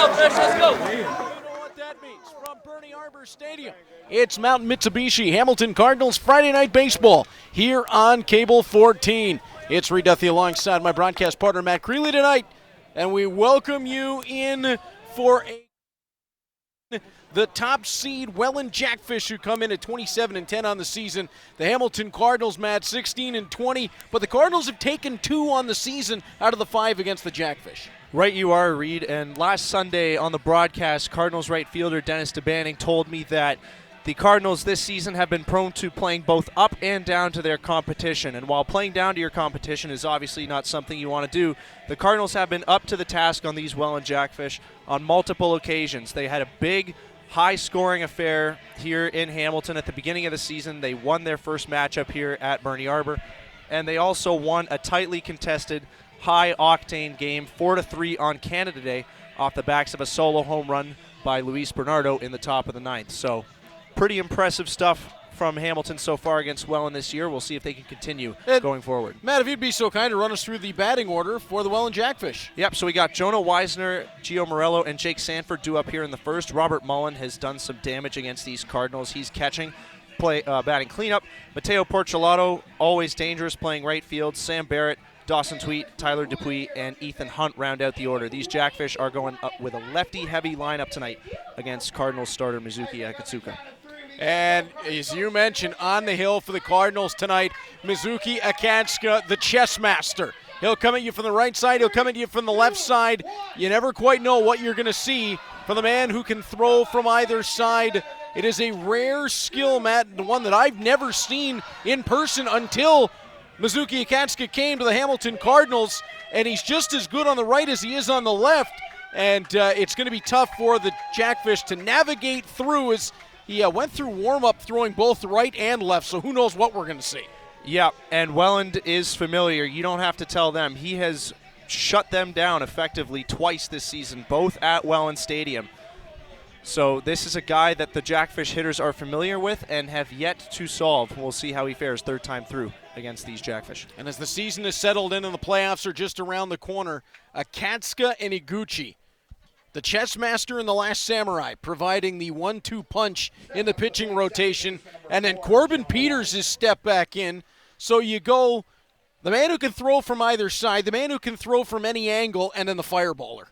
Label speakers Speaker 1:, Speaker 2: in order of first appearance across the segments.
Speaker 1: Jackfish, let's go.
Speaker 2: You know what that means. From Bernie Arbor Stadium, it's Mountain Mitsubishi Hamilton Cardinals Friday Night Baseball here on Cable 14. It's Reed Duthie alongside my broadcast partner Matt Creeley tonight, and we welcome you in for the top seed Welland Jackfish, who come in at 27-10 on the season. The Hamilton Cardinals, Matt, 16-20, but the Cardinals have taken 2 on the season out of the 5 against the Jackfish.
Speaker 3: Right you are, Reed. And last Sunday on the broadcast, Cardinals right fielder Dennis DeBanning told me that the Cardinals this season have been prone to playing both up and down to their competition. And while playing down to your competition is obviously not something you want to do, the Cardinals have been up to the task on these Welland Jackfish on multiple occasions. They had a big, high-scoring affair here in Hamilton at the beginning of the season. They won their first matchup here at Bernie Arbor. And they also won a tightly contested, high-octane game, 4-3 on Canada Day, off the backs of a solo home run by Luis Bernardo in the top of the 9th. So pretty impressive stuff from Hamilton so far against Welland this year. We'll see if they can continue going forward.
Speaker 2: Matt, if you'd be so kind to run us through the batting order for the Welland Jackfish.
Speaker 3: Yep, so we got Jonah Weisner, Gio Morello, and Jake Sanford due up here in the first. Robert Mullen has done some damage against these Cardinals. He's catching, batting cleanup. Mateo Porcelato, always dangerous, playing right field. Sam Barrett, Dawson Tweet, Tyler Dupuis, and Ethan Hunt round out the order. These Jackfish are going up with a lefty-heavy lineup tonight against Cardinals starter Mizuki Akatsuka.
Speaker 2: And as you mentioned, on the hill for the Cardinals tonight, Mizuki Akatsuka, the chess master. He'll come at you from the right side. He'll come at you from the left side. You never quite know what you're going to see from the man who can throw from either side. It is a rare skill, Matt, the one that I've never seen in person until Mizuki Akatsuka came to the Hamilton Cardinals, and he's just as good on the right as he is on the left. And it's going to be tough for the Jackfish to navigate through as he went through warm-up throwing both right and left, so who knows what we're going to see.
Speaker 3: Yeah, and Welland is familiar. You don't have to tell them. He has shut them down effectively twice this season, both at Welland Stadium. So this is a guy that the Jackfish hitters are familiar with and have yet to solve. We'll see how he fares third time through against these Jackfish.
Speaker 2: And as the season is settled in and the playoffs are just around the corner, Akatsuka and Iguchi, the chess master and the last samurai, providing the 1-2 punch in the pitching rotation. And then Corbin Peters is stepped back in. So you go the man who can throw from either side, the man who can throw from any angle, and then the fireballer.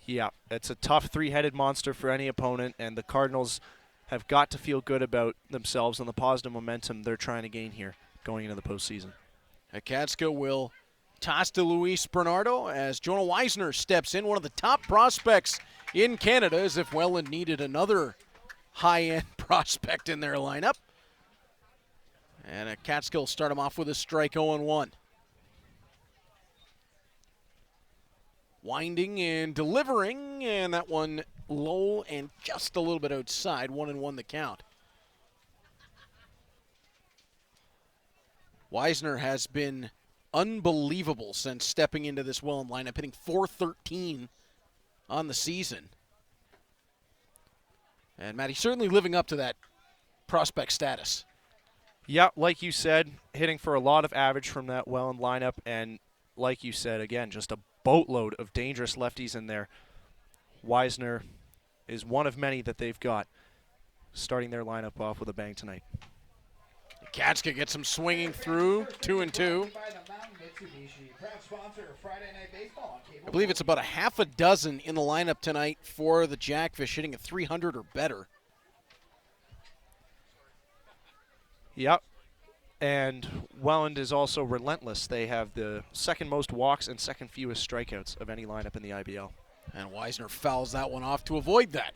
Speaker 3: Yeah, it's a tough three-headed monster for any opponent, and the Cardinals have got to feel good about themselves and the positive momentum they're trying to gain here going into the postseason.
Speaker 2: Akatsuka will toss to Luis Bernardo as Jonah Weisner steps in, one of the top prospects in Canada, as if Welland needed another high-end prospect in their lineup. And Akatsuka will start him off with a strike 0-1. Winding and delivering, and that one low and just a little bit outside. 1-1 the count. Weisner has been unbelievable since stepping into this Welland lineup, hitting .413 on the season. And Matt, he's certainly living up to that prospect status.
Speaker 3: Yeah, like you said, hitting for a lot of average from that Welland lineup, and like you said, again, just a boatload of dangerous lefties in there. Weisner is one of many that they've got, starting their lineup off with a bang tonight.
Speaker 2: Akatsuka gets him swinging through, 2-2. I believe it's about a half a dozen in the lineup tonight for the Jackfish, hitting at 300 or better.
Speaker 3: Yep. And Welland is also relentless. They have the second most walks and second fewest strikeouts of any lineup in the IBL.
Speaker 2: And Weisner fouls that one off to avoid that.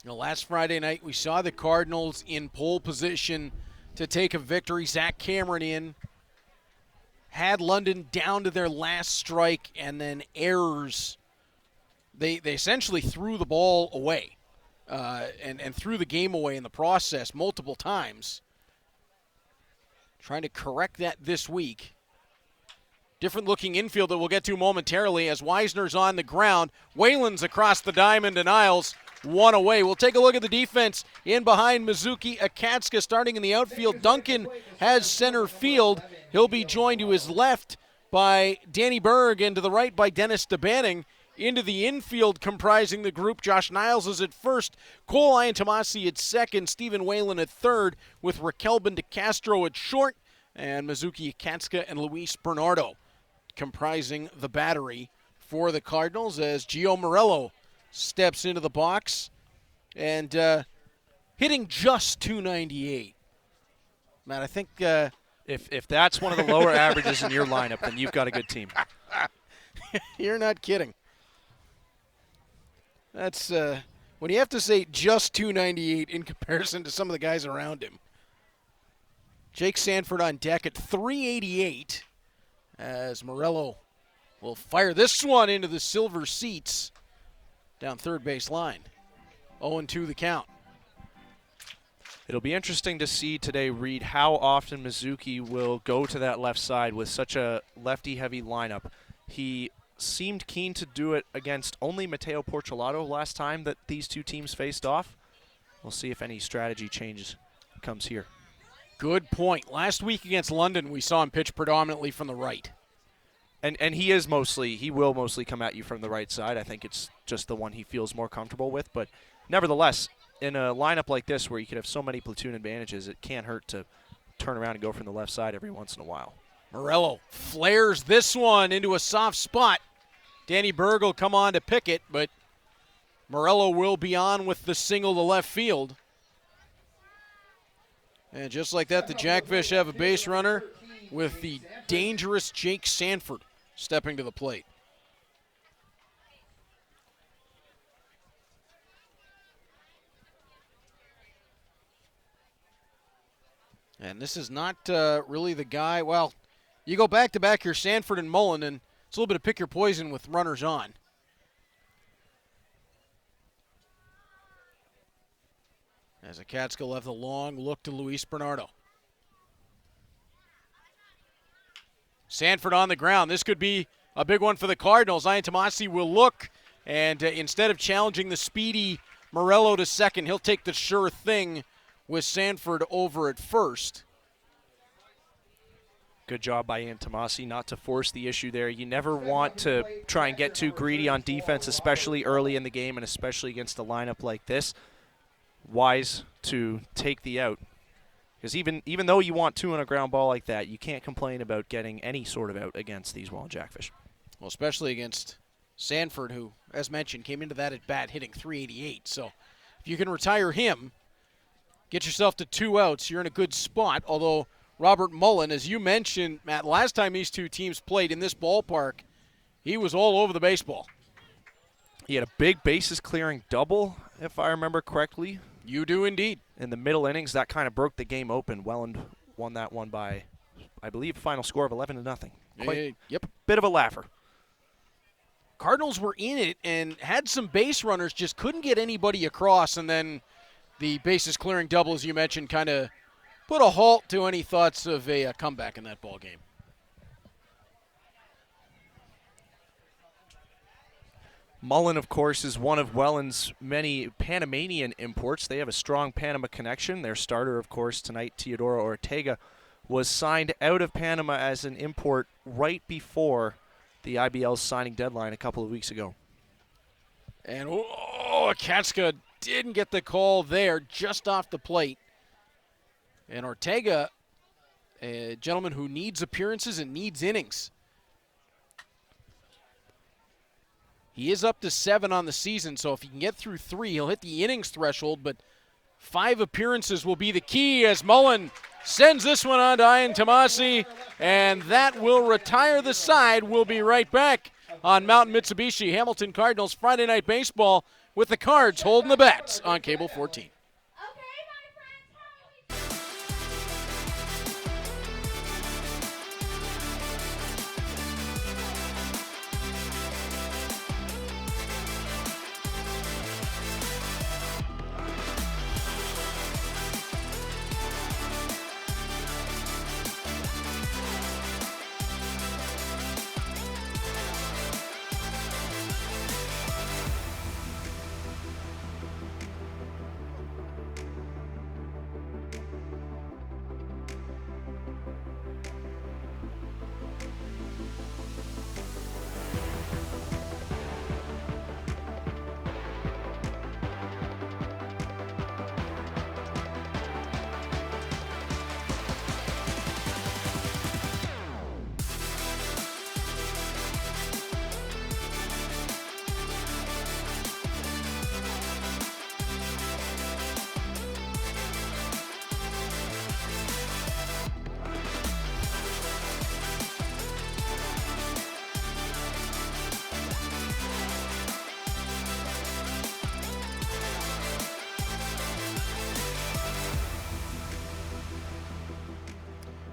Speaker 2: You know, last Friday night, we saw the Cardinals in pole position to take a victory. Zach Cameron in, had London down to their last strike, and then errors. They essentially threw the ball away. And threw the game away in the process multiple times. Trying to correct that this week. Different looking infield that we'll get to momentarily as Weisner's on the ground. Whalen's across the diamond and Isles, one away. We'll take a look at the defense in behind Mizuki Akatsuka starting in the outfield. Duncan has center field. He'll be joined to his left by Danny Berg, and to the right by Dennis DeBanning. Into the infield comprising the group, Josh Niles is at first, Cole Iantomasi at second, Stephen Whalen at third, with Raquel DeCastro at short, and Mizuki Akatsuka and Luis Bernardo comprising the battery for the Cardinals as Gio Morello steps into the box and hitting just .298. Matt, I think
Speaker 3: if that's one of the lower averages in your lineup, then you've got a good team.
Speaker 2: You're not kidding. That's when you have to say just .298 in comparison to some of the guys around him. Jake Sanford on deck at .388 as Morello will fire this one into the silver seats down third base line. 0-2 the count.
Speaker 3: It'll be interesting to see today, Reed, how often Mizuki will go to that left side with such a lefty-heavy lineup. He seemed keen to do it against only Mateo Porchelato last time that these two teams faced off. We'll see if any strategy changes comes here.
Speaker 2: Good point. Last week against London, we saw him pitch predominantly from the right.
Speaker 3: And he will mostly come at you from the right side. I think it's just the one he feels more comfortable with. But nevertheless, in a lineup like this where you could have so many platoon advantages, it can't hurt to turn around and go from the left side every once in a while.
Speaker 2: Morello flares this one into a soft spot. Danny Berg will come on to pick it, but Morello will be on with the single to left field. And just like that, the Jackfish have a base runner with the dangerous Jake Sanford stepping to the plate. And this is not really the guy. Well, you go back-to-back here, Sanford and Mullen, and it's a little bit of pick your poison with runners on. As Akatsuka left a long look to Luis Bernardo. Sanford on the ground. This could be a big one for the Cardinals. Iantomasi will look, and instead of challenging the speedy Morello to second, he'll take the sure thing with Sanford over at first.
Speaker 3: Good job by Iantomasi not to force the issue there. You never want to try and get too greedy on defense, especially early in the game and especially against a lineup like this. Wise to take the out. Because even though you want two on a ground ball like that, you can't complain about getting any sort of out against these Welland Jackfish.
Speaker 2: Well, especially against Sanford, who, as mentioned, came into that at bat hitting .388. So if you can retire him, get yourself to two outs, you're in a good spot. Although Robert Mullen, as you mentioned, Matt, last time these two teams played in this ballpark, he was all over the baseball.
Speaker 3: He had a big bases-clearing double, if I remember correctly.
Speaker 2: You do indeed.
Speaker 3: In the middle innings, that kind of broke the game open. Welland won that one by, I believe, a final score of 11-0. Quite
Speaker 2: Yep.
Speaker 3: Bit of a laugher.
Speaker 2: Cardinals were in it and had some base runners, just couldn't get anybody across, and then the bases clearing double, as you mentioned, kind of put a halt to any thoughts of a comeback in that ball game.
Speaker 3: Mullen, of course, is one of Welland's many Panamanian imports. They have a strong Panama connection. Their starter, of course, tonight, Teodoro Ortega, was signed out of Panama as an import right before the IBL's signing deadline a couple of weeks ago.
Speaker 2: And, Akatsuka didn't get the call there, just off the plate. And Ortega, a gentleman who needs appearances and needs innings. He is up to 7 on the season, so if he can get through 3, he'll hit the innings threshold, but 5 appearances will be the key as Mullen sends this one on to Iantomasi, and that will retire the side. We'll be right back on Mountain Mitsubishi Hamilton Cardinals Friday Night Baseball with the Cards holding the bats on Cable 14.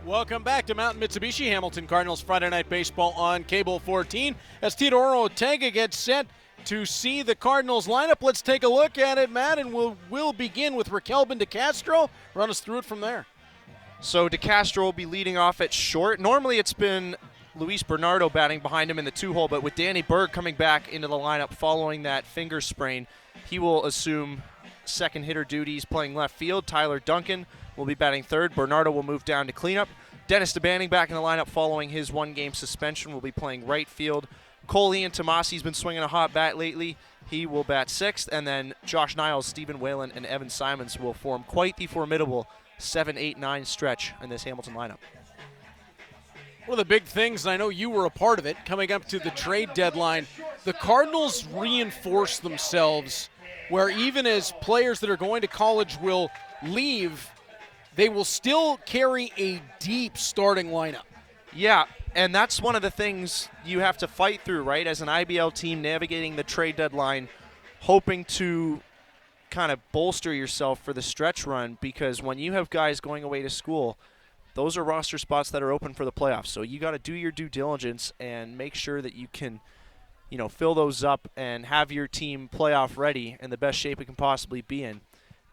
Speaker 2: Welcome back to Mountain Mitsubishi Hamilton Cardinals Friday Night Baseball on Cable 14. As Teodoro Ortega gets set to see the Cardinals lineup, let's take a look at it, Matt, and we'll begin with Raquelbin DeCastro. Run us through it from there.
Speaker 3: So DeCastro will be leading off at short. Normally it's been Luis Bernardo batting behind him in the 2-hole, but with Danny Berg coming back into the lineup following that finger sprain, he will assume second hitter duties playing left field. Tyler Duncan will be batting third. Bernardo will move down to cleanup. Dennis DeBanning back in the lineup following his one-game suspension will be playing right field. Cole Ian Tomasi's been swinging a hot bat lately. He will bat sixth. And then Josh Niles, Stephen Whalen, and Evan Simons will form quite the formidable 7-8-9 stretch in this Hamilton lineup.
Speaker 2: One of the big things, and I know you were a part of it, coming up to the trade deadline, the Cardinals reinforce themselves where even as players that are going to college will leave, they will still carry a deep starting lineup.
Speaker 3: Yeah, and that's one of the things you have to fight through, right? As an IBL team navigating the trade deadline, hoping to kind of bolster yourself for the stretch run, because when you have guys going away to school, those are roster spots that are open for the playoffs. So you got to do your due diligence and make sure that you can, fill those up and have your team playoff ready in the best shape it can possibly be in.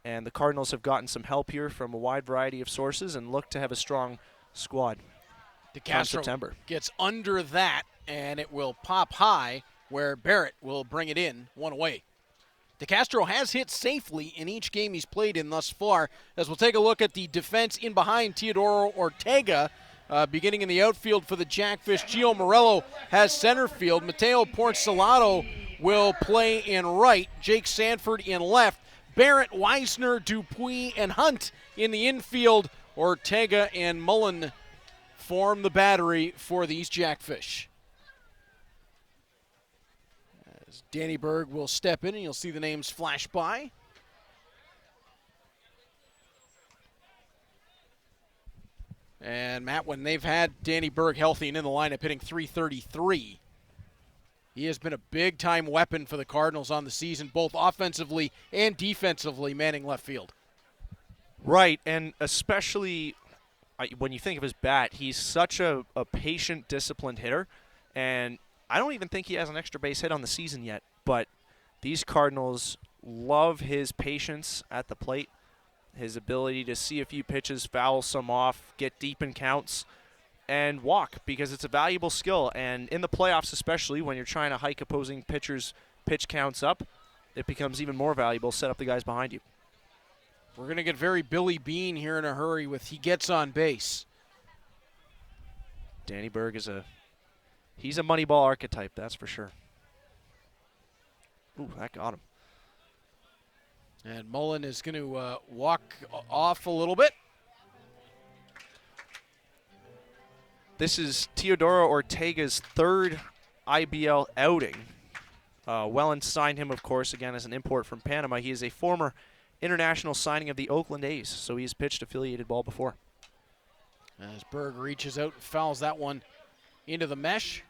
Speaker 3: And the Cardinals have gotten some help here from a wide variety of sources and look to have a strong squad come September.
Speaker 2: Gets under that, and it will pop high where Barrett will bring it in one away. DeCastro has hit safely in each game he's played in thus far. As we'll take a look at the defense in behind Teodoro Ortega, beginning in the outfield for the Jackfish. Gio Morello has center field. Mateo Porcelado will play in right. Jake Sanford in left. Barrett, Weisner, Dupuis, and Hunt in the infield. Ortega and Mullen form the battery for these Jackfish. As Danny Berg will step in, and you'll see the names flash by. And Matt, when they've had Danny Berg healthy and in the lineup hitting .333, he has been a big-time weapon for the Cardinals on the season, both offensively and defensively, manning left field.
Speaker 3: Right, and especially when you think of his bat, he's such a patient, disciplined hitter, and I don't even think he has an extra base hit on the season yet, but these Cardinals love his patience at the plate, his ability to see a few pitches, foul some off, get deep in counts, and walk, because it's a valuable skill. And in the playoffs, especially when you're trying to hike opposing pitchers' pitch counts up, it becomes even more valuable. Set up the guys behind you.
Speaker 2: We're going to get very Billy Bean here in a hurry with he gets on base.
Speaker 3: Danny Berg he's a money ball archetype, that's for sure. Ooh, that got him.
Speaker 2: And Mullen is going to walk off a little bit.
Speaker 3: This is Teodoro Ortega's third IBL outing. Welland signed him, of course, again as an import from Panama. He is a former international signing of the Oakland A's, so he's pitched affiliated ball before.
Speaker 2: As Berg reaches out and fouls that one into the mesh.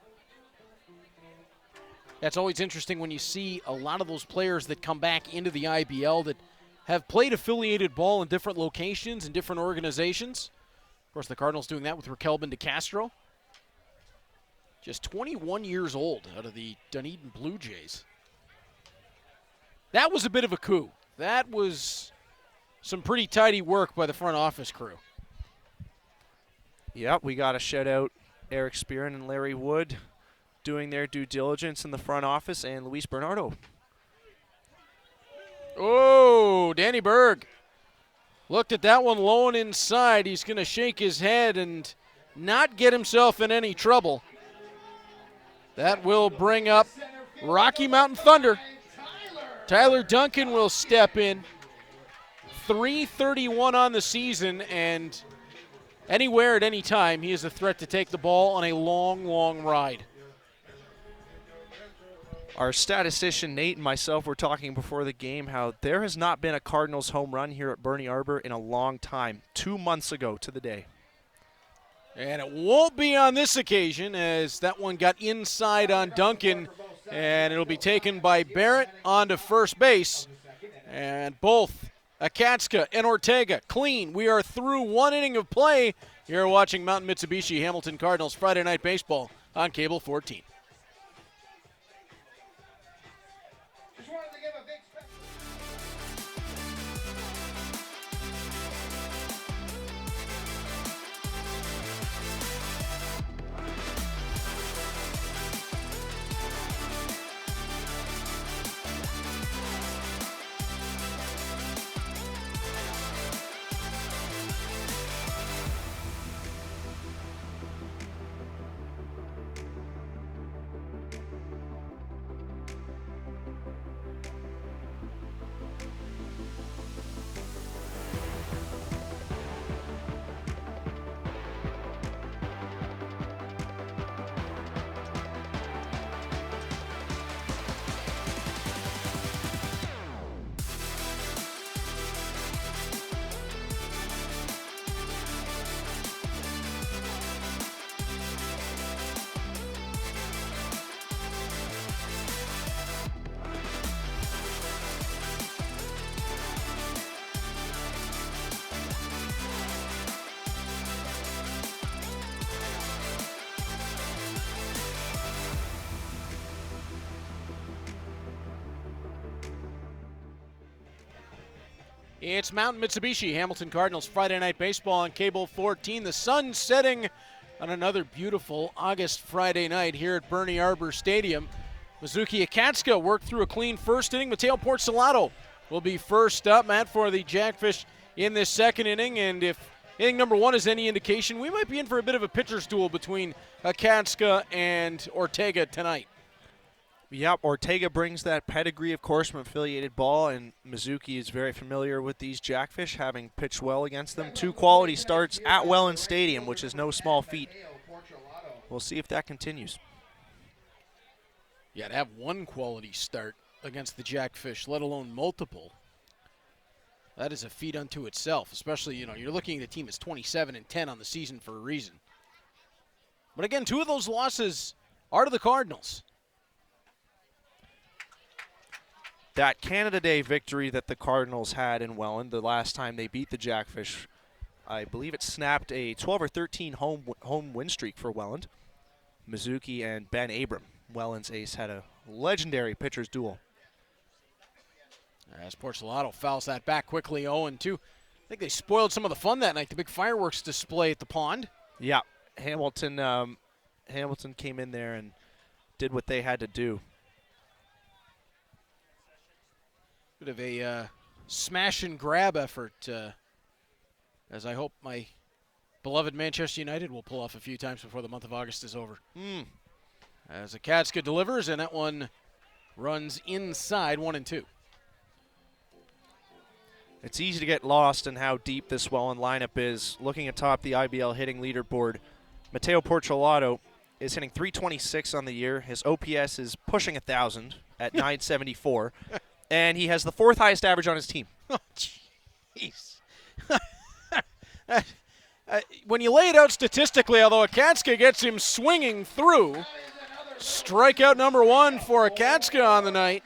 Speaker 2: That's always interesting when you see a lot of those players that come back into the IBL that have played affiliated ball in different locations and different organizations. Of course, the Cardinals doing that with Raquelbin DeCastro. Just 21 years old out of the Dunedin Blue Jays. That was a bit of a coup. That was some pretty tidy work by the front office crew.
Speaker 3: Yep, we got to shout out Eric Spearin and Larry Wood doing their due diligence in the front office, and Luis Bernardo.
Speaker 2: Oh, Danny Berg looked at that one low and inside. He's going to shake his head and not get himself in any trouble. That will bring up Rocky Mountain Thunder. Tyler Duncan will step in. .331 on the season, and anywhere at any time, he is a threat to take the ball on a long, long ride.
Speaker 3: Our statistician Nate and myself were talking before the game how there has not been a Cardinals home run here at Bernie Arbor in a long time. 2 months ago to the day.
Speaker 2: And it won't be on this occasion, as that one got inside on Duncan, and it'll be taken by Barrett onto first base. And both Akatska and Ortega clean. We are through 1 inning of play. You're watching Mountain Mitsubishi Hamilton Cardinals Friday Night Baseball on Cable 14. It's Mountain Mitsubishi Hamilton Cardinals Friday Night Baseball on Cable 14. The sun setting on another beautiful August Friday night here at Bernie Arbor Stadium. Mizuki Akatska worked through a clean first inning. Mateo Porcelato will be first up, Matt, for the Jackfish in this second inning. And if inning number 1 is any indication, we might be in for a bit of a pitcher's duel between Akatska and Ortega tonight.
Speaker 3: Yep, Ortega brings that pedigree, of course, from affiliated ball, and Mizuki is very familiar with these Jackfish, having pitched well against them. 2 quality starts at Welland Stadium, which is no small feat. We'll see if that continues.
Speaker 2: Yeah, to have 1 quality start against the Jackfish, let alone multiple, that is a feat unto itself, especially, you're looking at a team that's 27-10 on the season for a reason. But again, 2 of those losses are to the Cardinals.
Speaker 3: That Canada Day victory that the Cardinals had in Welland, the last time they beat the Jackfish, I believe it snapped a 12 or 13 home win streak for Welland. Mizuki and Ben Abram, Welland's ace, had a legendary pitcher's duel.
Speaker 2: As Porcelato fouls that back quickly, 0-2. I think they spoiled some of the fun that night, the big fireworks display at the pond.
Speaker 3: Yeah, Hamilton came in there and did what they had to do. Bit of
Speaker 2: a smash and grab effort, as I hope my beloved Manchester United will pull off a few times before the month of August is over. As Akatska delivers, and that one runs inside, 1-2.
Speaker 3: It's easy to get lost in how deep this Welland lineup is. Looking atop the IBL hitting leaderboard, Mateo Porcelato is hitting .326 on the year. His OPS is pushing 1,000 at .974. And he has the 4th highest average on his team.
Speaker 2: Oh, jeez. When you lay it out statistically, although Akatska gets him swinging through, strikeout number 1 for Akatska on the night.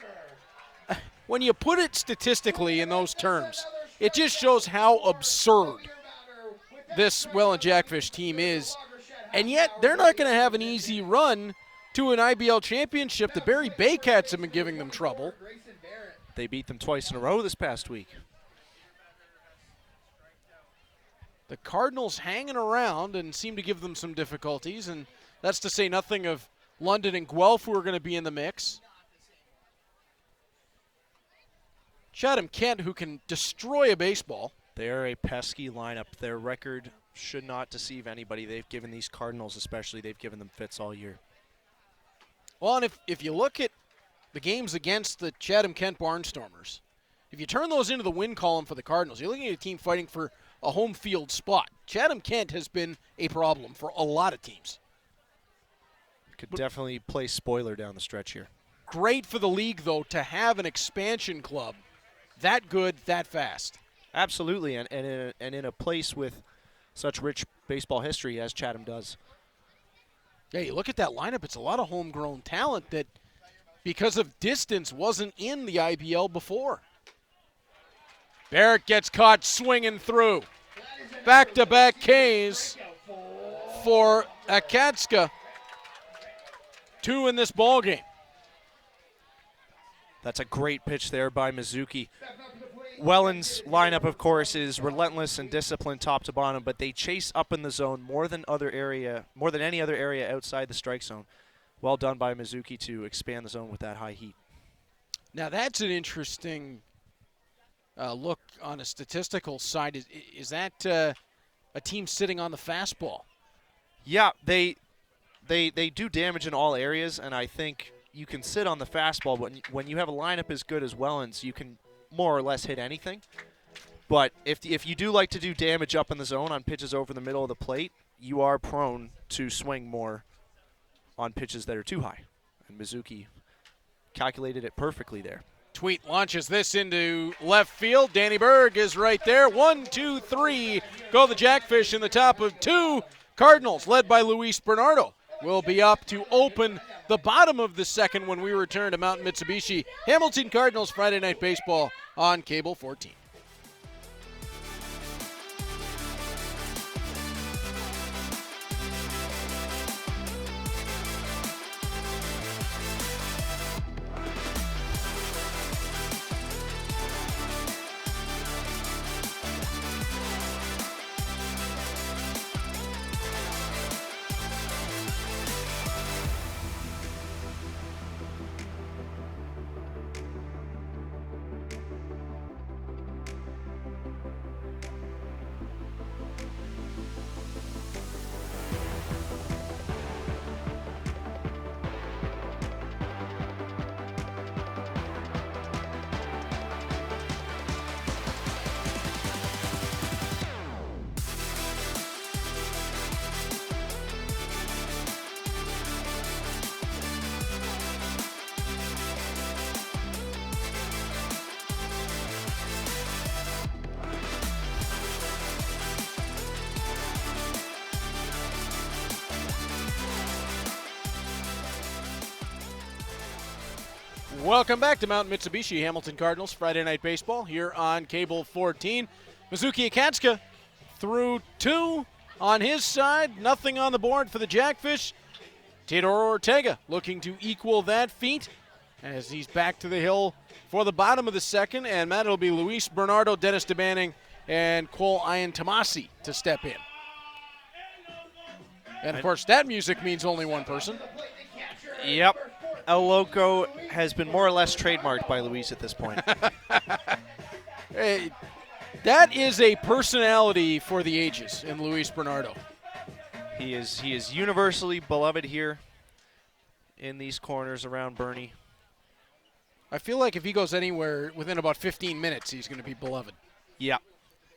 Speaker 2: When you put it statistically in those terms, it just shows how absurd this Welland Jackfish team is. And yet, they're not going to have an easy run to an IBL championship. The Barrie Baycats have been giving them trouble.
Speaker 3: They beat them twice in a row this past week.
Speaker 2: The Cardinals hanging around and seem to give them some difficulties, and that's to say nothing of London and Guelph, who are going to be in the mix. Chatham-Kent, who can destroy a baseball.
Speaker 3: They're a pesky lineup. Their record should not deceive anybody. They've given these Cardinals especially, they've given them fits all year.
Speaker 2: Well, and if you look at the games against the Chatham-Kent Barnstormers, if you turn those into the win column for the Cardinals, you're looking at a team fighting for a home field spot. Chatham-Kent has been a problem for a lot of teams.
Speaker 3: Could definitely play spoiler down the stretch here.
Speaker 2: Great for the league, though, to have an expansion club that good, that fast.
Speaker 3: Absolutely, and in a place with such rich baseball history as Chatham does.
Speaker 2: Yeah, you look at that lineup, it's a lot of homegrown talent that, because of distance, wasn't in the IBL before. Barrett gets caught swinging through. Back-to-back Ks for Akatska. 2 in this ball game.
Speaker 3: That's a great pitch there by Mizuki. Welland's lineup, of course, is relentless and disciplined top to bottom, but they chase up in the zone more than any other area outside the strike zone. Well done by Mizuki to expand the zone with that high heat.
Speaker 2: Now that's an interesting look on a statistical side. Is that a team sitting on the fastball?
Speaker 3: Yeah, they do damage in all areas, and I think you can sit on the fastball, but when you have a lineup as good as Welland's, you can more or less hit anything. But if you do like to do damage up in the zone on pitches over the middle of the plate, you are prone to swing more on pitches that are too high. And Mizuki calculated it perfectly there.
Speaker 2: Tweet launches this into left field. Danny Berg is right there. 1, 2, 3. Go the Jackfish in the top of 2. Cardinals, led by Luis Bernardo, will be up to open the bottom of the second when we return to Mountain Mitsubishi. Hamilton Cardinals Friday Night Baseball on Cable 14. Welcome back to Mountain Mitsubishi Hamilton Cardinals Friday Night Baseball here on Cable 14. Mizuki Akatska through 2 on his side. Nothing on the board for the Jackfish. Teodoro Ortega looking to equal that feat as he's back to the hill for the bottom of the second. And Matt, it'll be Luis Bernardo, Dennis DeBanning, and Cole Ian Tomasi to step in. And, of course, that music means only one person.
Speaker 3: Yep. El Loco has been more or less trademarked by Luis at this point.
Speaker 2: Hey, that is a personality for the ages in Luis Bernardo.
Speaker 3: He is universally beloved here in these corners around Bernie.
Speaker 2: I feel like if he goes anywhere within about 15 minutes, he's going to be beloved.
Speaker 3: Yeah,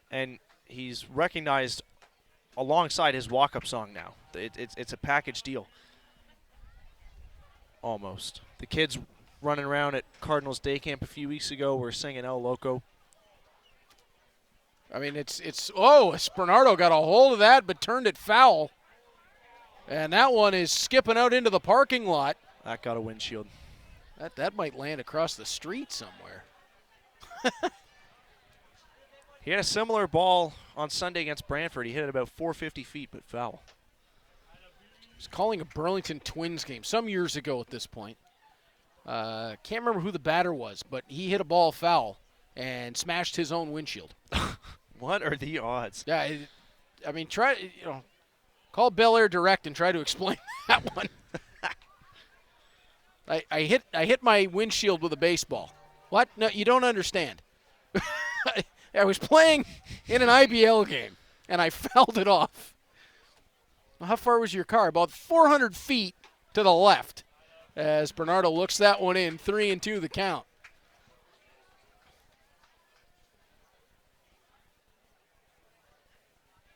Speaker 3: and he's recognized alongside his walk-up song now. It's a package deal. Almost. The kids running around at Cardinals Day Camp a few weeks ago were singing El Loco.
Speaker 2: I mean, Bernardo got a hold of that but turned it foul. And that one is skipping out into the parking lot.
Speaker 3: That got a windshield.
Speaker 2: That might land across the street somewhere.
Speaker 3: He had a similar ball on Sunday against Brantford. He hit it about 450 feet, but foul.
Speaker 2: Was calling a Burlington Twins game some years ago at this point. Can't remember who the batter was, but he hit a ball foul and smashed his own windshield.
Speaker 3: What are the odds?
Speaker 2: Yeah, I mean, call Bel Air Direct and try to explain that one. I hit my windshield with a baseball. What? No, you don't understand. I was playing in an IBL game and I fouled it off. How far was your car? About 400 feet to the left as Bernardo looks that one in. 3-2 the count.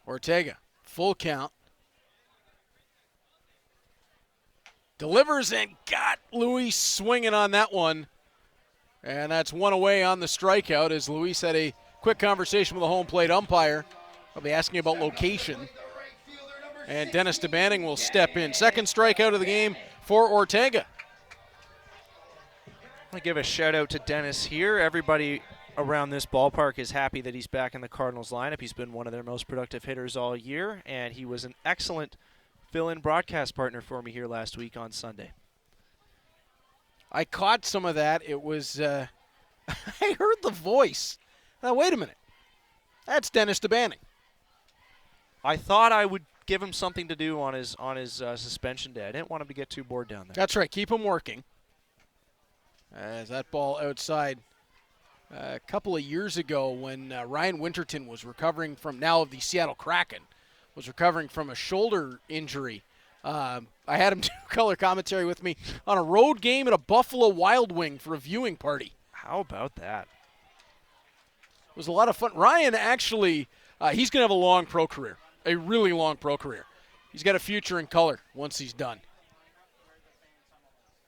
Speaker 2: Ortega, full count. Delivers and got Luis swinging on that one. And that's one away on the strikeout as Luis had a quick conversation with the home plate umpire. I'll be asking about location. And Dennis DeBanning will step in. Second strikeout of the game for Ortega.
Speaker 3: I want to give a shout out to Dennis here. Everybody around this ballpark is happy that he's back in the Cardinals lineup. He's been one of their most productive hitters all year, and he was an excellent fill-in broadcast partner for me here last week on Sunday.
Speaker 2: I caught some of that. It was, I heard the voice. Now, wait a minute. That's Dennis DeBanning.
Speaker 3: I thought I would give him something to do on his suspension day. I didn't want him to get too bored down there.
Speaker 2: That's right. Keep him working. As that ball outside a couple of years ago when Ryan Winterton was recovering from, now of the Seattle Kraken, was recovering from a shoulder injury. I had him do color commentary with me on a road game at a Buffalo Wild Wing for a viewing party.
Speaker 3: How about that?
Speaker 2: It was a lot of fun. Ryan actually, he's going to have a long pro career, a really long pro career. He's got a future in color once he's done.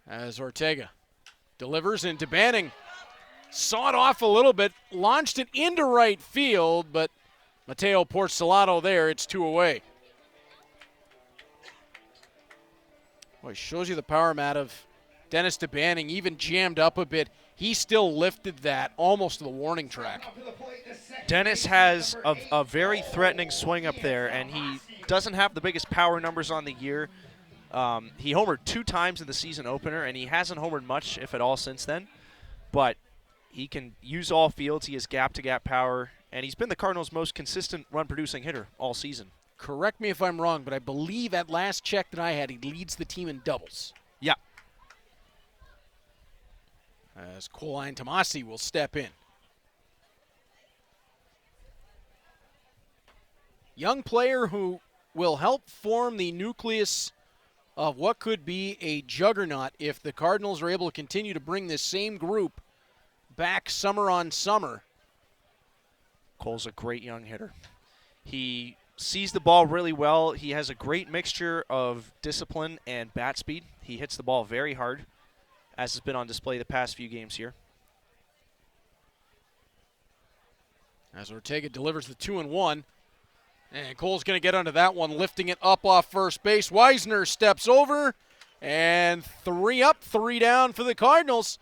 Speaker 2: As Ortega delivers, and DeBanning saw it off a little bit, launched it into right field, but Mateo Porcelado there. It's 2 away. Boy, shows you the power, Matt, of Dennis DeBanning, even jammed up a bit. He still lifted that almost to the warning track.
Speaker 3: Dennis has a very threatening swing up there, and he doesn't have the biggest power numbers on the year. He homered 2 times in the season opener, and he hasn't homered much, if at all, since then. But he can use all fields. He has gap-to-gap power, and he's been the Cardinals' most consistent run-producing hitter all season.
Speaker 2: Correct me if I'm wrong, but I believe at last check that I had, he leads the team in doubles.
Speaker 3: Yeah.
Speaker 2: As Cole Tomasi will step in. Young player who will help form the nucleus of what could be a juggernaut if the Cardinals are able to continue to bring this same group back summer on summer.
Speaker 3: Cole's a great young hitter. He sees the ball really well. He has a great mixture of discipline and bat speed. He hits the ball very hard, as has been on display the past few games here.
Speaker 2: As Ortega delivers the 2-1. And Cole's going to get onto that one, lifting it up off first base. Weisner steps over, and 3 up, 3 down for the Cardinals.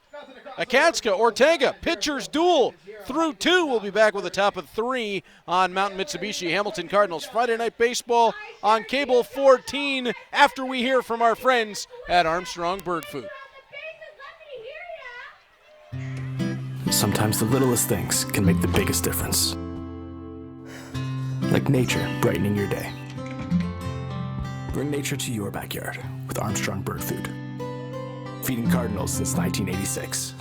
Speaker 2: Akatska, Ortega, pitchers duel through 2. We'll be back with a top of 3 on Mountain Mitsubishi Hamilton Cardinals Friday Night Baseball on Cable 14 after we hear from our friends at Armstrong Bird Food.
Speaker 1: Sometimes the littlest things can make the biggest difference. Like nature brightening your day. Bring nature to your backyard with Armstrong Bird Food. Feeding Cardinals since 1986.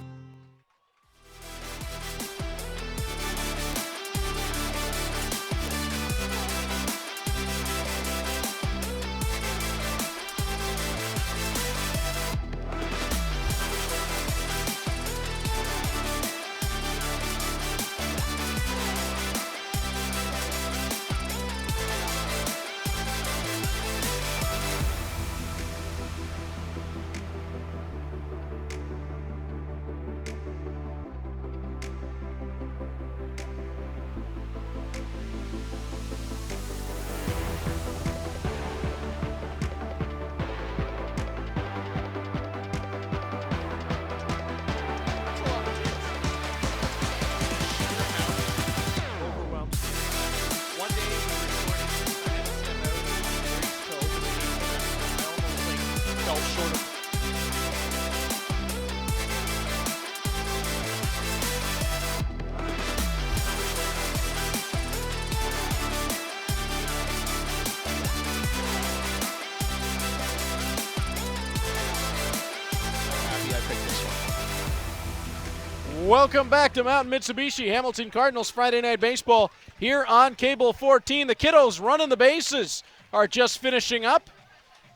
Speaker 2: Welcome back to Mountain Mitsubishi Hamilton Cardinals Friday Night Baseball here on Cable 14. The kiddos running the bases are just finishing up,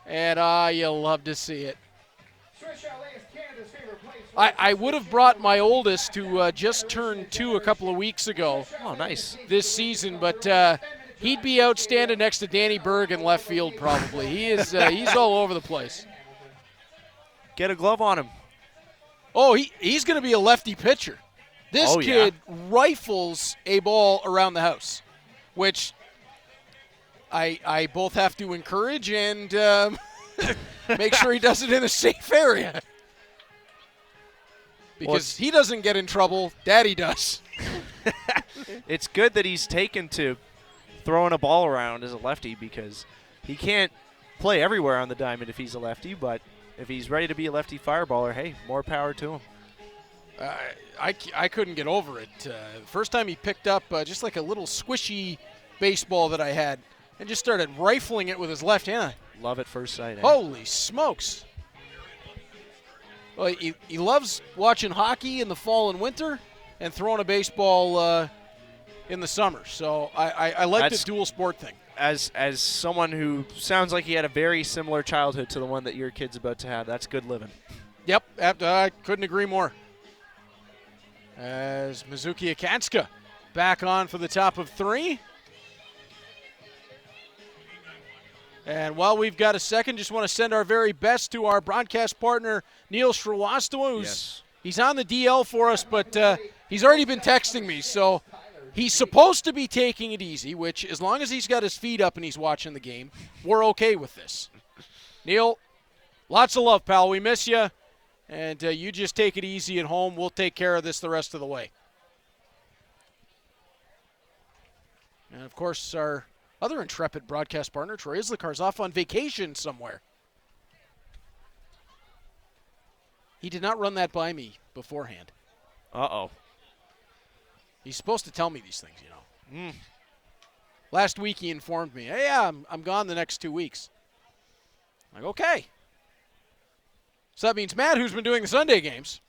Speaker 2: and you'll love to see it. I would have brought my oldest, who just turned 2 a couple of weeks ago.
Speaker 3: Oh, nice.
Speaker 2: This season, but he'd be out standing next to Danny Berg in left field probably. He is he's all over the place.
Speaker 3: Get a glove on him.
Speaker 2: Oh, he's going to be a lefty pitcher. This kid rifles a ball around the house, which I both have to encourage and make sure he does it in a safe area. Because he doesn't get in trouble, Daddy does.
Speaker 3: It's good that he's taken to throwing a ball around as a lefty because he can't play everywhere on the diamond if he's a lefty, but if he's ready to be a lefty fireballer, hey, more power to him.
Speaker 2: I couldn't get over it. The first time he picked up just like a little squishy baseball that I had and just started rifling it with his left hand.
Speaker 3: Love at first sight.
Speaker 2: Holy smokes. Well, he loves watching hockey in the fall and winter and throwing a baseball in the summer. So I like the dual sport thing.
Speaker 3: As someone who sounds like he had a very similar childhood to the one that your kid's about to have, that's good living.
Speaker 2: Yep, I couldn't agree more. As Mizuki Akatsuka back on for the top of 3. And while we've got a second, just want to send our very best to our broadcast partner, Neil Sriwastawa. He's on the DL for us, but he's already been texting me. So he's supposed to be taking it easy, which as long as he's got his feet up and he's watching the game, we're okay with this. Neil, lots of love, pal. We miss you. And you just take it easy at home. We'll take care of this the rest of the way. And, of course, our other intrepid broadcast partner, Troy Islikar's off on vacation somewhere. He did not run that by me beforehand.
Speaker 3: Uh-oh.
Speaker 2: He's supposed to tell me these things, you know. Last week he informed me, hey, I'm gone the next 2 weeks. I'm like, okay. So that means Matt, who's been doing the Sunday games,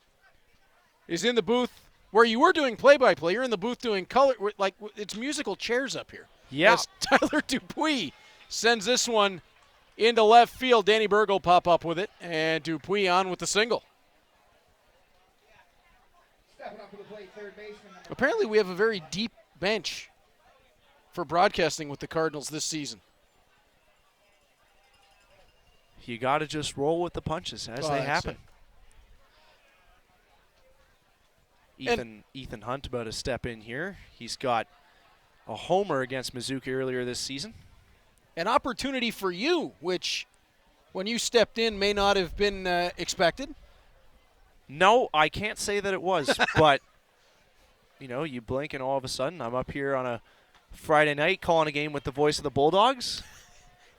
Speaker 2: is in the booth where you were doing play-by-play. You're in the booth doing color, like it's musical chairs up here.
Speaker 3: Yeah.
Speaker 2: As Tyler Dupuis sends this one into left field. Danny Berg will pop up with it, and Dupuis on with the single. Apparently we have a very deep bench for broadcasting with the Cardinals this season.
Speaker 3: You got to just roll with the punches as they happen. Ethan Hunt about to step in here. He's got a homer against Mizuki earlier this season.
Speaker 2: An opportunity for you, which when you stepped in may not have been expected.
Speaker 3: No, I can't say that it was, but you know, you blink and all of a sudden I'm up here on a Friday night calling a game with the voice of the Bulldogs.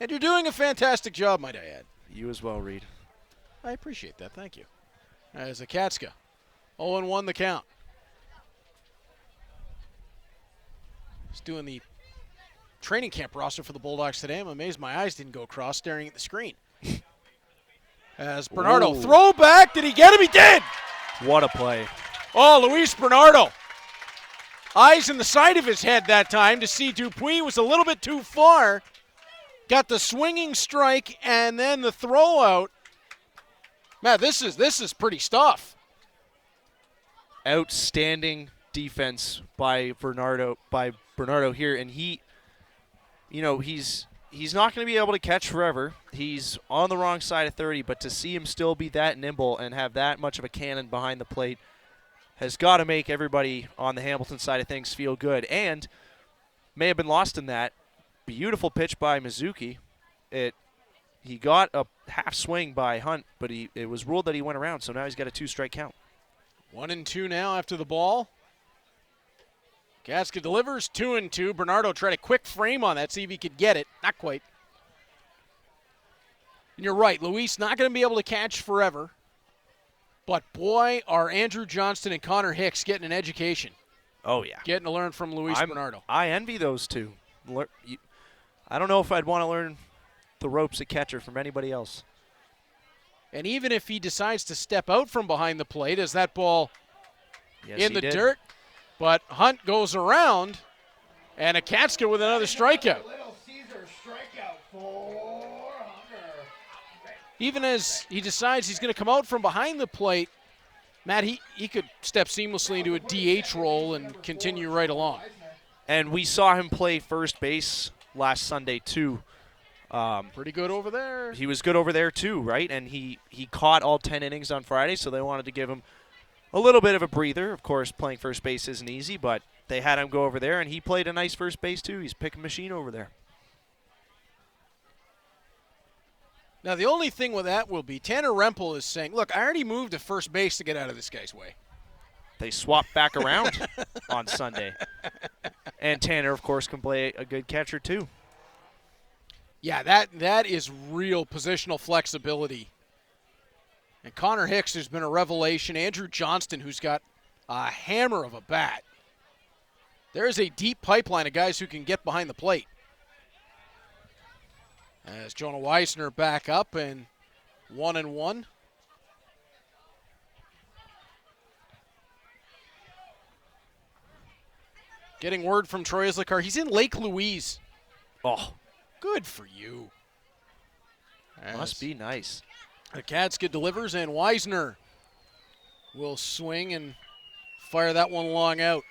Speaker 2: And you're doing a fantastic job, might I add.
Speaker 3: You as well, Reed.
Speaker 2: I appreciate that. Thank you. As Akatsuka, 0-1 the count. He's doing the training camp roster for the Bulldogs today. I'm amazed my eyes didn't go across staring at the screen. As Bernardo, throwback. Did he get him? He did.
Speaker 3: What a play.
Speaker 2: Oh, Luis Bernardo. Eyes in the side of his head that time to see Dupuis was a little bit too far. Got the swinging strike and then the throw out. Man, this is pretty stuff.
Speaker 3: Outstanding defense by Bernardo here, and he's not going to be able to catch forever. He's on the wrong side of 30, but to see him still be that nimble and have that much of a cannon behind the plate has got to make everybody on the Hamilton side of things feel good, and may have been lost in that. Beautiful pitch by Mizuki. He got a half swing by Hunt, but it was ruled that he went around, so now he's got a 2-strike count.
Speaker 2: 1-2 now after the ball. Akatsuka delivers, 2-2. Bernardo tried a quick frame on that, see if he could get it. Not quite. And you're right, Luis not going to be able to catch forever. But boy, are Andrew Johnston and Connor Hicks getting an education.
Speaker 3: Oh, yeah.
Speaker 2: Getting to learn from Luis Bernardo.
Speaker 3: I envy those two. I don't know if I'd want to learn the ropes at catcher from anybody else.
Speaker 2: And even if he decides to step out from behind the plate, as that ball in the dirt, but Hunt goes around, and Akatsuka with another strikeout. Even as he decides he's going to come out from behind the plate, Matt, he could step seamlessly into a DH role and continue right along.
Speaker 3: And we saw him play first base last Sunday, too.
Speaker 2: Pretty good over there.
Speaker 3: He was good over there, too, right? And he caught all 10 innings on Friday, so they wanted to give him a little bit of a breather. Of course, playing first base isn't easy, but they had him go over there, and he played a nice first base, too. He's picking machine over there.
Speaker 2: Now, the only thing with that will be Tanner Rempel is saying, look, I already moved to first base to get out of this guy's way.
Speaker 3: they swap back around on Sunday. And Tanner, of course, can play a good catcher too.
Speaker 2: Yeah, that is real positional flexibility. And Connor Hicks has been a revelation. Andrew Johnston, who's got a hammer of a bat. There is a deep pipeline of guys who can get behind the plate. As Jonah Weisner back up and 1-1. Getting word from Troy Islikar. He's in Lake Louise.
Speaker 3: Oh,
Speaker 2: good for you.
Speaker 3: Must be nice.
Speaker 2: Akatska delivers, and Weisner will swing and fire that one long out.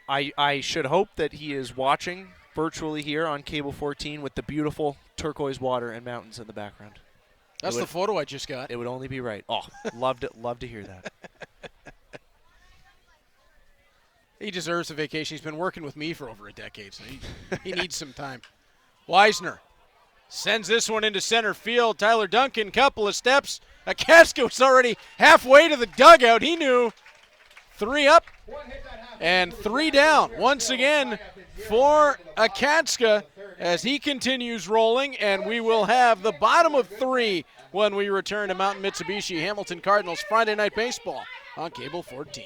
Speaker 3: I should hope that he is watching virtually here on Cable 14 with the beautiful turquoise water and mountains in the background.
Speaker 2: That's the photo I just got.
Speaker 3: It would only be right. Oh, loved it. Love to hear that.
Speaker 2: He deserves a vacation. He's been working with me for over a decade, so he needs some time. Weisner sends this one into center field. Tyler Duncan, couple of steps. Akatska was already halfway to the dugout. He knew. 3 up and 3 down. Once again for Akatska as he continues rolling, and we will have the bottom of 3 when we return to Mountain Mitsubishi Hamilton Cardinals Friday Night Baseball on Cable 14.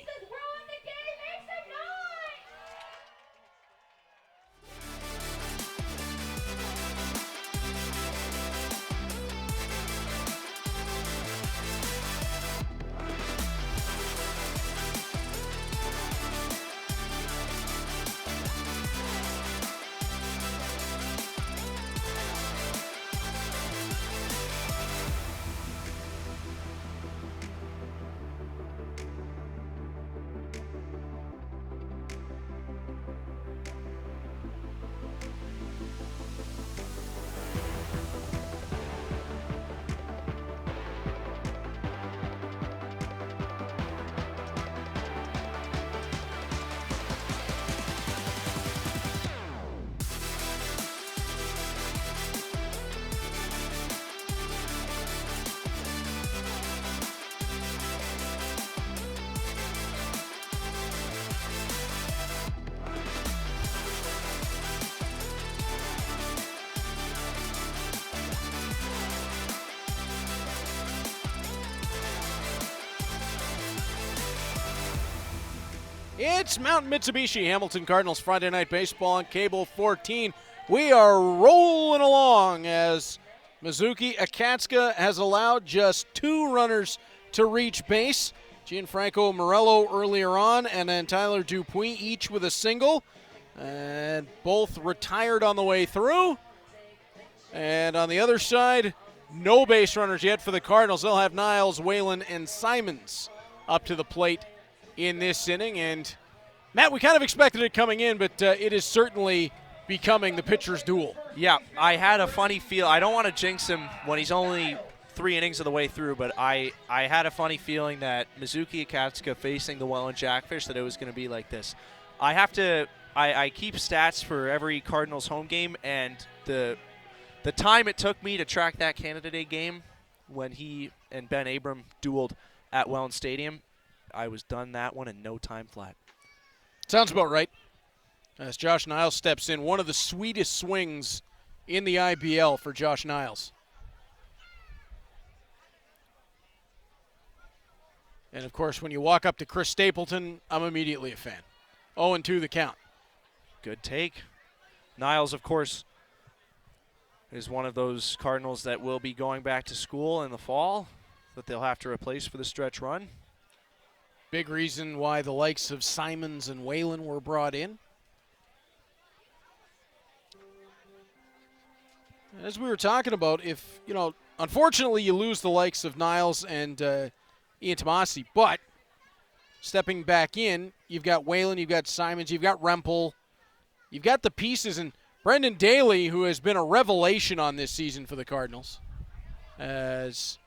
Speaker 2: It's Mountain Mitsubishi Hamilton Cardinals Friday Night Baseball on Cable 14. We are rolling along as Mizuki Akatska has allowed just 2 runners to reach base. Gianfranco Morello earlier on, and then Tyler Dupuis, each with a single. And both retired on the way through. And on the other side, no base runners yet for the Cardinals. They'll have Niles, Welland, and Simons up to the plate in this inning. And Matt, we kind of expected it coming in, but it is certainly becoming the pitcher's duel.
Speaker 3: Yeah, I had a funny feel. I don't want to jinx him when he's only 3 innings of the way through, but I had a funny feeling that Mizuki Akatska facing the Welland Jackfish, that it was going to be like this. I keep stats for every Cardinals home game, and the time it took me to track that Canada Day game when he and Ben Abram dueled at Welland Stadium, I was done that one in no time flat.
Speaker 2: Sounds about right. As Josh Niles steps in, one of the sweetest swings in the IBL for Josh Niles. And, of course, when you walk up to Chris Stapleton, I'm immediately a fan. 0-2 the count.
Speaker 3: Good take. Niles, of course, is one of those Cardinals that will be going back to school in the fall that they'll have to replace for the stretch run.
Speaker 2: Big reason why the likes of Simons and Welland were brought in. As we were talking about, if, unfortunately you lose the likes of Niles and Ian Tomasi, but stepping back in, you've got Welland, you've got Simons, you've got Rempel, you've got the pieces, and Brendan Daly, who has been a revelation on this season for the Cardinals, as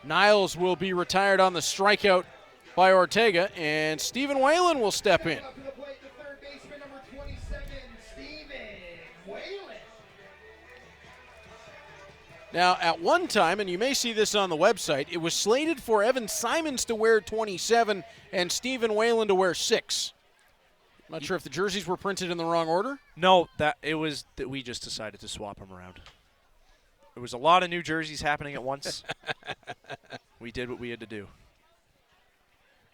Speaker 2: Niles will be retired on the strikeout by Ortega, and Stephen Welland will step in. Now, at one time, and you may see this on the website, it was slated for Evan Simons to wear 27 and Stephen Welland to wear 6. I'm not sure if the jerseys were printed in the wrong order.
Speaker 3: No, that it was that we just decided to swap them around. There was a lot of new jerseys happening at once. We did what we had to do.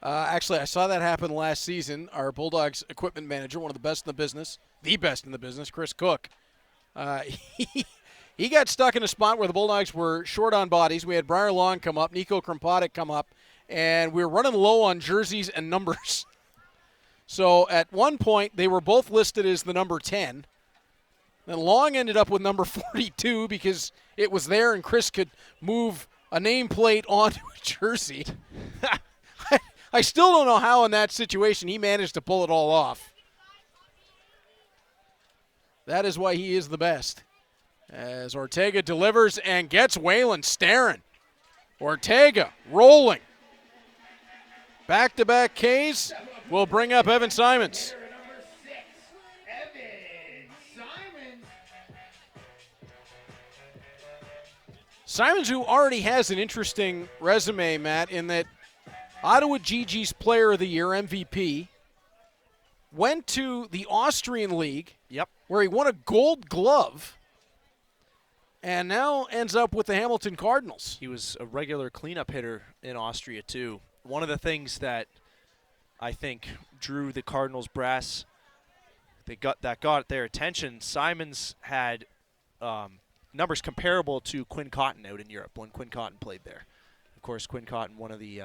Speaker 2: Actually, I saw that happen last season. Our Bulldogs equipment manager, one of the best in the business, Chris Cook, he got stuck in a spot where the Bulldogs were short on bodies. We had Briar Long come up, Nico Krimpatic come up, and we were running low on jerseys and numbers. So at one point, they were both listed as the number 10. Then Long ended up with number 42 because it was there and Chris could move a nameplate onto a jersey. I still don't know how in that situation he managed to pull it all off. That is why he is the best. As Ortega delivers and gets Welland staring. Ortega rolling. Back-to-back Ks will bring up Evan Simons. Simons, who already has an interesting resume, Matt, in that Ottawa Gigi's Player of the Year, MVP, went to the Austrian League, where he won a Gold Glove, and now ends up with the Hamilton Cardinals.
Speaker 3: He was a regular cleanup hitter in Austria, too. One of the things that I think drew the Cardinals brass that got their attention, Simons had numbers comparable to Quinn Cotton out in Europe when Quinn Cotton played there. Of course, Quinn Cotton, one of the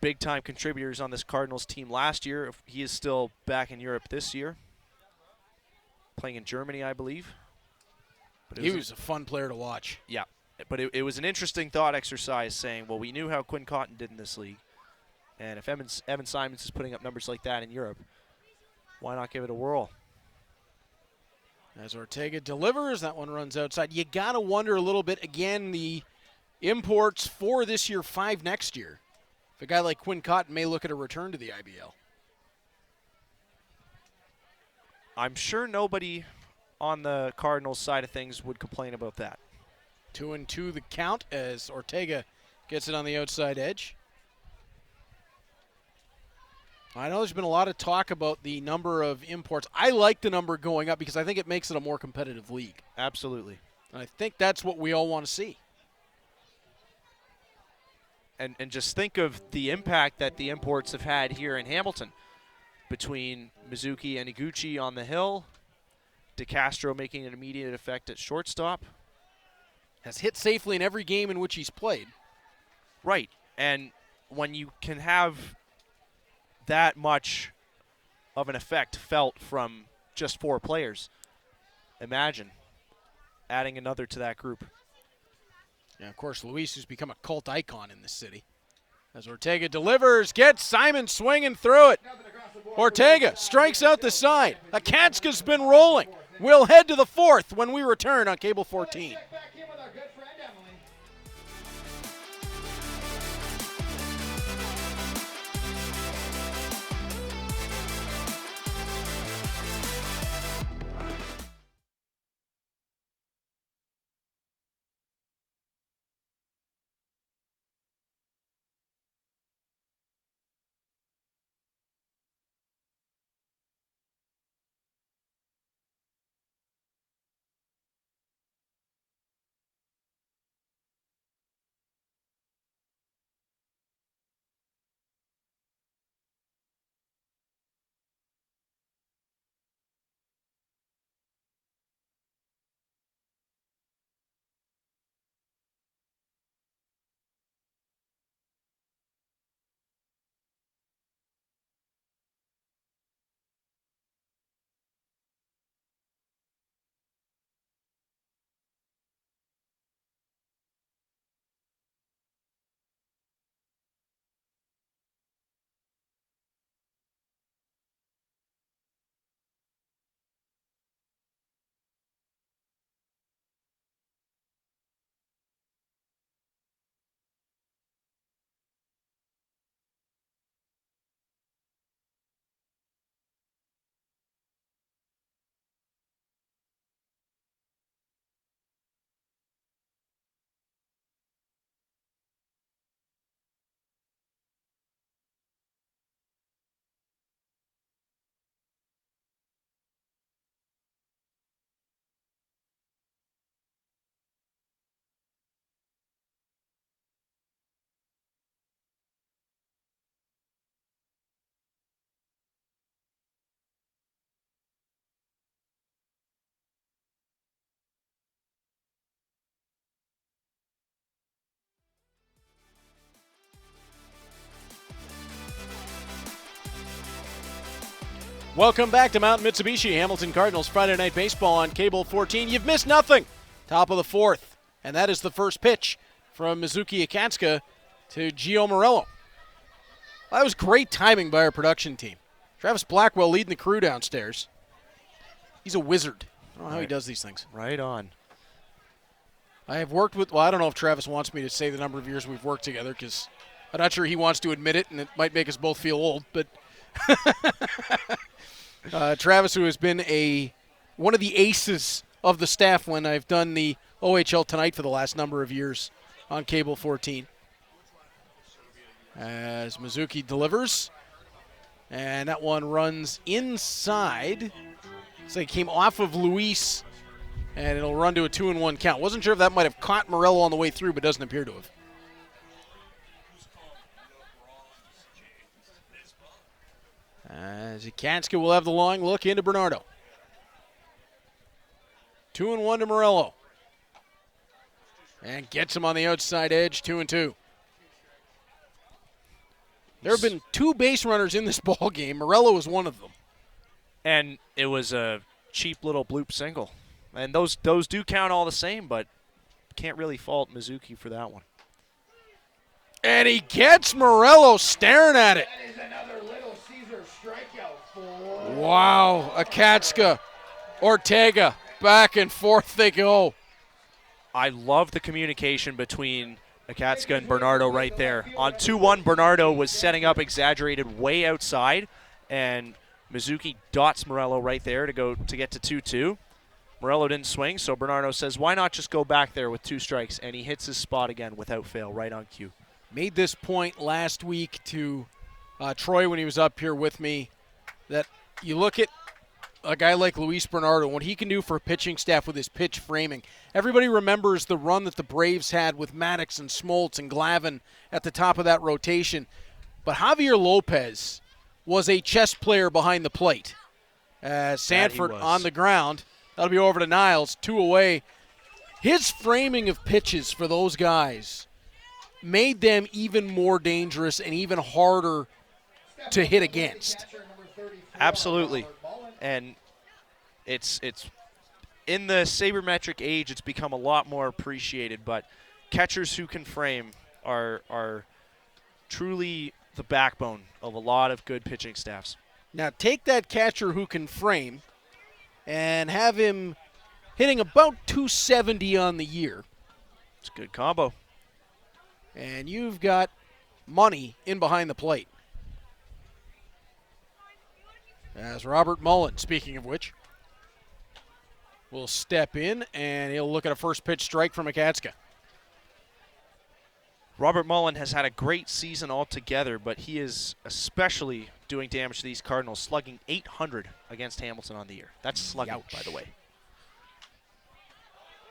Speaker 3: big-time contributors on this Cardinals team last year. He is still back in Europe this year, playing in Germany, I believe.
Speaker 2: But he was a fun player to watch.
Speaker 3: Yeah, but it was an interesting thought exercise saying, well, we knew how Quinn Cotton did in this league, and if Evan Simons is putting up numbers like that in Europe, why not give it a whirl?
Speaker 2: As Ortega delivers, that one runs outside. You got to wonder a little bit, again, the imports 4 this year, 5 next year. If a guy like Quinn Cotton may look at a return to the IBL.
Speaker 3: I'm sure nobody on the Cardinals side of things would complain about that.
Speaker 2: 2-2 the count as Ortega gets it on the outside edge. I know there's been a lot of talk about the number of imports. I like the number going up because I think it makes it a more competitive league.
Speaker 3: Absolutely.
Speaker 2: And I think that's what we all want to see.
Speaker 3: And just think of the impact that the imports have had here in Hamilton between Mizuki and Iguchi on the hill, DeCastro making an immediate effect at shortstop.
Speaker 2: Has hit safely in every game in which he's played.
Speaker 3: Right. And when you can have that much of an effect felt from just 4 players, imagine adding another to that group.
Speaker 2: And, of course, Luis, who's become a cult icon in this city. As Ortega delivers, gets Simon swinging through it. Ortega strikes out the side. Akanska's been rolling. We'll head to the 4th when we return on Cable 14. Welcome back to Mountain Mitsubishi Hamilton Cardinals Friday Night Baseball on Cable 14. You've missed nothing. Top of the fourth, and that is the first pitch from Mizuki Akatsuka to Gio Morello. That was great timing by our production team. Travis Blackwell leading the crew downstairs. He's a wizard. I don't know how he does these things.
Speaker 3: Right on.
Speaker 2: I have worked with, well, I don't know if Travis wants me to say the number of years we've worked together because I'm not sure he wants to admit it, and it might make us both feel old, but Travis, who has been one of the aces of the staff when I've done the OHL Tonight for the last number of years on Cable 14. As Mizuki delivers, and that one runs inside. So he came off of Luis, and it'll run to a 2-1 count. Wasn't sure if that might have caught Morello on the way through, but doesn't appear to have. As Akatsuka will have the long look into Bernardo. 2-1 to Morello. And gets him on the outside edge, 2-2. There have been 2 base runners in this ball game. Morello was one of them.
Speaker 3: And it was a cheap little bloop single. And those do count all the same, but can't really fault Mizuki for that one.
Speaker 2: And he gets Morello staring at it.
Speaker 4: That is another Little Caesar strikeout for...
Speaker 2: Wow, Akatsuka, Ortega, back and forth they go.
Speaker 3: I love the communication between Akatsuka and Bernardo right there. On 2-1, Bernardo was setting up exaggerated way outside, and Mizuki dots Morello right there to get to 2-2. Morello didn't swing, so Bernardo says, why not just go back there with 2 strikes? And he hits his spot again without fail, right on cue.
Speaker 2: Made this point last week to Troy when he was up here with me, that you look at a guy like Luis Bernardo, what he can do for a pitching staff with his pitch framing. Everybody remembers the run that the Braves had with Maddox and Smoltz and Glavine at the top of that rotation. But Javier Lopez was a chess player behind the plate. Sanford on the ground. That'll be over to Niles, 2 away. His framing of pitches for those guys made them even more dangerous and even harder to hit against.
Speaker 3: Absolutely. And it's in the sabermetric age, it's become a lot more appreciated, but catchers who can frame are truly the backbone of a lot of good pitching staffs.
Speaker 2: Now take that catcher who can frame and have him hitting about 270 on the year.
Speaker 3: It's a good combo.
Speaker 2: And you've got money in behind the plate. As Robert Mullen, speaking of which, will step in and he'll look at a first pitch strike from Akatsuka.
Speaker 3: Robert Mullen has had a great season altogether, but he is especially doing damage to these Cardinals, slugging .800 against Hamilton on the year. That's slugging,
Speaker 2: Ouch.
Speaker 3: by the way.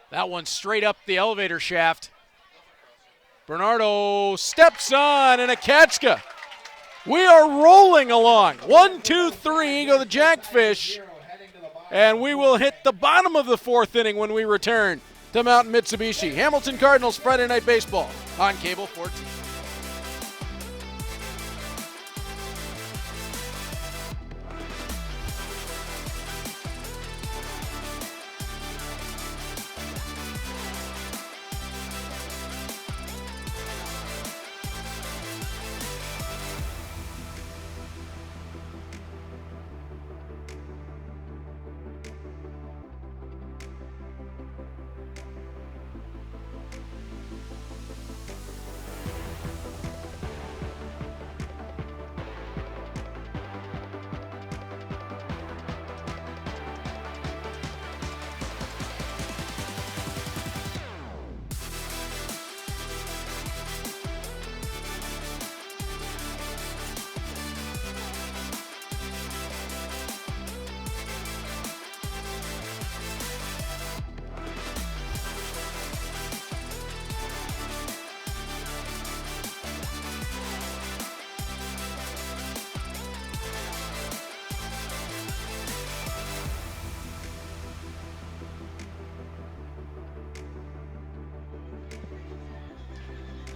Speaker 2: That one straight up the elevator shaft. Bernardo steps on, and Akatsuka. We are rolling along. 1, 2, 3, go the Jackfish. And we will hit the bottom of the 4th inning when we return to Mountain Mitsubishi. Hamilton Cardinals Friday Night Baseball on Cable 14.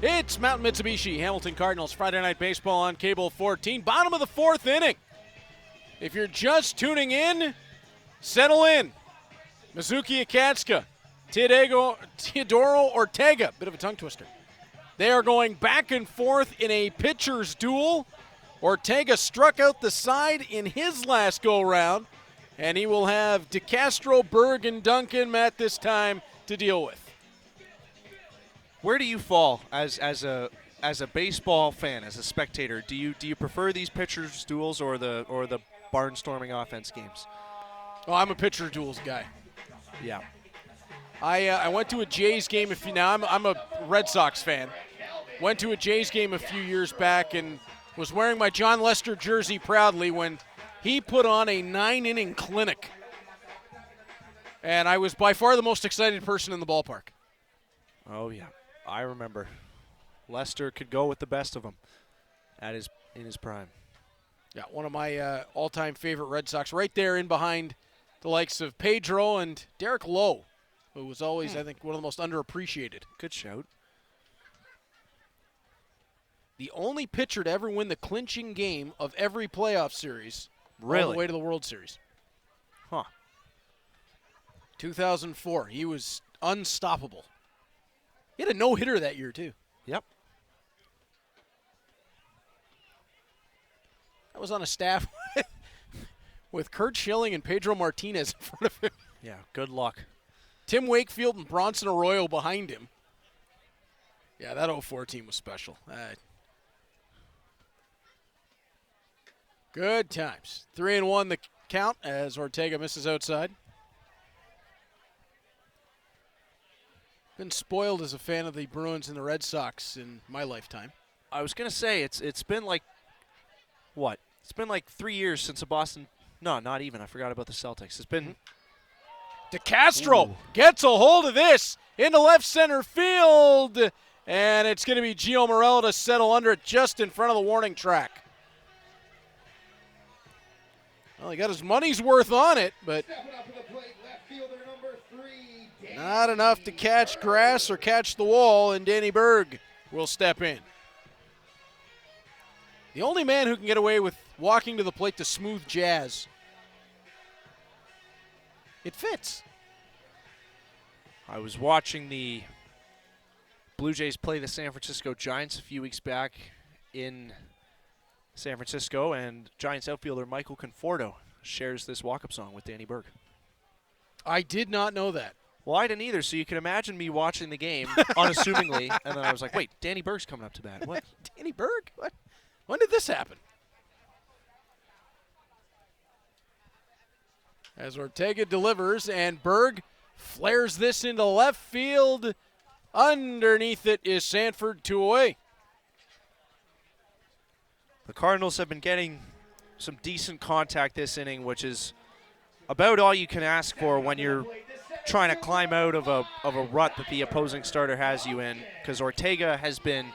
Speaker 2: It's Mountain Mitsubishi, Hamilton Cardinals, Friday Night Baseball on Cable 14. Bottom of the 4th inning. If you're just tuning in, settle in. Mizuki Akatsuka, Teodoro Ortega, bit of a tongue twister. They are going back and forth in a pitcher's duel. Ortega struck out the side in his last go-round, and he will have DeCastro, Berg, and Duncan at this time to deal with.
Speaker 3: Where do you fall as a baseball fan, as a spectator? Do you prefer these pitchers duels or the barnstorming offense games?
Speaker 2: Oh, I'm a pitcher duels guy.
Speaker 3: Yeah.
Speaker 2: I went to a Jays game I'm a Red Sox fan. Went to a Jays game a few years back and was wearing my John Lester jersey proudly when he put on a 9-inning clinic. And I was by far the most excited person in the ballpark.
Speaker 3: Oh yeah, I remember. Lester could go with the best of them in his prime.
Speaker 2: Yeah, one of my all-time favorite Red Sox, right there in behind the likes of Pedro and Derek Lowe, who was always, I think, one of the most underappreciated.
Speaker 3: Good shout.
Speaker 2: The only pitcher to ever win the clinching game of every playoff series,
Speaker 3: Really?
Speaker 2: all the way to the World Series.
Speaker 3: Huh.
Speaker 2: 2004, he was unstoppable. He had a no-hitter that year, too.
Speaker 3: Yep.
Speaker 2: I was on a staff with Kurt Schilling and Pedro Martinez in front of him.
Speaker 3: Yeah, good luck.
Speaker 2: Tim Wakefield and Bronson Arroyo behind him. Yeah, that 04 team was special. Good times. 3-1 the count as Ortega misses outside. Been spoiled as a fan of the Bruins and the Red Sox in my lifetime.
Speaker 3: I was gonna say it's been like what? It's been like 3 years since a Boston. No, not even. I forgot about the Celtics. It's been.
Speaker 2: DeCastro gets a hold of this into left center field, and it's going to be Gio Morello to settle under it just in front of the warning track. Well, he got his money's worth on it, but not enough to catch grass or catch the wall, and Danny Berg will step in. The only man who can get away with walking to the plate to smooth jazz. It fits.
Speaker 3: I was watching the Blue Jays play the San Francisco Giants a few weeks back in San Francisco, and Giants outfielder Michael Conforto shares this walk-up song with Danny Berg.
Speaker 2: I did not know that.
Speaker 3: Well, I didn't either, so you can imagine me watching the game unassumingly, and then I was like, wait, Danny Berg's coming up to bat. What?
Speaker 2: Danny Berg? What? When did this happen? As Ortega delivers, and Berg flares this into left field. Underneath it is Sanford, 2 away.
Speaker 3: The Cardinals have been getting some decent contact this inning, which is about all you can ask for when you're trying to climb out of a rut that the opposing starter has you in, because Ortega has been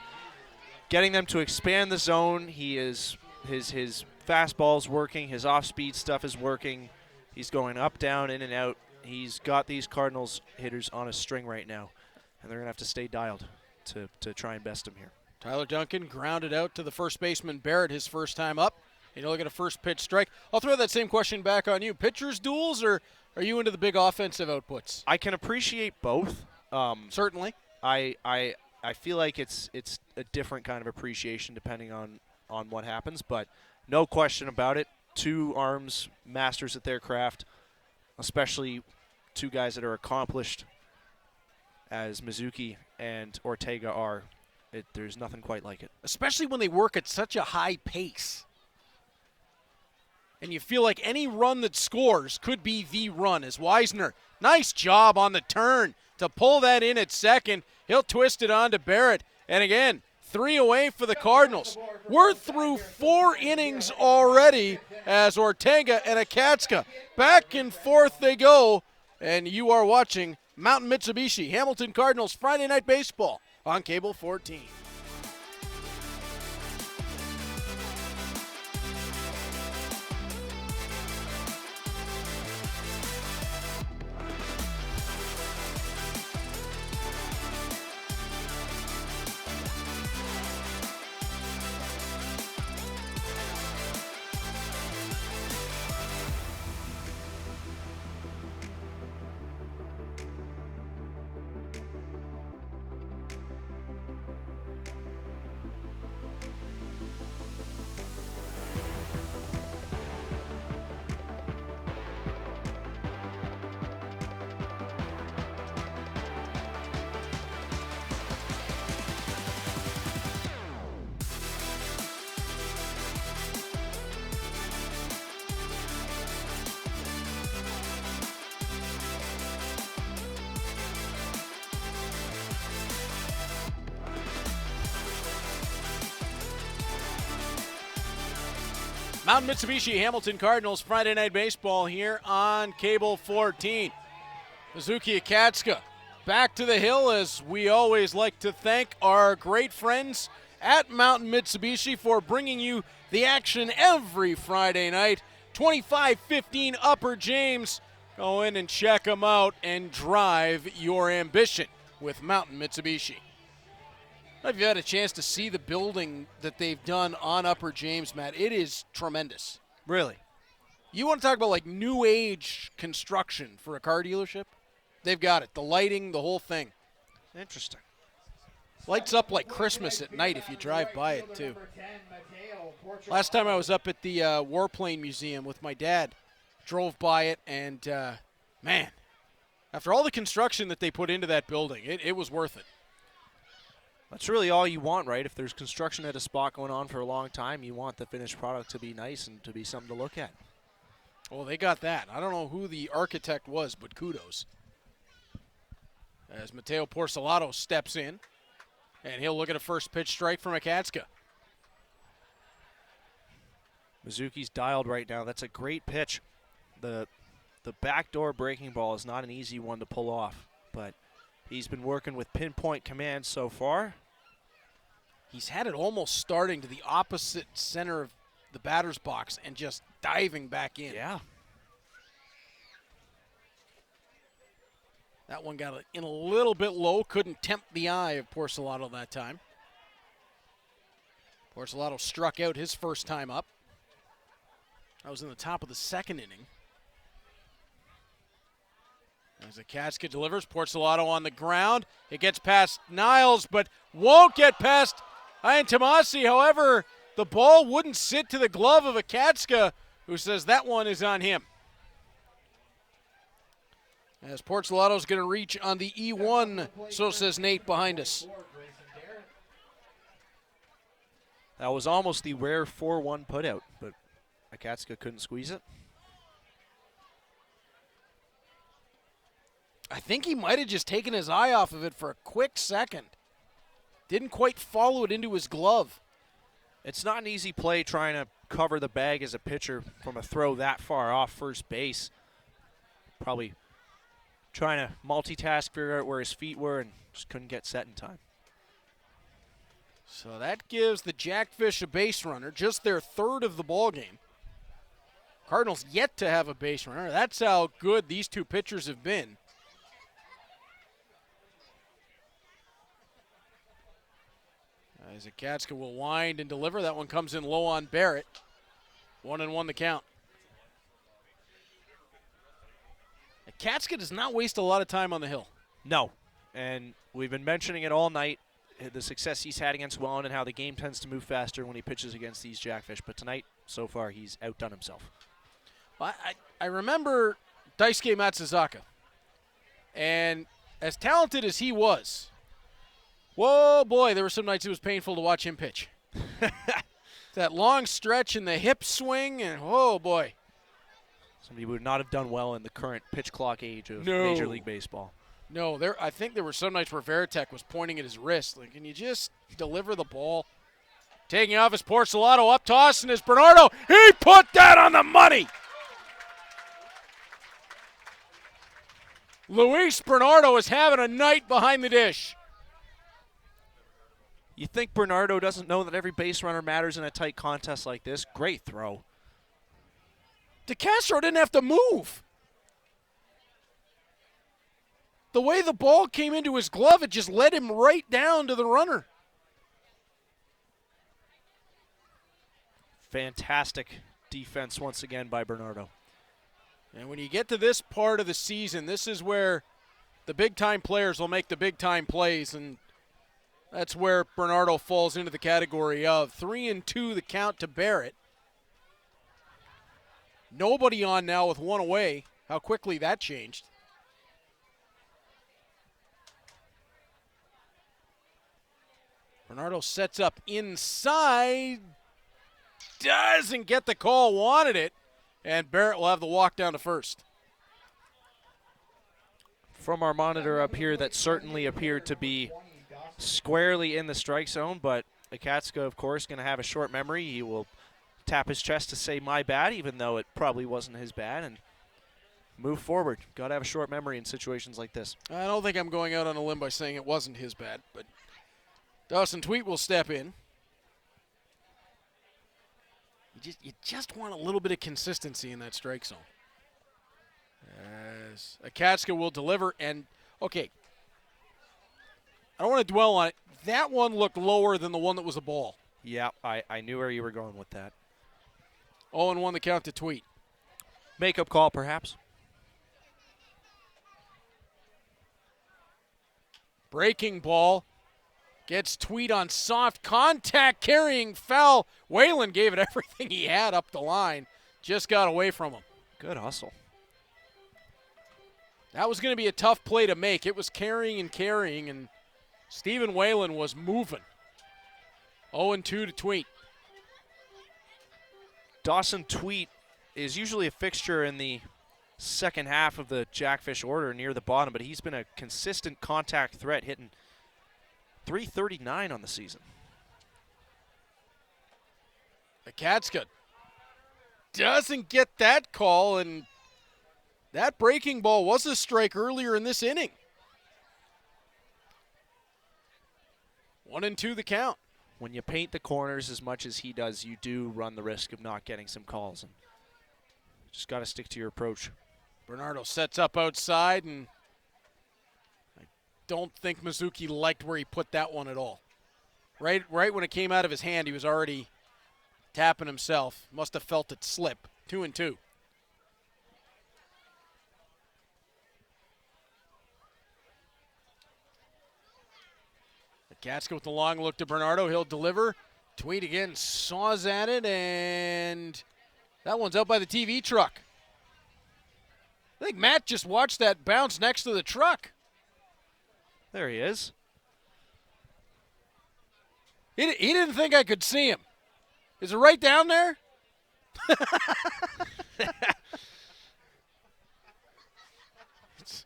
Speaker 3: getting them to expand the zone. He is his fastball's working, his off-speed stuff is working. He's going up, down, in and out. He's got these Cardinals hitters on a string right now, and they're going to have to stay dialed to try and best him here.
Speaker 2: Tyler Duncan grounded out to the first baseman Barrett his first time up. And he'll get a first pitch strike. I'll throw that same question back on you. Pitchers duels, or are you into the big offensive outputs?
Speaker 3: I can appreciate both.
Speaker 2: Certainly.
Speaker 3: I feel like it's a different kind of appreciation depending on what happens, but no question about it. Two arms, masters at their craft, especially two guys that are accomplished as Mizuki and Ortega are. There's nothing quite like it.
Speaker 2: Especially when they work at such a high pace. And you feel like any run that scores could be the run. As Wisner, nice job on the turn to pull that in at second. He'll twist it on to Barrett. And again, 3 away for the Cardinals. We're through 4 innings already as Ortega and Akatsuka. Back and forth they go. And you are watching Mountain Mitsubishi Hamilton Cardinals Friday Night Baseball on Cable 14. Mountain Mitsubishi Hamilton Cardinals Friday Night Baseball here on Cable 14. Mizuki Akatsuka back to the hill, as we always like to thank our great friends at Mountain Mitsubishi for bringing you the action every Friday night. 2515 Upper James. Go in and check them out and drive your ambition with Mountain Mitsubishi. If you had a chance to see the building that they've done on Upper James, Matt, it is tremendous.
Speaker 3: Really?
Speaker 2: You want to talk about like new age construction for a car dealership? They've got it. The lighting, the whole thing.
Speaker 3: Interesting.
Speaker 2: Lights up like Christmas at night if you drive by it, too. Last time I was up at the Warplane Museum with my dad, drove by it, and man, after all the construction that they put into that building, it was worth it.
Speaker 3: That's really all you want, right? If there's construction at a spot going on for a long time, you want the finished product to be nice and to be something to look at.
Speaker 2: Well, they got that. I don't know who the architect was, but kudos. As Mateo Porcelato steps in, and he'll look at a first pitch strike from Akatsuka.
Speaker 3: Mizuki's dialed right now. That's a great pitch. The backdoor breaking ball is not an easy one to pull off, but he's been working with pinpoint command so far.
Speaker 2: He's had it almost starting to the opposite center of the batter's box and just diving back in.
Speaker 3: Yeah.
Speaker 2: That one got in a little bit low, couldn't tempt the eye of Porcelato that time. Porcelato struck out his first time up. That was in the top of the second inning. As Akatsuka delivers, Porcelato on the ground. It gets past Niles, but won't get past Ian Tomasi. However, the ball wouldn't sit to the glove of Akatsuka, who says that one is on him. As Porcelato's going to reach on the E1, so says Nate behind us.
Speaker 3: That was almost the rare 4-1 putout, but Akatsuka couldn't squeeze it.
Speaker 2: I think he might have just taken his eye off of it for a quick second. Didn't quite follow it into his glove.
Speaker 3: It's not an easy play trying to cover the bag as a pitcher from a throw that far off first base. Probably trying to multitask, figure out where his feet were, and just couldn't get set in time.
Speaker 2: So that gives the Jackfish a base runner, just their third of the ball game. Cardinals yet to have a base runner. That's how good these two pitchers have been. As Akatsuka will wind and deliver. That one comes in low on Barrett. 1-1 the count. Akatsuka does not waste a lot of time on the hill.
Speaker 3: No, and we've been mentioning it all night, the success he's had against Welland and how the game tends to move faster when he pitches against these Jackfish. But tonight, so far, he's outdone himself.
Speaker 2: Well, I remember Daisuke Matsuzaka, and as talented as he was, whoa, boy, there were some nights it was painful to watch him pitch. That long stretch and the hip swing, and whoa, boy.
Speaker 3: Somebody would not have done well in the current pitch clock age of Major League Baseball.
Speaker 2: No, I think there were some nights where Veritek was pointing at his wrist. Like, can you just deliver the ball? Taking off his Porcelato, up tossing his Bernardo. He put that on the money. Luis Bernardo is having a night behind the dish.
Speaker 3: You think Bernardo doesn't know that every base runner matters in a tight contest like this? Great throw.
Speaker 2: DeCastro didn't have to move. The way the ball came into his glove, it just led him right down to the runner.
Speaker 3: Fantastic defense once again by Bernardo.
Speaker 2: And when you get to this part of the season, this is where the big-time players will make the big-time plays, and that's where Bernardo falls into the category of 3-2 the count to Barrett. Nobody on now with one away. How quickly that changed. Bernardo sets up inside. Doesn't get the call, wanted it. And Barrett will have the walk down to first.
Speaker 3: From our monitor up here, that certainly appeared to be squarely in the strike zone, but Akatsuka, of course, going to have a short memory. He will tap his chest to say my bad, even though it probably wasn't his bad, and move forward. Got to have a short memory in situations like this.
Speaker 2: I don't think I'm going out on a limb by saying it wasn't his bad, but Dawson Tweet will step in. You just want a little bit of consistency in that strike zone. As Akatska will deliver, and okay, I don't want to dwell on it. That one looked lower than the one that was a ball.
Speaker 3: Yeah, I knew where you were going with that.
Speaker 2: 0-1 the count to Tweet.
Speaker 3: Makeup call, perhaps.
Speaker 2: Breaking ball. Gets Tweet on soft contact, carrying foul. Welland gave it everything he had up the line. Just got away from him.
Speaker 3: Good hustle.
Speaker 2: That was going to be a tough play to make. It was carrying, and Stephen Welland was moving. 0-2 to Tweet.
Speaker 3: Dawson Tweet is usually a fixture in the second half of the Jackfish order near the bottom, but he's been a consistent contact threat, hitting .339 on the season.
Speaker 2: Akatska doesn't get that call, and that breaking ball was a strike earlier in this inning. 1-2 the count.
Speaker 3: When you paint the corners as much as he does, you do run the risk of not getting some calls, and just got to stick to your approach.
Speaker 2: Bernardo sets up outside, and I don't think Mizuki liked where he put that one at all. Right when it came out of his hand, he was already tapping himself. Must have felt it slip. 2-2. Akatska with the long look to Bernardo. He'll deliver. Tweet again, saws at it, and that one's out by the TV truck. I think Matt just watched that bounce next to the truck.
Speaker 3: There he is.
Speaker 2: He didn't think I could see him. Is it right down there? It's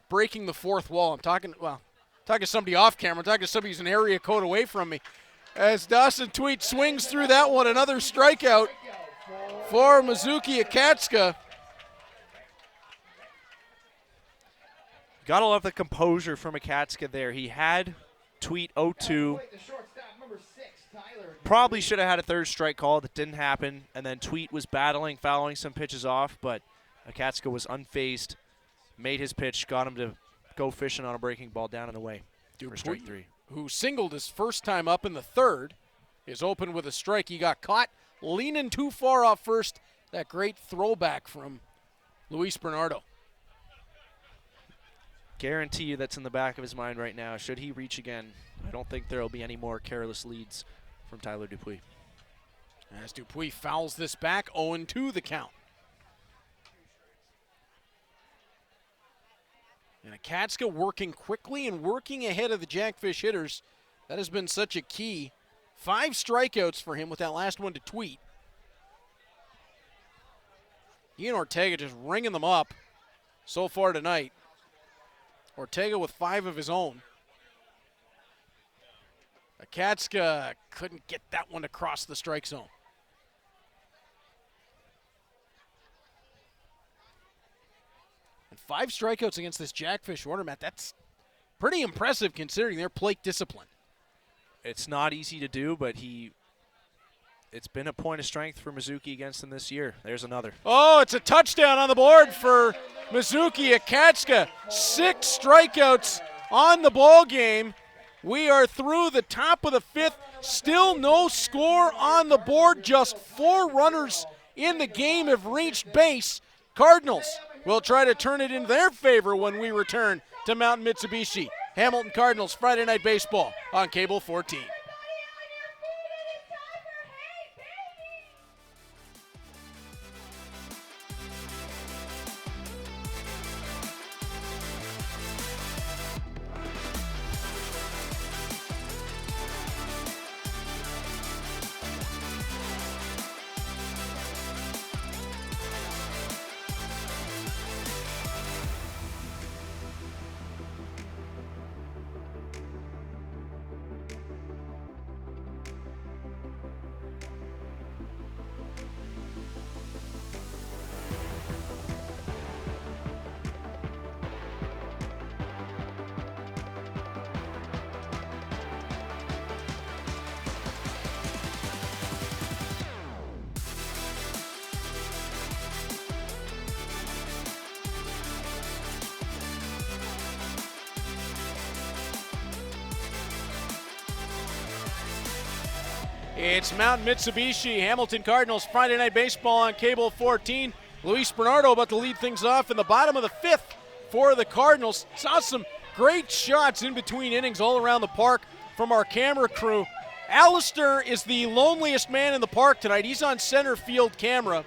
Speaker 2: breaking the fourth wall. I'm talking to somebody off camera. I'm talking to somebody who's an area code away from me. As Dawson Tweet swings through that one, another strikeout for Mizuki Akatska.
Speaker 3: Gotta love the composure from Akatska there. He had Tweet 0-2. Probably should have had a third strike call. That didn't happen. And then Tweet was battling, fouling some pitches off, but Akatska was unfazed, made his pitch, got him to go fishing on a breaking ball down and away for strike three.
Speaker 2: Who singled his first time up in the third, is open with a strike. He got caught leaning too far off first. That great throwback from Luis Bernardo.
Speaker 3: Guarantee you that's in the back of his mind right now. Should he reach again, I don't think there will be any more careless leads from Tyler Dupuis.
Speaker 2: As Dupuis fouls this back, 0-2 the count. And Akatska working quickly and working ahead of the Jackfish hitters. That has been such a key. 5 strikeouts for him with that last one to Tweet. Ian Ortega just ringing them up so far tonight. Ortega with 5 of his own. Akatska couldn't get that one across the strike zone. And 5 strikeouts against this Jackfish order, Matt. That's pretty impressive considering their plate discipline.
Speaker 3: It's not easy to do, but it's been a point of strength for Mizuki against him this year. There's another.
Speaker 2: Oh, it's a touchdown on the board for Mizuki Akatska. 6 strikeouts on the ball game. We are through the top of the 5th. Still no score on the board. Just 4 runners in the game have reached base. Cardinals will try to turn it in their favor when we return to Mountain Mitsubishi. Hamilton Cardinals Friday Night Baseball on Cable 14. It's Mountain Mitsubishi, Hamilton Cardinals, Friday Night Baseball on Cable 14. Luis Bernardo about to lead things off in the bottom of the fifth for the Cardinals. Saw some great shots in between innings all around the park from our camera crew. Alistair is the loneliest man in the park tonight. He's on center field camera.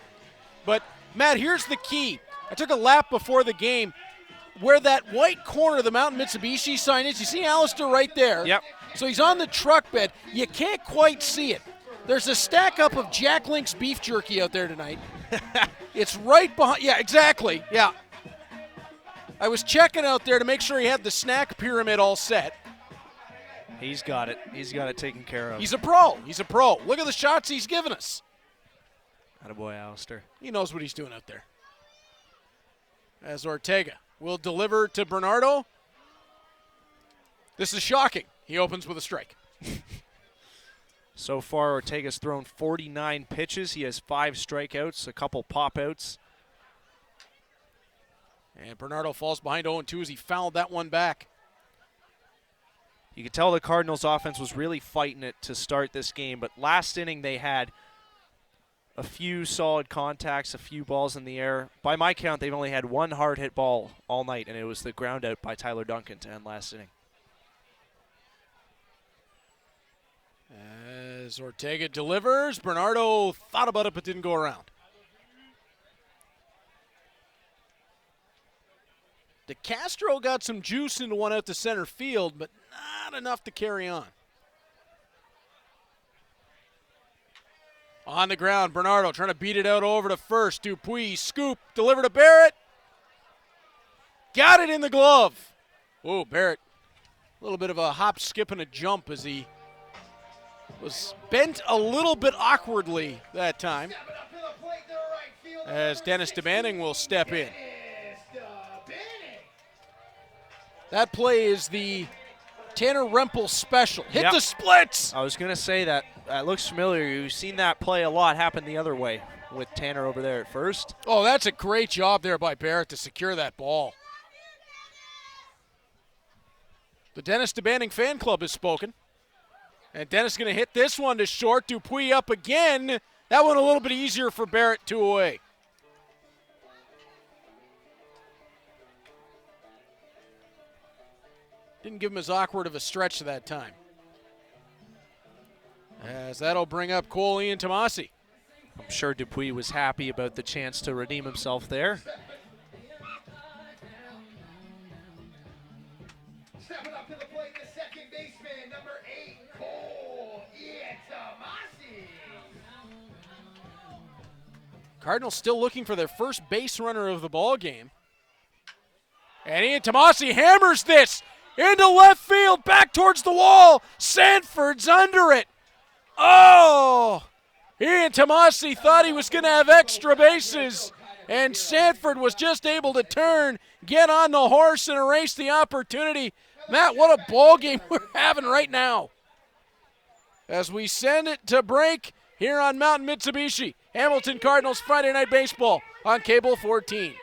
Speaker 2: But, Matt, here's the key. I took a lap before the game. Where that white corner of the Mountain Mitsubishi sign is, you see Alistair right there?
Speaker 3: Yep.
Speaker 2: So he's on the truck bed. You can't quite see it. There's a stack up of Jack Link's beef jerky out there tonight. It's right behind. Yeah, exactly. Yeah. I was checking out there to make sure he had the snack pyramid all set.
Speaker 3: He's got it. He's got it taken care of.
Speaker 2: He's a pro. He's a pro. Look at the shots he's given us.
Speaker 3: Attaboy, Alistair.
Speaker 2: He knows what he's doing out there. As Ortega will deliver to Bernardo. This is shocking. He opens with a strike.
Speaker 3: So far, Ortega's thrown 49 pitches. He has 5 strikeouts, a couple pop-outs.
Speaker 2: And Bernardo falls behind 0-2 as he fouled that one back.
Speaker 3: You could tell the Cardinals' offense was really fighting it to start this game, but last inning they had a few solid contacts, a few balls in the air. By my count, they've only had one hard-hit ball all night, and it was the ground out by Tyler Duncan to end last inning.
Speaker 2: As Ortega delivers, Bernardo thought about it but didn't go around. DeCastro got some juice into one out to center field, but not enough to carry on. On the ground, Bernardo trying to beat it out over to first. Dupuis, scoop, deliver to Barrett. Got it in the glove. Oh, Barrett, a little bit of a hop, skip, and a jump as he was bent a little bit awkwardly that time. As Dennis DeBanning will step in. That play is the Tanner Rempel special. Hit the splits!
Speaker 3: I was going to say that. That looks familiar. You've seen that play a lot happen the other way with Tanner over there at first.
Speaker 2: Oh, that's a great job there by Barrett to secure that ball. The Dennis DeBanning fan club has spoken. And Dennis going to hit this one to short. Dupuis up again. That one a little bit easier for Barrett, 2 away. Didn't give him as awkward of a stretch that time. As that'll bring up Cole Ian Tomasi.
Speaker 3: I'm sure Dupuis was happy about the chance to redeem himself there.
Speaker 4: Stepping up to the plate, the second baseman, number 8, Cole Ian Tomasi.
Speaker 2: Cardinals still looking for their first base runner of the ball game. And Ian Tomasi hammers this into left field, back towards the wall. Sanford's under it. Oh! Ian Tomasi thought he was going to have extra bases, and Sanford was just able to turn, get on the horse, and erase the opportunity. Matt, what a ball game we're having right now. As we send it to break here on Mountain Mitsubishi, Hamilton Cardinals Friday Night Baseball on Cable 14.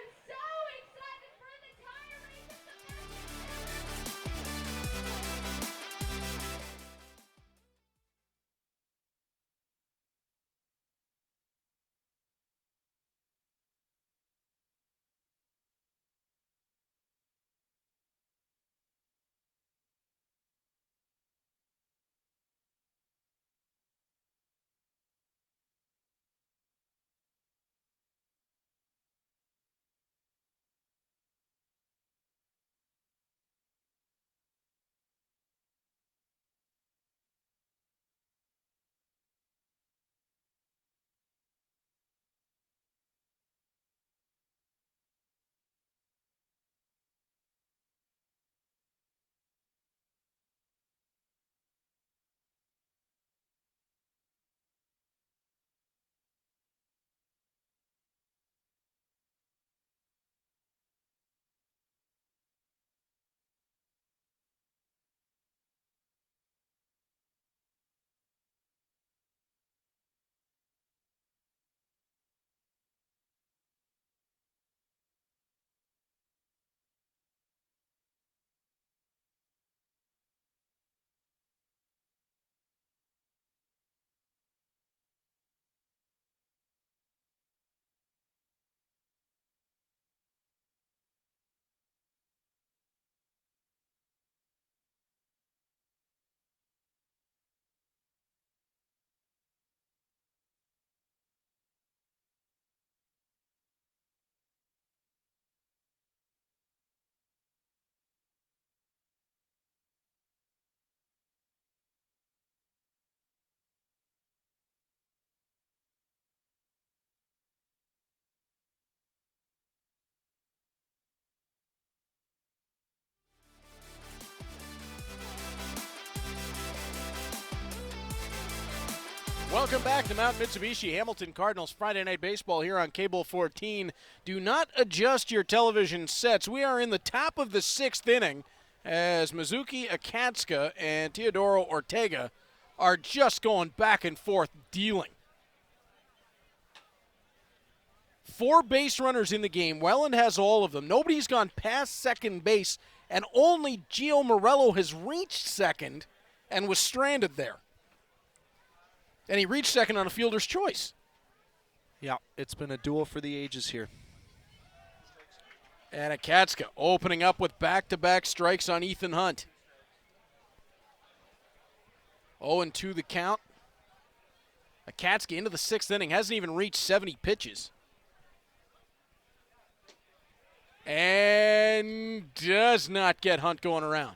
Speaker 2: Welcome back to Mount Mitsubishi Hamilton Cardinals Friday Night Baseball here on Cable 14. Do not adjust your television sets. We are in the top of the 6th inning as Mizuki Akatsuka and Teodoro Ortega are just going back and forth dealing. 4 base runners in the game. Welland has all of them. Nobody's gone past second base, and only Gio Morello has reached second and was stranded there. And he reached second on a fielder's choice.
Speaker 3: Yeah, it's been a duel for the ages here.
Speaker 2: And Akatsuka opening up with back-to-back strikes on Ethan Hunt. 0-2 the count. Akatsuka into the 6th inning. Hasn't even reached 70 pitches. And does not get Hunt going around.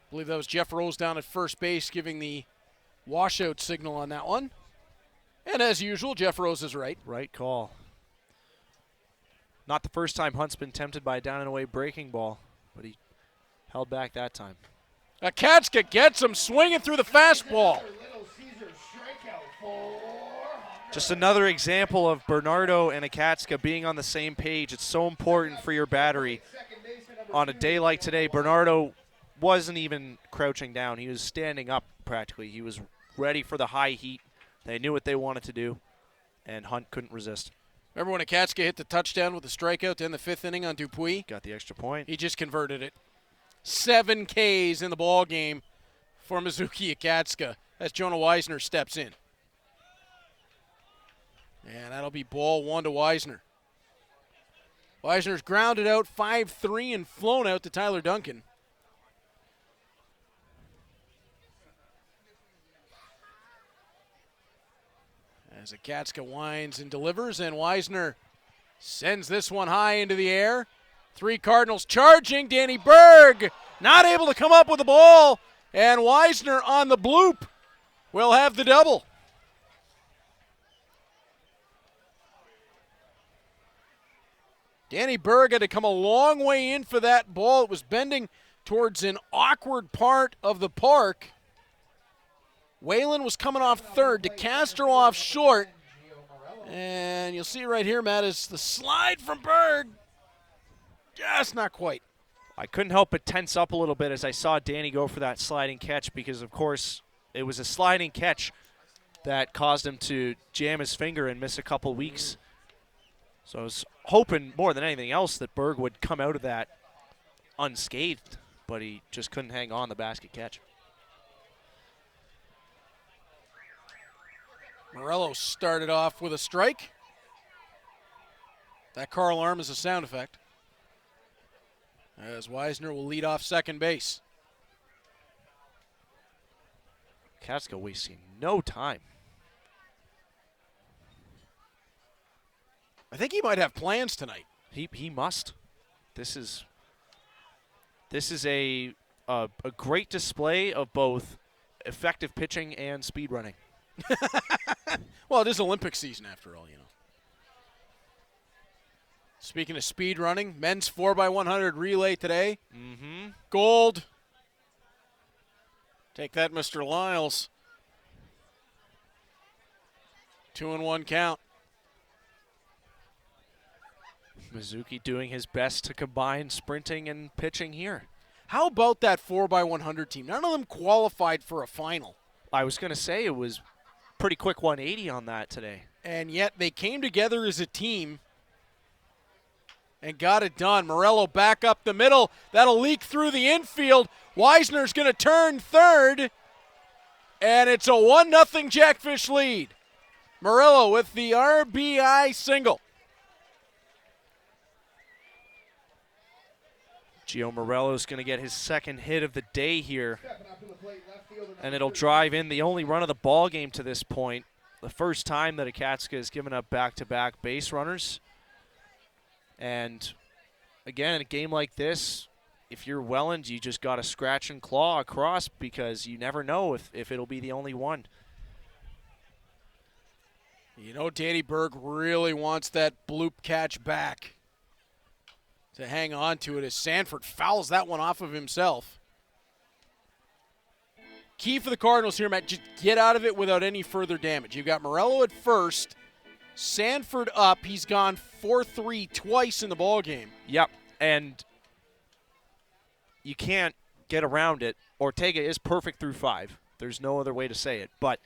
Speaker 2: I believe that was Jeff Rose down at first base giving the washout signal on that one. And as usual, Jeff Rose is right.
Speaker 3: Right call. Not the first time Hunt's been tempted by a down and away breaking ball, but he held back that time.
Speaker 2: Akatsuka gets him swinging through the fastball.
Speaker 3: Just another example of Bernardo and Akatsuka being on the same page. It's so important for your battery. On a day like today, Bernardo wasn't even crouching down. He was standing up practically. He was ready for the high heat. They knew what they wanted to do, and Hunt couldn't resist.
Speaker 2: Remember when Akatsuka hit the touchdown with a strikeout to end the 5th inning on Dupuis?
Speaker 3: Got the extra point.
Speaker 2: He just converted it. 7 Ks in the ball game for Mizuki Akatsuka as Jonah Weisner steps in. And that'll be ball 1 to Weisner. Weisner's grounded out 5-3 and flown out to Tyler Duncan. As Akatsuka winds and delivers, and Weisner sends this one high into the air. 3 Cardinals charging. Danny Berg not able to come up with the ball, and Weisner on the bloop will have the double. Danny Berg had to come a long way in for that ball. It was bending towards an awkward part of the park. Welland was coming off third. DeCastro off short. And you'll see right here, Matt, is the slide from Berg. Just not quite.
Speaker 3: I couldn't help but tense up a little bit as I saw Danny go for that sliding catch because, of course, it was a sliding catch that caused him to jam his finger and miss a couple weeks. So I was hoping more than anything else that Berg would come out of that unscathed, but he just couldn't hang on the basket catch.
Speaker 2: Morello started off with a strike. That car alarm is a sound effect. As Weisner will lead off second base.
Speaker 3: Akatsuka wasting no time.
Speaker 2: I think he might have plans tonight.
Speaker 3: He must. This is a great display of both effective pitching and speed running.
Speaker 2: Well, it is Olympic season after all, you know. Speaking of speed running, men's 4x100 relay today. Gold. Take that, Mr. Lyles. 2-1 count.
Speaker 3: Mizuki doing his best to combine sprinting and pitching here.
Speaker 2: How about that 4x100 team? None of them qualified for a final.
Speaker 3: I was going to say it was pretty quick 180 on that today.
Speaker 2: And yet they came together as a team and got it done. Morello back up the middle. That'll leak through the infield. Weisner's going to turn third. And it's a 1-0 Jackfish lead. Morello with the RBI single.
Speaker 3: Gio Morello's going to get his second hit of the day here. And it'll drive in the only run of the ball game to this point. The first time that Akatsuka has given up back-to-back base runners. And again, in a game like this, if you're Welland, you just got to scratch and claw across because you never know if it'll be the only one.
Speaker 2: You know, Danny Berg really wants that bloop catch back to hang on to it as Sanford fouls that one off of himself. Key for the Cardinals here, Matt, just get out of it without any further damage. You've got Morello at first, Sanford up. He's gone 4-3 twice in the ballgame.
Speaker 3: Yep, and you can't get around it. Ortega is perfect through 5. There's no other way to say it. But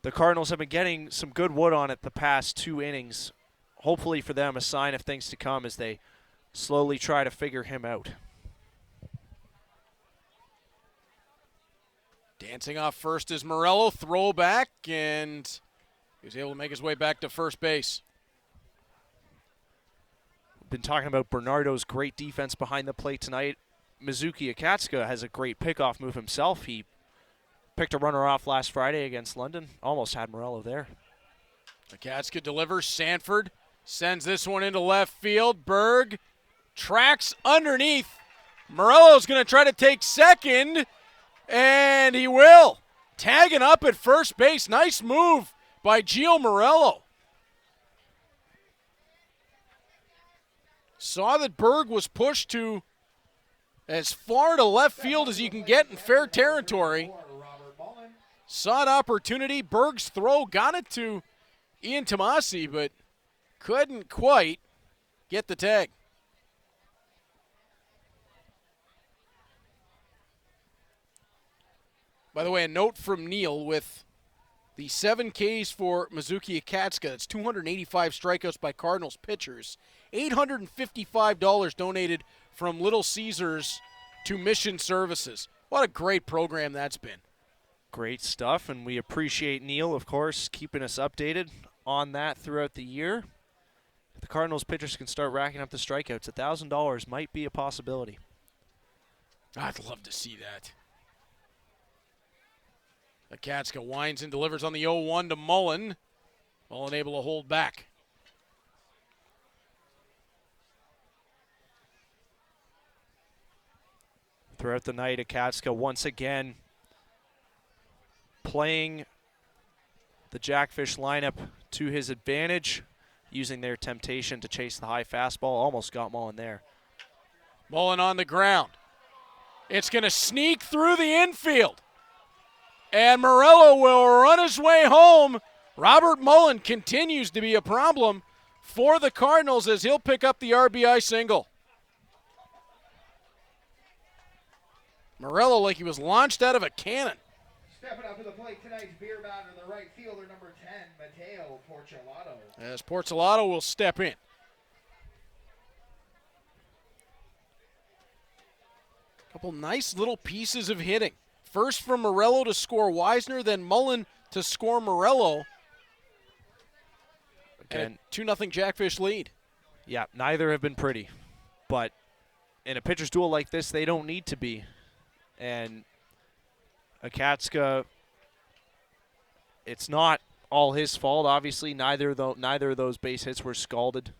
Speaker 3: the Cardinals have been getting some good wood on it the past 2 innings. Hopefully for them, a sign of things to come as they slowly try to figure him out.
Speaker 2: Dancing off first is Morello. Throw back, and he was able to make his way back to first base.
Speaker 3: We've been talking about Bernardo's great defense behind the plate tonight. Mizuki Akatsuka has a great pickoff move himself. He picked a runner off last Friday against London. Almost had Morello there.
Speaker 2: Akatsuka delivers. Sanford sends this one into left field. Berg tracks underneath. Morello's going to try to take second, and he will. Tagging up at first base. Nice move by Gio Morello. Saw that Berg was pushed to as far to left field as you can get in fair territory. Saw an opportunity. Berg's throw got it to Ian Tomasi, but couldn't quite get the tag. By the way, a note from Neil with the 7 Ks for Mizuki Akatsuka. That's 285 strikeouts by Cardinals pitchers. $855 donated from Little Caesars to Mission Services. What a great program that's been.
Speaker 3: Great stuff, and we appreciate Neil, of course, keeping us updated on that throughout the year. If the Cardinals pitchers can start racking up the strikeouts, $1,000 might be a possibility.
Speaker 2: I'd love to see that. Akatsuka winds and delivers on the 0-1 to Mullen. Mullen able to hold back.
Speaker 3: Throughout the night, Akatsuka once again playing the Jackfish lineup to his advantage, using their temptation to chase the high fastball. Almost got Mullen there.
Speaker 2: Mullen on the ground. It's going to sneak through the infield. And Morello will run his way home. Robert Mullen continues to be a problem for the Cardinals as he'll pick up the RBI single. Morello like he was launched out of a cannon.
Speaker 4: Stepping up to the plate tonight's beer batter, the right fielder, number 10, Mateo Porcelato.
Speaker 2: As Porcelato will step in. Couple nice little pieces of hitting. First from Morello to score Wisner, then Mullen to score Morello.
Speaker 3: Again,
Speaker 2: and a 2-0 Jackfish lead.
Speaker 3: Yeah, neither have been pretty. But in a pitcher's duel like this, they don't need to be. And Akatsuka, it's not all his fault, obviously. Neither of those base hits were scalded.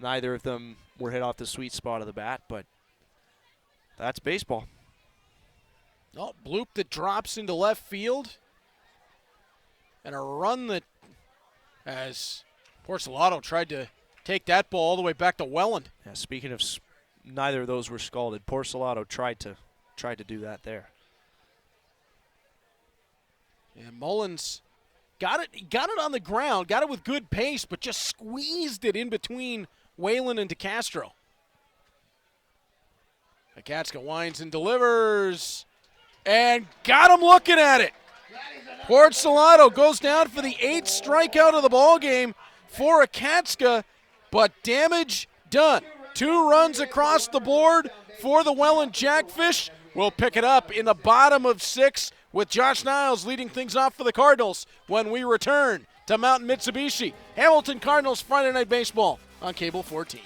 Speaker 3: Neither of them were hit off the sweet spot of the bat, but that's baseball.
Speaker 2: Oh, bloop that drops into left field. And a run that, as Porcelato tried to take that ball all the way back to Welland.
Speaker 3: Yeah, speaking of neither of those were scalded, Porcelato tried to do that there.
Speaker 2: And Mullins got it on the ground, got it with good pace, but just squeezed it in between Welland and DeCastro. Akatsuka winds and delivers, and got him looking at it. Porcelato goes down for the 8th strikeout of the ballgame for Akatsuka, but damage done. 2 runs across the board for the Welland Jackfish. We'll pick it up in the bottom of 6 with Josh Niles leading things off for the Cardinals when we return to Mountain Mitsubishi. Hamilton Cardinals Friday Night Baseball on Cable 14.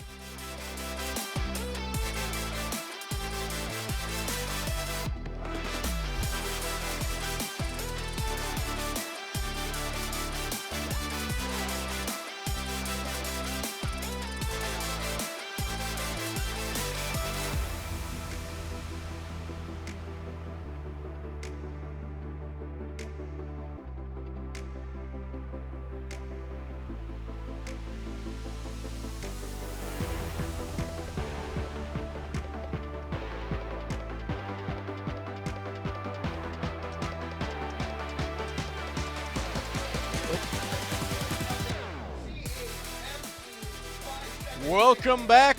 Speaker 2: Welcome back.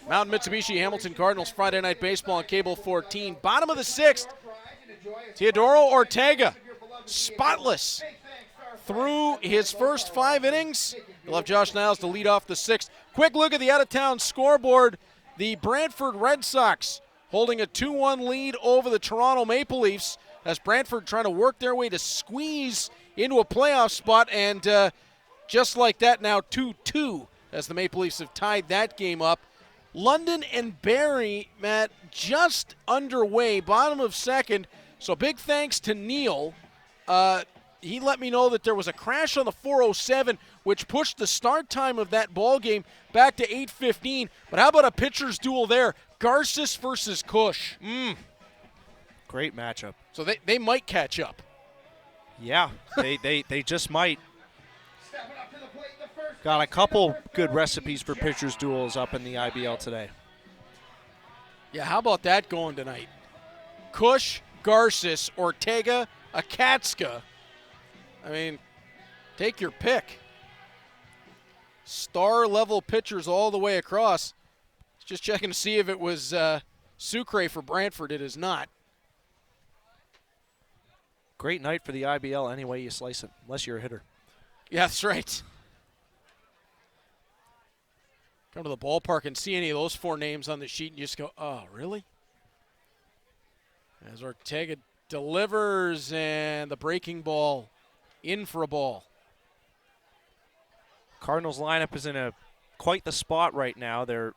Speaker 2: Mountain Mitsubishi Hamilton Cardinals Friday Night Baseball on Cable 14. Bottom of the 6th. Teodoro Ortega, spotless through his first 5 innings. You'll have Josh Niles to lead off the 6th. Quick look at the out-of-town scoreboard. The Brantford Red Sox holding a 2-1 lead over the Toronto Maple Leafs as Brantford trying to work their way to squeeze into a playoff spot. And just like that, now 2-2 as the Maple Leafs have tied that game up. London and Barrie, Matt, just underway, bottom of 2nd. So big thanks to Neil. He let me know that there was a crash on the 407, which pushed the start time of that ball game back to 8:15. But how about a pitcher's duel there? Garces versus Cush.
Speaker 3: Great matchup.
Speaker 2: So they might catch up.
Speaker 3: Yeah, they just might. Got a couple good recipes for pitchers duels up in the IBL today.
Speaker 2: Yeah, how about that going tonight? Cush, Garces, Ortega, Akatska. I mean, take your pick. Star-level pitchers all the way across. Just checking to see if it was Sucre for Brantford. It is not.
Speaker 3: Great night for the IBL any way you slice it, unless you're a hitter.
Speaker 2: Yeah, that's right. Come to the ballpark and see any of those 4 names on the sheet and you just go, oh, really? As Ortega delivers and the breaking ball in for a ball.
Speaker 3: Cardinals lineup is in quite the spot right now. They're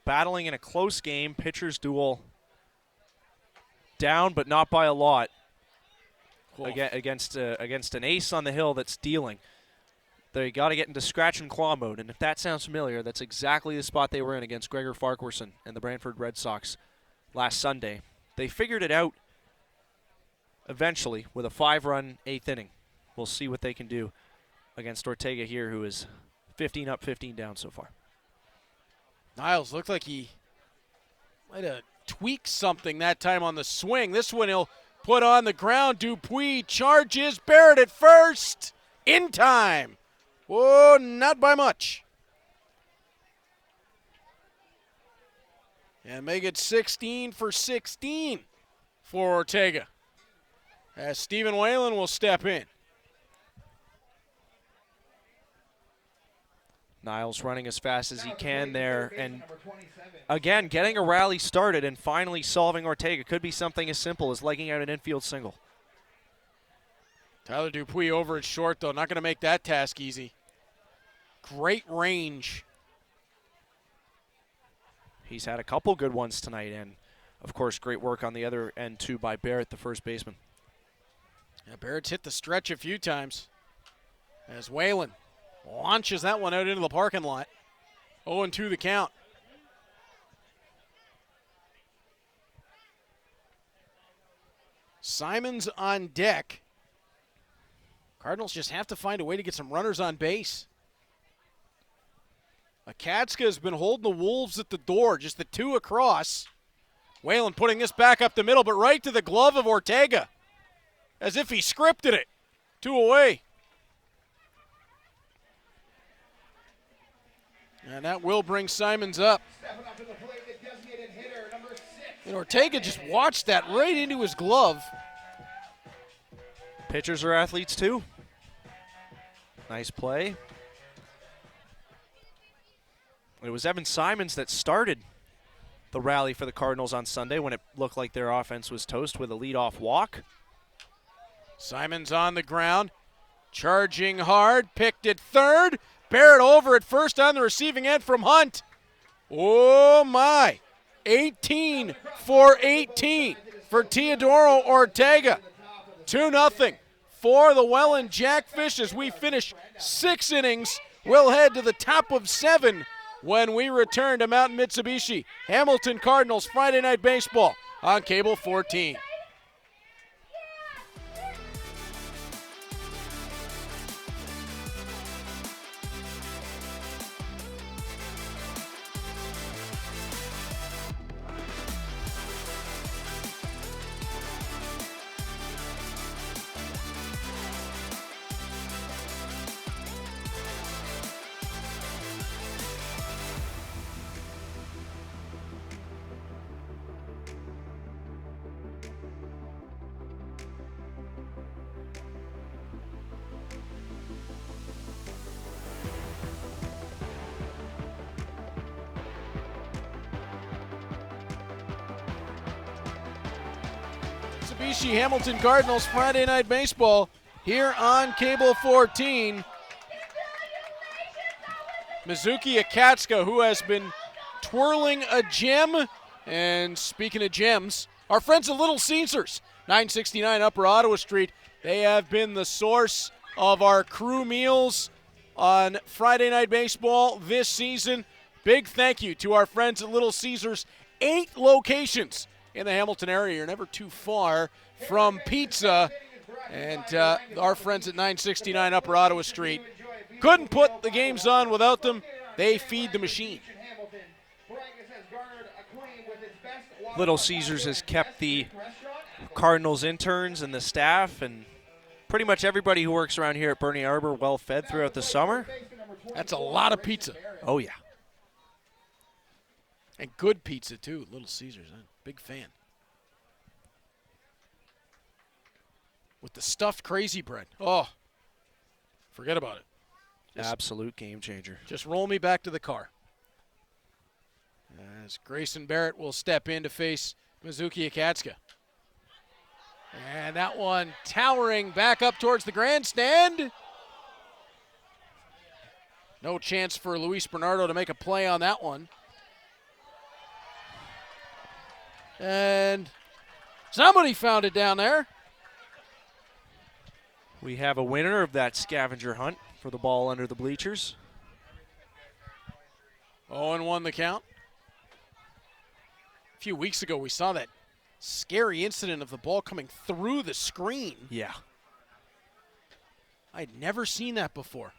Speaker 3: battling in a close game, pitchers duel, down but not by a lot. Against an ace on the hill that's dealing. They got to get into scratch and claw mode, and if that sounds familiar, that's exactly the spot they were in against Gregor Farquharson and the Brantford Red Sox last Sunday. They figured it out eventually with a 5-run 8th inning. We'll see what they can do against Ortega here, who is 15 up, 15 down so far.
Speaker 2: Niles looked like he might have tweaked something that time on the swing. This one he'll put on the ground. Dupuis charges. Barrett at first. In time. Whoa, not by much. And make it 16 for 16 for Ortega. As Stephen Whalen will step in.
Speaker 3: Niles running as fast as he can there. And again, getting a rally started and finally solving Ortega could be something as simple as legging out an infield single.
Speaker 2: Tyler Dupuis over at short, though. Not going to make that task easy. Great range.
Speaker 3: He's had a couple good ones tonight, and, of course, great work on the other end, too, by Barrett, the first baseman.
Speaker 2: Yeah, Barrett's hit the stretch a few times. As Whalen launches that one out into the parking lot. 0-2 the count. Simon's on deck. Cardinals just have to find a way to get some runners on base. Akatska has been holding the Wolves at the door, just the 2 across. Whalen putting this back up the middle, but right to the glove of Ortega. As if he scripted it. 2 away. And that will bring Simons up. And Ortega just watched that right into his glove.
Speaker 3: Pitchers are athletes, too. Nice play. It was Evan Simons that started the rally for the Cardinals on Sunday when it looked like their offense was toast with a leadoff walk.
Speaker 2: Simons on the ground, charging hard, picked at third. Barrett over at first on the receiving end from Hunt. Oh my, 18 for 18 for Teodoro Ortega. 2-0 for the Welland Jackfish as we finish 6 innings. We'll head to the top of 7 when we return to Mountain Mitsubishi. Hamilton Cardinals Friday Night Baseball on Cable 14. Mitsubishi Hamilton Cardinals Friday Night Baseball here on Cable 14. Mizuki Akatsuka, who has been twirling a gem. And speaking of gems, our friends at Little Caesars, 969 Upper Ottawa Street. They have been the source of our crew meals on Friday Night Baseball this season. Big thank you to our friends at Little Caesars. 8 locations in the Hamilton area. You're never too far from pizza. And our friends at 969 Upper Ottawa Street couldn't put the games on without them. They feed the machine.
Speaker 3: Little Caesars has kept the Cardinals interns and the staff and pretty much everybody who works around here at Bernie Arbor well fed throughout the summer.
Speaker 2: That's a lot of pizza.
Speaker 3: Oh, yeah.
Speaker 2: And good pizza, too. Little Caesars. I'm a big fan. With the stuffed crazy bread. Oh, forget about it.
Speaker 3: Absolute game changer.
Speaker 2: Just roll me back to the car. As Grayson Barrett will step in to face Mizuki Akatsuka. And that one towering back up towards the grandstand. No chance for Luis Bernardo to make a play on that one. And somebody found it down there.
Speaker 3: We have a winner of that scavenger hunt for the ball under the bleachers.
Speaker 2: 0-1 the count. A few weeks ago, we saw that scary incident of the ball coming through the screen.
Speaker 3: Yeah.
Speaker 2: I'd never seen that before.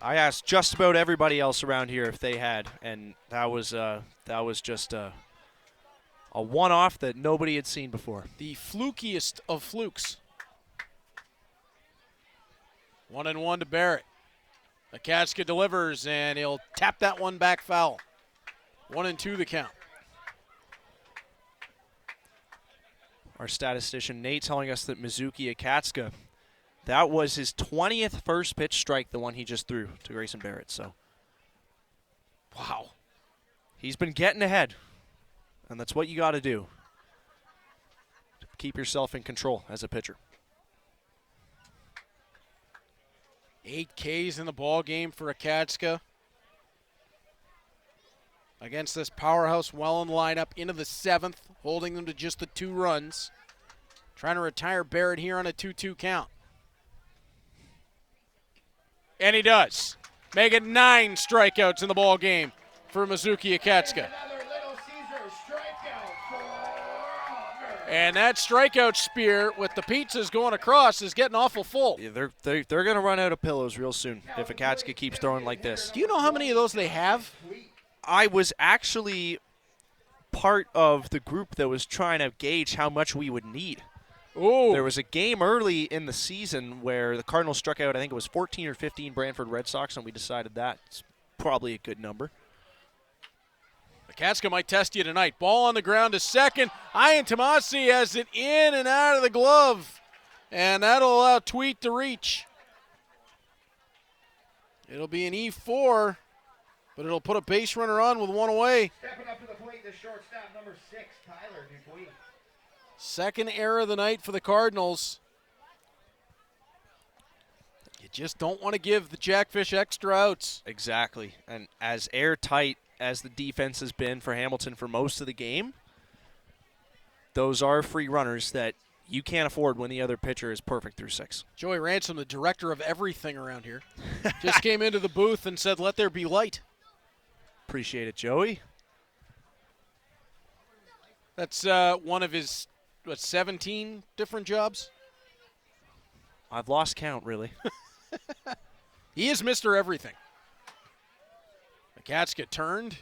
Speaker 3: I asked just about everybody else around here if they had, and that was just a one-off that nobody had seen before.
Speaker 2: The flukiest of flukes. 1-1 to Barrett. Akatsuka delivers, and he'll tap that one back foul. 1-2 the count.
Speaker 3: Our statistician Nate telling us that Mizuki Akatsuka, that was his 20th first pitch strike, the one he just threw to Grayson Barrett. So,
Speaker 2: wow.
Speaker 3: He's been getting ahead, and that's what you got to do. Keep yourself in control as a pitcher.
Speaker 2: 8 Ks in the ball game for Akatsuka. Against this powerhouse Welland lineup into the 7th, holding them to just the 2 runs. Trying to retire Barrett here on a 2-2 count. And he does. Make it 9 strikeouts in the ball game for Mizuki Akatsuka. And that strikeout spear with the pizzas going across is getting awful full.
Speaker 3: Yeah, they're going to run out of pillows real soon if Akatsuka keeps throwing like this.
Speaker 2: Do you know how many of those they have?
Speaker 3: I was actually part of the group that was trying to gauge how much we would need.
Speaker 2: Ooh.
Speaker 3: There was a game early in the season where the Cardinals struck out, I think it was 14 or 15 Brantford Red Sox, and we decided that's probably a good number.
Speaker 2: Akatsuka might test you tonight. Ball on the ground to second. Ian Tomasi has it in and out of the glove. And that'll allow Tweet to reach. It'll be an E4, but it'll put a base runner on with 1 away.
Speaker 4: Stepping up to the plate, the shortstop, number 6, Tyler Dupuis.
Speaker 2: Second error of the night for the Cardinals. You just don't want to give the Jackfish extra outs.
Speaker 3: Exactly. And as airtight as the defense has been for Hamilton for most of the game, those are free runners that you can't afford when the other pitcher is perfect through 6.
Speaker 2: Joey Ransom, the director of everything around here, just came into the booth and said, "Let there be light."
Speaker 3: Appreciate it, Joey.
Speaker 2: That's one of his, 17 different jobs?
Speaker 3: I've lost count, really.
Speaker 2: He is Mr. Everything. Akatsuka turned.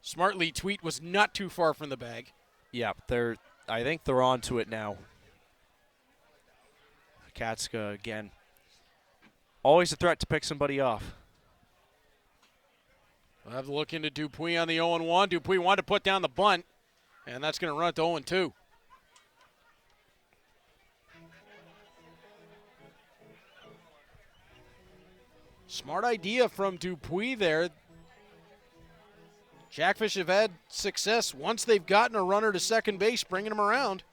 Speaker 2: Smartly, Tweet was not too far from the bag.
Speaker 3: Yeah, I think they're on to it now. Akatsuka again. Always a threat to pick somebody off.
Speaker 2: We'll have to look into Dupuis on the 0-1. Dupuis wanted to put down the bunt, and that's going to run it to 0-2. Smart idea from Dupuis there. Jackfish have had success once they've gotten a runner to second base, bringing him around.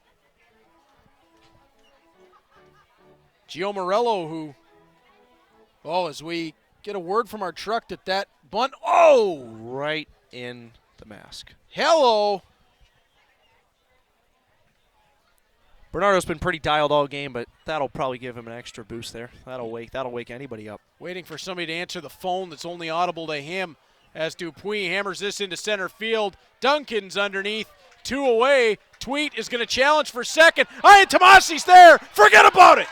Speaker 2: Gio Morello, who, as we get a word from our truck that bunt,
Speaker 3: right in the mask.
Speaker 2: Hello.
Speaker 3: Bernardo's been pretty dialed all game, but that'll probably give him an extra boost there. That'll wake anybody up.
Speaker 2: Waiting for somebody to answer the phone that's only audible to him as Dupuis hammers this into center field. Duncan's underneath, 2 away. Tweet is going to challenge for second. Tomasi's there. Forget about it.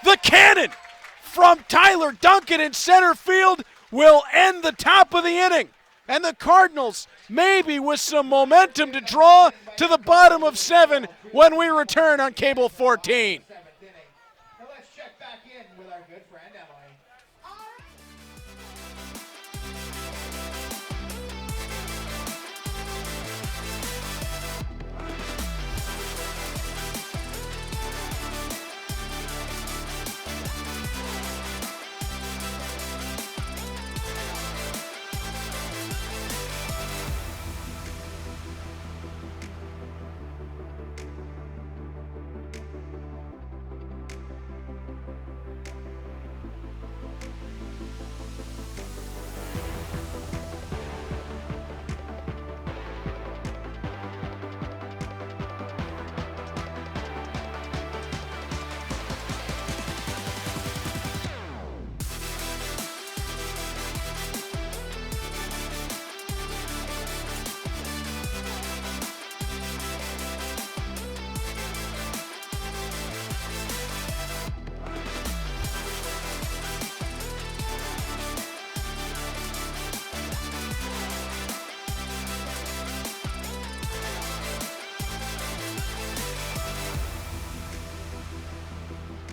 Speaker 2: The cannon from Tyler Duncan in center field will end the top of the inning. And the Cardinals, maybe with some momentum to draw to the bottom of 7 when we return on Cable 14.
Speaker 4: Now let's check back in with our good friend Emily.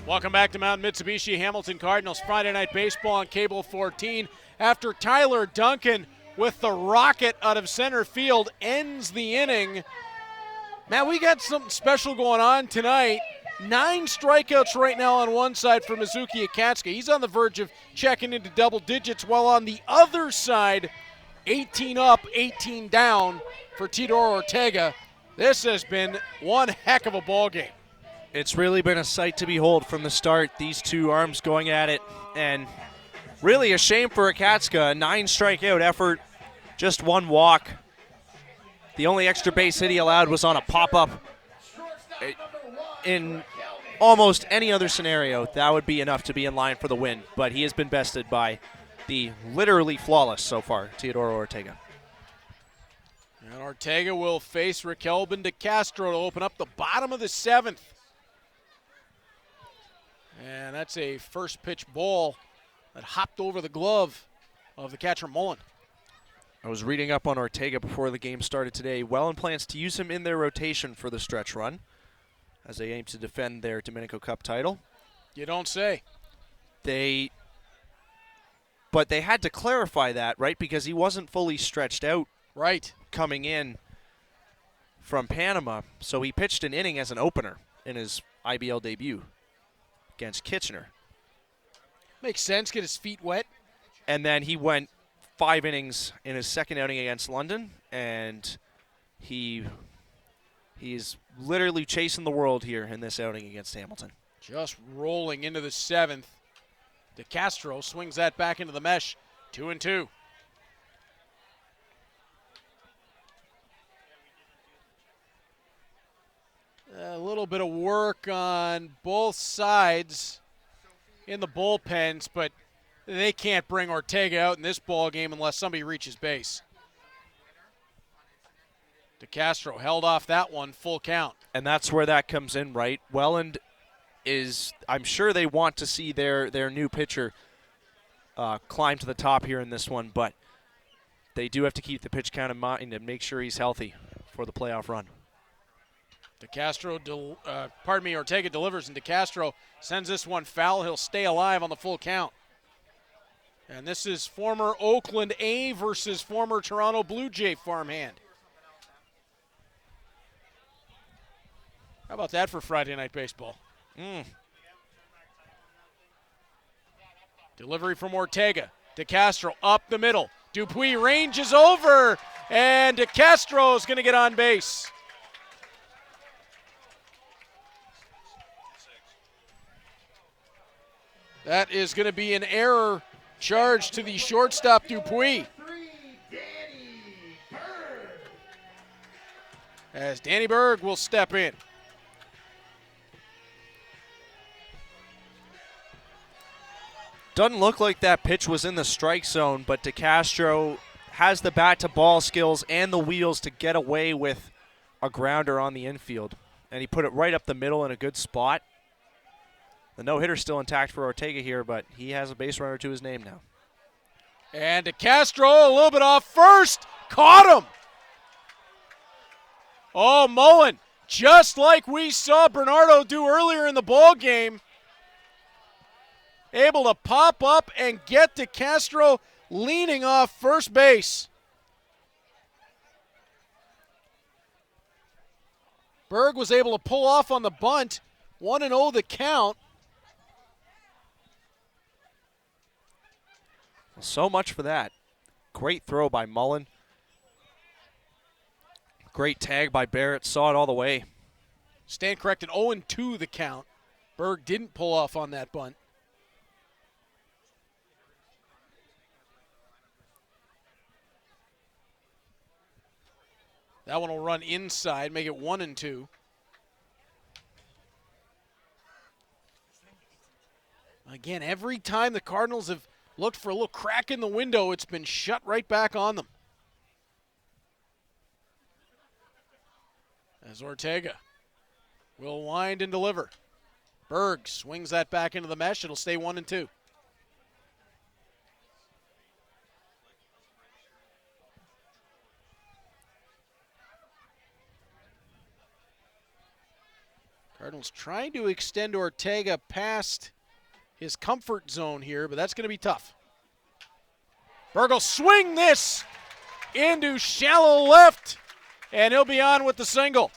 Speaker 2: Welcome back to Mount Mitsubishi Hamilton Cardinals Friday Night Baseball on Cable 14. After Tyler Duncan with the rocket out of center field ends the inning. Man, we got something special going on tonight. 9 strikeouts right now on one side for Mizuki Akatsuka. He's on the verge of checking into double digits, while on the other side, 18 up, 18 down for Teodoro Ortega. This has been one heck of a ball game.
Speaker 3: It's really been a sight to behold from the start. These two arms going at it, and really a shame for Akatsuka. A 9 strikeout effort, just 1 walk. The only extra base hit he allowed was on a pop-up. In almost any other scenario, that would be enough to be in line for the win, but he has been bested by the literally flawless so far, Teodoro Ortega.
Speaker 2: And Ortega will face Raquelbin de Castro to open up the bottom of the 7th. And that's a first pitch ball that hopped over the glove of the catcher Mullen.
Speaker 3: I was reading up on Ortega before the game started today. Welland plans to use him in their rotation for the stretch run as they aim to defend their Domenico Cup title.
Speaker 2: You don't say.
Speaker 3: But they had to clarify that, right? Because he wasn't fully stretched out
Speaker 2: right
Speaker 3: coming in from Panama. So he pitched an inning as an opener in his IBL debut against Kitchener.
Speaker 2: Makes sense, get his feet wet.
Speaker 3: And then he went 5 innings in his second outing against London, and he's literally chasing the world here in this outing against Hamilton.
Speaker 2: Just rolling into the 7th. De Castro swings that back into the mesh, 2-2. A little bit of work on both sides in the bullpens, but they can't bring Ortega out in this ball game unless somebody reaches base. De Castro held off that one, full count.
Speaker 3: And that's where that comes in, right? Welland is, I'm sure they want to see their new pitcher climb to the top here in this one, but they do have to keep the pitch count in mind and make sure he's healthy for the playoff run.
Speaker 2: Ortega delivers, and De Castro sends this one foul. He'll stay alive on the full count. And this is former Oakland A versus former Toronto Blue Jay farmhand. How about that for Friday Night Baseball? Delivery from Ortega. De Castro up the middle. Dupuis ranges over, and DeCastro is going to get on base. That is going to be an error charge to the shortstop, Dupuis. As Danny Berg will step in.
Speaker 3: Doesn't look like that pitch was in the strike zone, but DeCastro has the bat-to-ball skills and the wheels to get away with a grounder on the infield. And he put it right up the middle in a good spot. The no-hitter's still intact for Ortega here, but he has a base runner to his name now.
Speaker 2: And DeCastro a little bit off first. Caught him. Oh, Mullen, just like we saw Bernardo do earlier in the ball game, able to pop up and get DeCastro leaning off first base. Berg was able to pull off on the bunt. 1-0 the count.
Speaker 3: So much for that. Great throw by Mullen. Great tag by Barrett. Saw it all the way.
Speaker 2: Stand corrected, 0-2 the count. Berg didn't pull off on that bunt. That one will run inside, make it 1-2. Again, every time the Cardinals have looked for a little crack in the window, it's been shut right back on them. As Ortega will wind and deliver. Berg swings that back into the mesh. It'll stay 1-2. Cardinals trying to extend Ortega past his comfort zone here, but that's going to be tough. Berg will swing this into shallow left, and he'll be on with the single.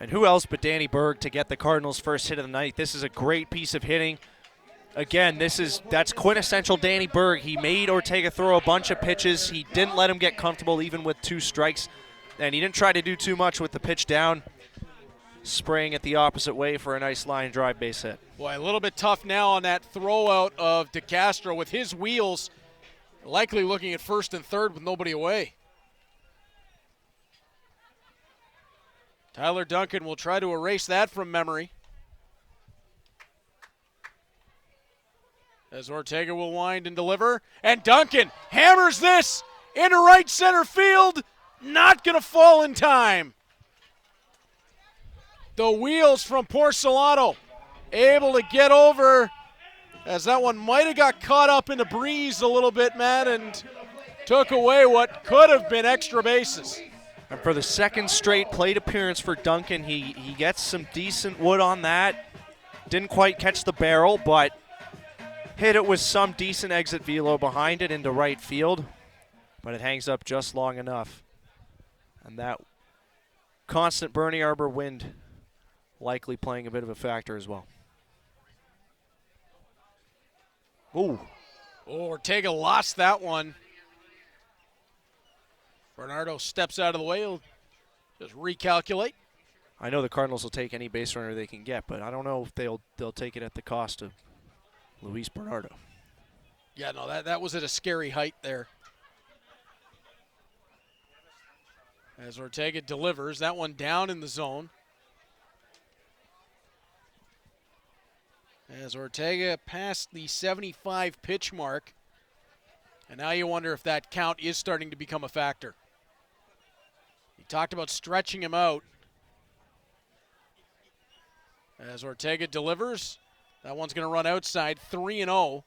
Speaker 3: And who else but Danny Berg to get the Cardinals' first hit of the night? This is a great piece of hitting. Again, that's quintessential Danny Berg. He made Ortega throw a bunch of pitches. He didn't let him get comfortable even with 2 strikes, and he didn't try to do too much with the pitch down. Spraying it the opposite way for a nice line drive base hit.
Speaker 2: Boy, a little bit tough now on that throw out of DeCastro with his wheels, likely looking at first and third with nobody away. Tyler Duncan will try to erase that from memory. As Ortega will wind and deliver. And Duncan hammers this into right center field. Not going to fall in time. The wheels from Porcelano able to get over, as that one might have got caught up in the breeze a little bit, Matt, and took away what could have been extra bases.
Speaker 3: And for the second straight plate appearance for Duncan, he gets some decent wood on that. Didn't quite catch the barrel, but hit it with some decent exit velo behind it into right field. But it hangs up just long enough. And that constant Bernie Arbor wind likely playing a bit of a factor as well. Ooh.
Speaker 2: Oh, Ortega lost that one. Bernardo steps out of the way. He'll just recalculate.
Speaker 3: I know the Cardinals will take any base runner they can get, but I don't know if they'll take it at the cost of Luis Bernardo.
Speaker 2: Yeah, no, that was at a scary height there. As Ortega delivers, that one down in the zone. As Ortega passed the 75 pitch mark. And now you wonder if that count is starting to become a factor. He talked about stretching him out. As Ortega delivers, that one's going to run outside, 3-0.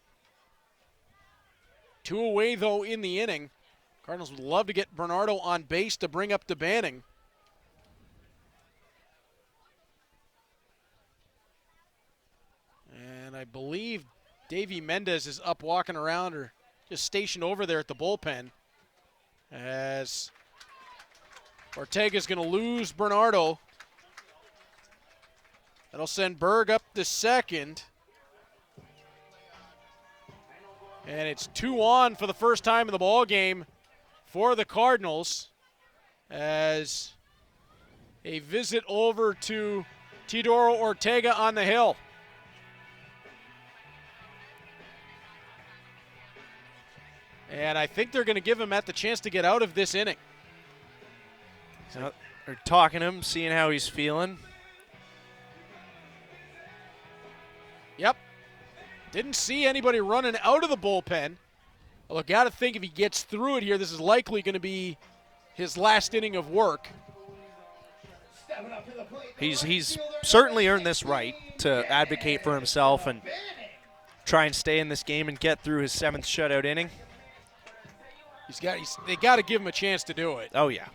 Speaker 2: 2 away, though, in the inning. Cardinals would love to get Bernardo on base to bring up DeBanning. And I believe Davey Mendez is up walking around or just stationed over there at the bullpen. As Ortega's going to lose Bernardo. That'll send Berg up to second. And it's 2 on for the first time in the ball game for the Cardinals as a visit over to Teodoro Ortega on the hill. And I think they're going to give him the chance to get out of this inning.
Speaker 3: So they're talking to him, seeing how he's feeling.
Speaker 2: Yep. Didn't see anybody running out of the bullpen. Although, got to think if he gets through it here, this is likely going to be his last inning of work.
Speaker 3: He's certainly earned this right to advocate for himself and try and stay in this game and get through his 7th shutout inning.
Speaker 2: They got to give him a chance to do it.
Speaker 3: Oh, yeah.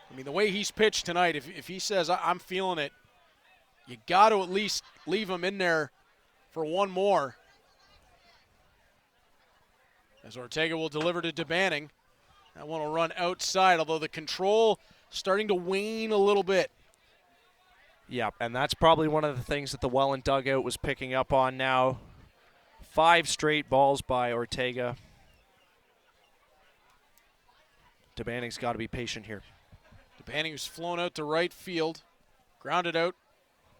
Speaker 2: I mean, the way he's pitched tonight, if he says, I'm feeling it, you got to at least leave him in there for one more. As Ortega will deliver to DeBanning. That one will run outside, although the control starting to wane a little bit.
Speaker 3: Yeah, and that's probably one of the things that the Welland dugout was picking up on now. 5 straight balls by Ortega. DeBanning's got to be patient here.
Speaker 2: DeBanning, who's flown out to right field, grounded out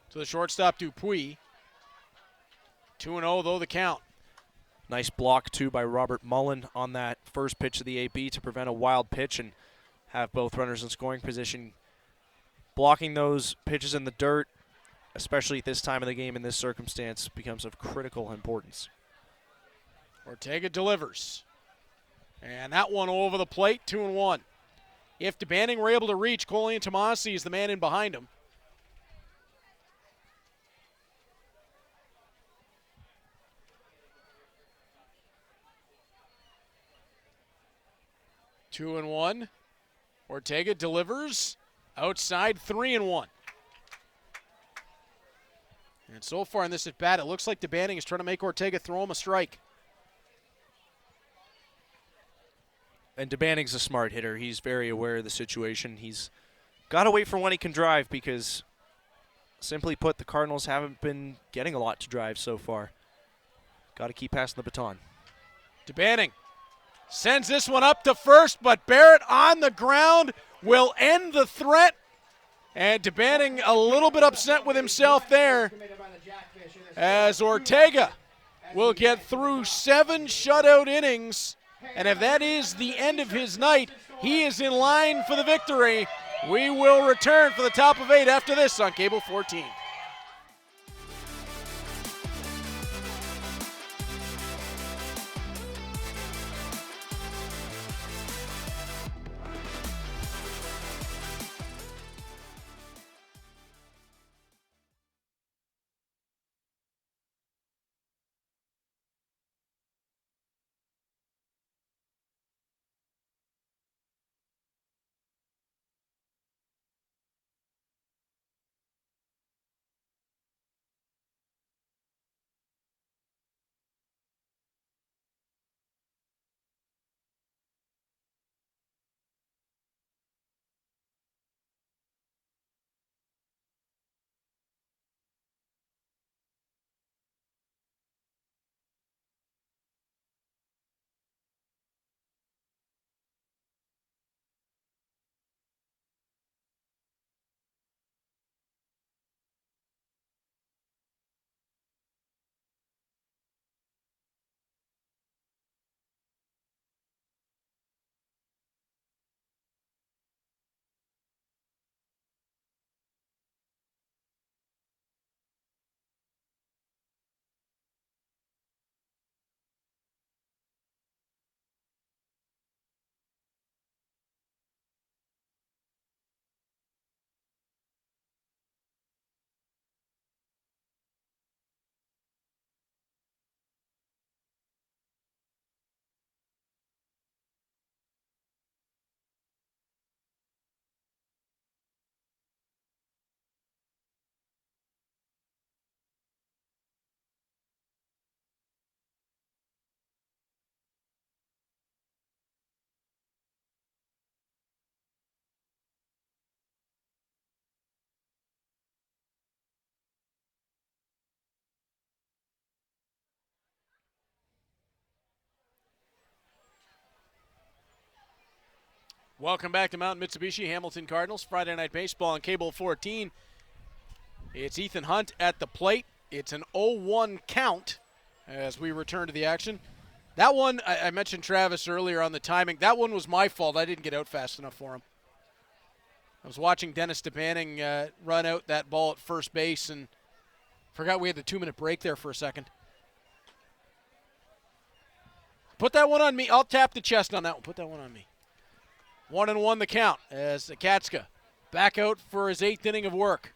Speaker 2: to the shortstop Dupuis. 2-0 though the count.
Speaker 3: Nice block too by Robert Mullen on that first pitch of the AB to prevent a wild pitch and have both runners in scoring position. Blocking those pitches in the dirt, especially at this time of the game in this circumstance, becomes of critical importance.
Speaker 2: Ortega delivers. And that one over the plate, 2-1. If DeBanning were able to reach, Colian Tomasi is the man in behind him. Two and one. Ortega delivers. Outside, 3-1. And so far in this at bat, it looks like DeBanning is trying to make Ortega throw him a strike.
Speaker 3: And DeBanning's a smart hitter. He's very aware of the situation. He's got to wait for when he can drive because, simply put, the Cardinals haven't been getting a lot to drive so far. Got to keep passing the baton.
Speaker 2: DeBanning sends this one up to first, but Barrett on the ground will end the threat. And DeBanning a little bit upset with himself there as Ortega will get through 7 shutout innings. And if that is the end of his night, he is in line for the victory. We will return for the top of 8 after this on Cable 14. Welcome back to Mountain Mitsubishi Hamilton Cardinals, Friday Night Baseball on Cable 14. It's Ethan Hunt at the plate. It's an 0-1 count as we return to the action. That one, I mentioned Travis earlier on the timing. That one was my fault. I didn't get out fast enough for him. I was watching Dennis DeBanning run out that ball at first base and forgot we had the 2-minute break there for a second. Put that one on me. I'll tap the chest on that one. Put that one on me. 1-1 the count as Akatska back out for his 8th inning of work.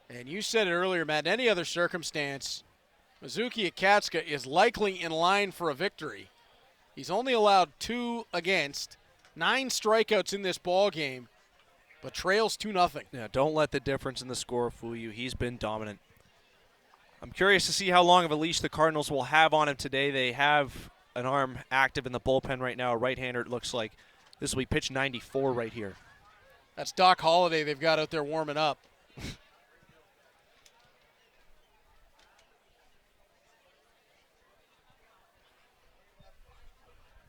Speaker 2: And you said it earlier, Matt, in any other circumstance, Mizuki Akatska is likely in line for a victory. He's only allowed 2 against, 9 strikeouts in this ball game, but trails 2-0.
Speaker 3: Yeah, don't let the difference in the score fool you. He's been dominant. I'm curious to see how long of a leash the Cardinals will have on him today. They have an arm active in the bullpen right now, a right-hander it looks like. This will be pitch 94 right here.
Speaker 2: That's Doc Holliday they've got out there warming up.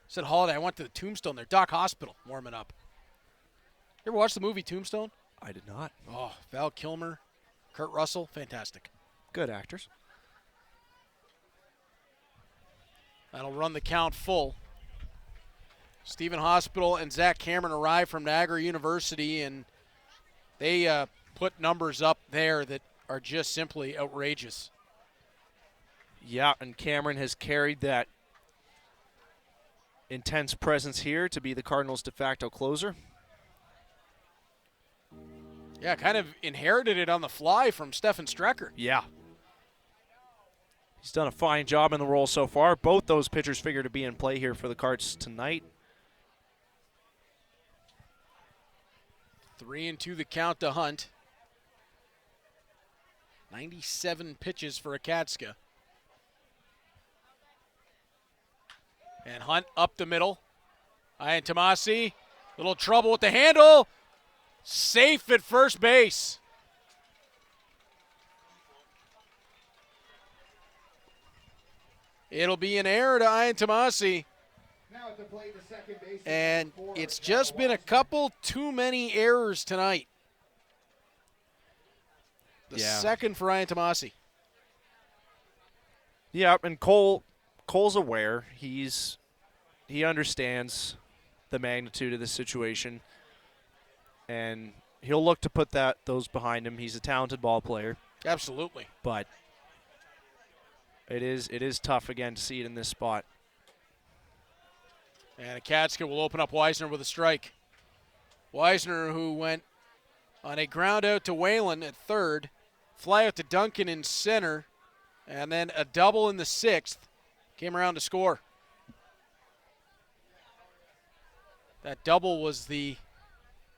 Speaker 2: Said Holliday, I went to the Tombstone there. Doc Hospital warming up. You ever watch the movie Tombstone?
Speaker 3: I did not.
Speaker 2: Oh, Val Kilmer, Kurt Russell, fantastic.
Speaker 3: Good actors.
Speaker 2: That'll run the count full. Stephen Hospital and Zach Cameron arrived from Niagara University, and they put numbers up there that are just simply outrageous.
Speaker 3: Yeah, and Cameron has carried that intense presence here to be the Cardinals' de facto closer.
Speaker 2: Yeah, kind of inherited it on the fly from Stefan Strecker.
Speaker 3: Yeah. He's done a fine job in the role so far. Both those pitchers figure to be in play here for the Cards tonight.
Speaker 2: 3-2 the count to Hunt. 97 pitches for Akatska. And Hunt up the middle. Ian Tomasi, little trouble with the handle. Safe at first base. It'll be an error to Ian Tomasi.
Speaker 4: Now at the plate, the second baseman,
Speaker 2: And
Speaker 4: number 4,
Speaker 2: it's just been a couple too many errors tonight. The second for Ian Tomasi.
Speaker 3: Yeah, and Cole's aware. He understands the magnitude of the situation, and he'll look to put those behind him. He's a talented ball player.
Speaker 2: Absolutely.
Speaker 3: But it is tough again to see it in this spot.
Speaker 2: And Akatska will open up Weisner with a strike. Weisner, who went on a ground out to Welland at third, fly out to Duncan in center, and then a double in the 6th, came around to score. That double was the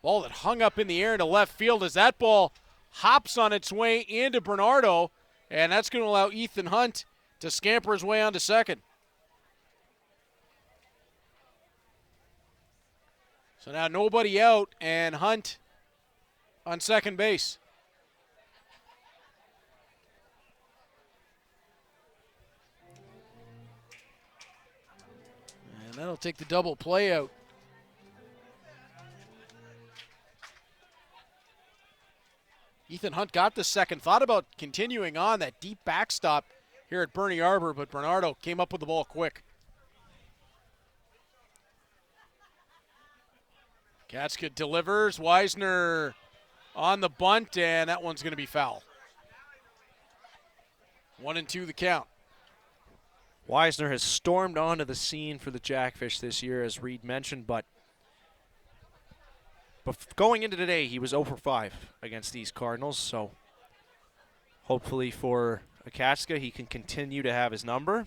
Speaker 2: ball that hung up in the air into left field as that ball hops on its way into Bernardo, and that's going to allow Ethan Hunt to scamper his way onto second. So now nobody out, and Hunt on second base. And that'll take the double play out. Ethan Hunt got the second, thought about continuing on that deep backstop here at Bernie Arbor, but Bernardo came up with the ball quick. Katska delivers. Weisner on the bunt, and that one's going to be foul. 1-2 the count.
Speaker 3: Weisner has stormed onto the scene for the Jackfish this year, as Reed mentioned, but going into today, he was 0 for 5 against these Cardinals, so hopefully for Akatska, he can continue to have his number.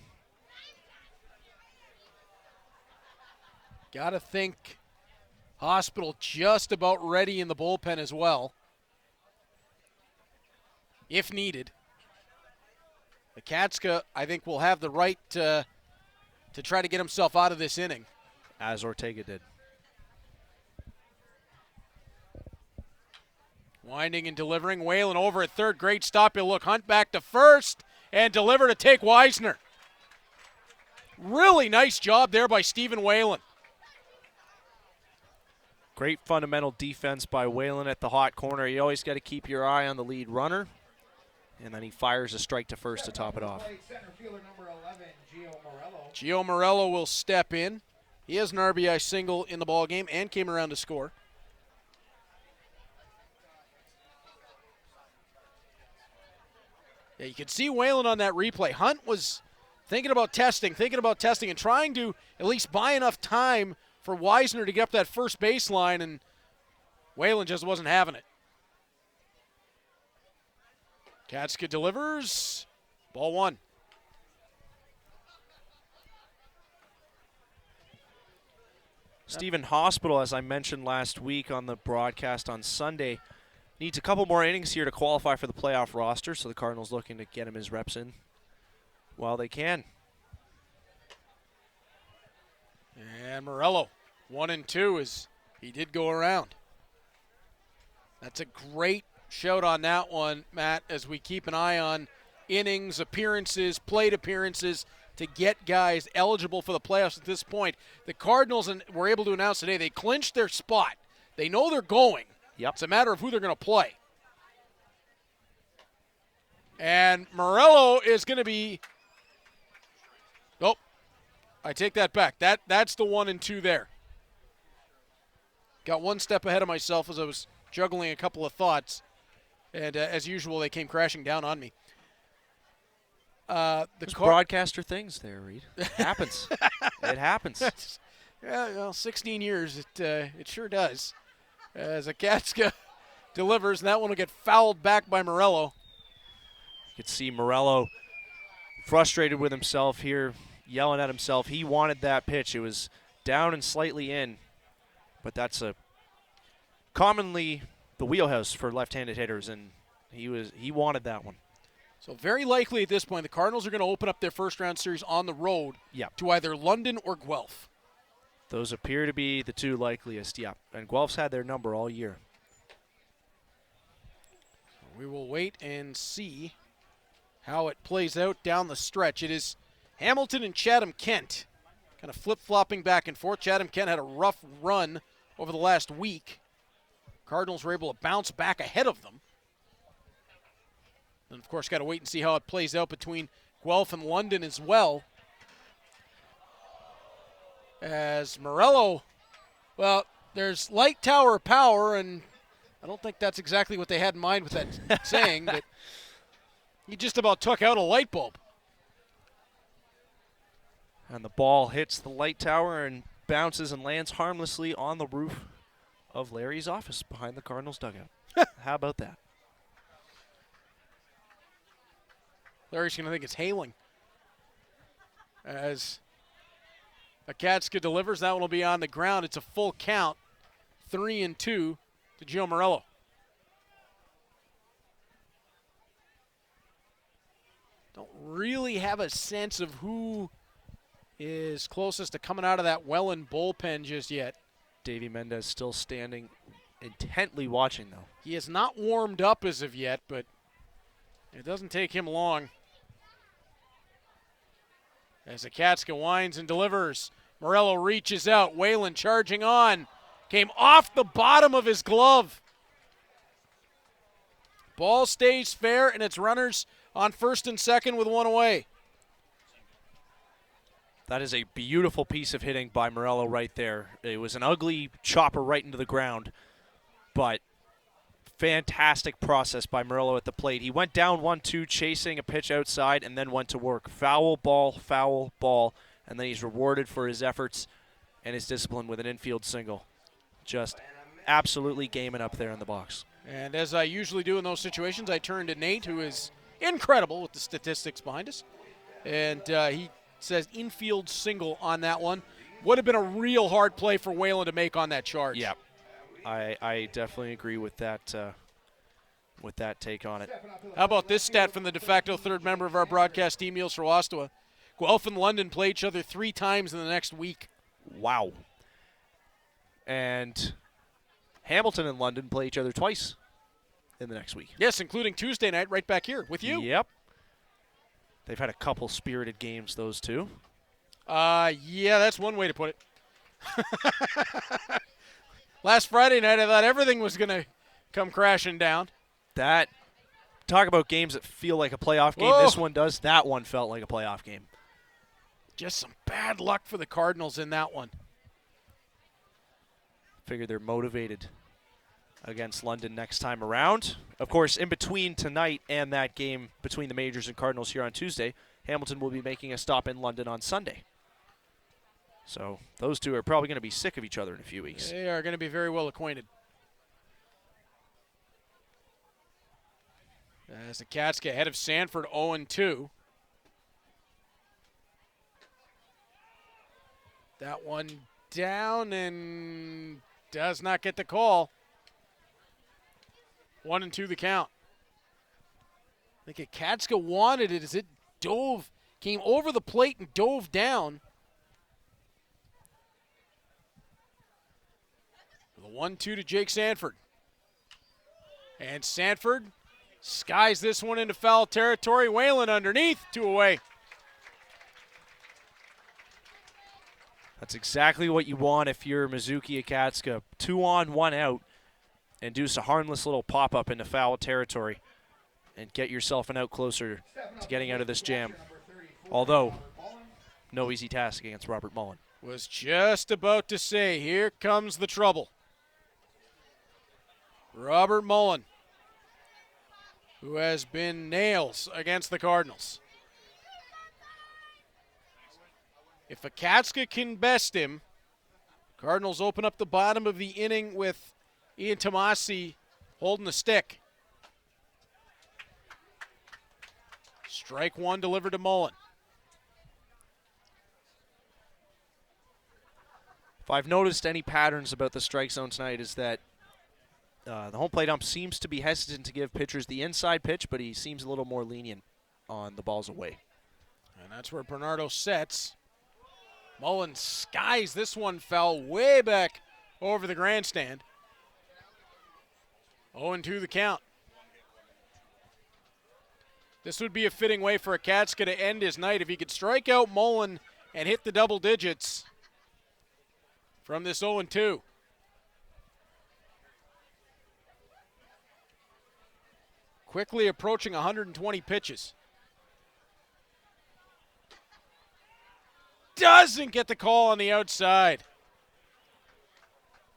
Speaker 2: Got to think Hospital just about ready in the bullpen as well, if needed. Akatska, I think, will have the right to try to get himself out of this inning.
Speaker 3: As Ortega did.
Speaker 2: Winding and delivering. Welland over at third. Great stop. He'll look Hunt back to first and deliver to take Weisner. Really nice job there by Stephen Welland.
Speaker 3: Great fundamental defense by Welland at the hot corner. You always got to keep your eye on the lead runner. And then he fires a strike to first to top it off.
Speaker 4: Center fielder number 11, Gio Morello.
Speaker 2: Gio Morello will step in. He has an RBI single in the ballgame and came around to score. Yeah, you could see Welland on that replay. Hunt was thinking about testing, and trying to at least buy enough time for Weisner to get up that first baseline, and Welland just wasn't having it. Katska delivers. Ball one.
Speaker 3: Stephen Hospital, as I mentioned last week on the broadcast on Sunday, needs a couple more innings here to qualify for the playoff roster, so the Cardinals looking to get him his reps in while they can.
Speaker 2: And Morello, 1-2 as he did go around. That's a great shout on that one, Matt, as we keep an eye on innings, appearances, plate appearances to get guys eligible for the playoffs at this point. The Cardinals were able to announce today they clinched their spot. They know they're going.
Speaker 3: Yep.
Speaker 2: It's a matter of who they're going to play. And Morello is going to be – oh, I take that back. That's the 1-2 there. Got one step ahead of myself as I was juggling a couple of thoughts. And as usual, they came crashing down on me.
Speaker 3: There's broadcaster things there, Reed. It happens. It happens.
Speaker 2: Yeah, well, 16 years, it sure does. As Akatska delivers, and that one will get fouled back by Morello.
Speaker 3: You could see Morello frustrated with himself here, yelling at himself. He wanted that pitch. It was down and slightly in, but that's a commonly the wheelhouse for left-handed hitters, and he wanted that one.
Speaker 2: So very likely at this point, the Cardinals are going to open up their first-round series on the road to either London or Guelph.
Speaker 3: Those appear to be the two likeliest, yeah. And Guelph's had their number all year.
Speaker 2: We will wait and see how it plays out down the stretch. It is Hamilton and Chatham-Kent kind of flip-flopping back and forth. Chatham-Kent had a rough run over the last week. Cardinals were able to bounce back ahead of them. And, of course, got to wait and see how it plays out between Guelph and London as well. As Morello, well, there's light tower power, and I don't think that's exactly what they had in mind with that saying, but he just about took out a light bulb.
Speaker 3: And the ball hits the light tower and bounces and lands harmlessly on the roof of Larry's office behind the Cardinals dugout. How about that?
Speaker 2: Larry's going to think it's hailing. As Akatska delivers, that one will be on the ground. It's a full count, 3-2 to Gio Morello. Don't really have a sense of who is closest to coming out of that Welland bullpen just yet.
Speaker 3: Davey Mendez still standing intently watching, though.
Speaker 2: He has not warmed up as of yet, but it doesn't take him long. As Akatska winds and delivers, Morello reaches out. Welland charging on. Came off the bottom of his glove. Ball stays fair, and it's runners on first and second with one away.
Speaker 3: That is a beautiful piece of hitting by Morello right there. It was an ugly chopper right into the ground, but fantastic process by Morello at the plate. He went down 1-2, chasing a pitch outside, and then went to work. Foul ball, and then he's rewarded for his efforts and his discipline with an infield single. Just absolutely gaming up there in the box.
Speaker 2: And as I usually do in those situations, I turn to Nate, who is incredible with the statistics behind us. And he says infield single on that one. Would have been a real hard play for Welland to make on that charge.
Speaker 3: Yeah. I definitely agree with that take on it.
Speaker 2: How about this stat from the de facto third member of our broadcast team, Niels Rowastoa? Guelph and London play each other 3 times in the next week.
Speaker 3: Wow. And Hamilton and London play each other twice in the next week.
Speaker 2: Yes, including Tuesday night right back here with you.
Speaker 3: Yep. They've had a couple spirited games, those two.
Speaker 2: Yeah, that's one way to put it. Last Friday night, I thought everything was going to come crashing down.
Speaker 3: That, talk about games that feel like a playoff game.
Speaker 2: Whoa.
Speaker 3: This one does. That one felt like a playoff game.
Speaker 2: Just some bad luck for the Cardinals in that one.
Speaker 3: Figure they're motivated against London next time around. Of course, in between tonight and that game between the Majors and Cardinals here on Tuesday, Hamilton will be making a stop in London on Sunday. So those two are probably going to be sick of each other in a few weeks.
Speaker 2: They are going to be very well acquainted. As the Cats get ahead of Sanford 0-2. That one down and does not get the call. 1-2 the count. I think Katska wanted it as it came over the plate and dove down. The 1-2 to Jake Sanford. And Sanford skies this one into foul territory. Welland underneath, 2 away.
Speaker 3: That's exactly what you want if you're Mizuki Akatsuka. 2 on, 1 out, and do a harmless little pop-up into foul territory and get yourself an out closer to getting out of this jam. Although, no easy task against Robert Mullen.
Speaker 2: Was just about to say, here comes the trouble. Robert Mullen, who has been nails against the Cardinals. If Akatsuka can best him, Cardinals open up the bottom of the inning with Ian Tomasi holding the stick. Strike 1 delivered to Mullen.
Speaker 3: If I've noticed any patterns about the strike zone tonight is that the home plate ump seems to be hesitant to give pitchers the inside pitch, but he seems a little more lenient on the balls away.
Speaker 2: And that's where Bernardo sets. Mullen skies this one, fell way back over the grandstand. 0-2 the count. This would be a fitting way for Akatsuka to end his night if he could strike out Mullen and hit the double digits from this 0-2. Quickly approaching 120 pitches. Doesn't get the call on the outside.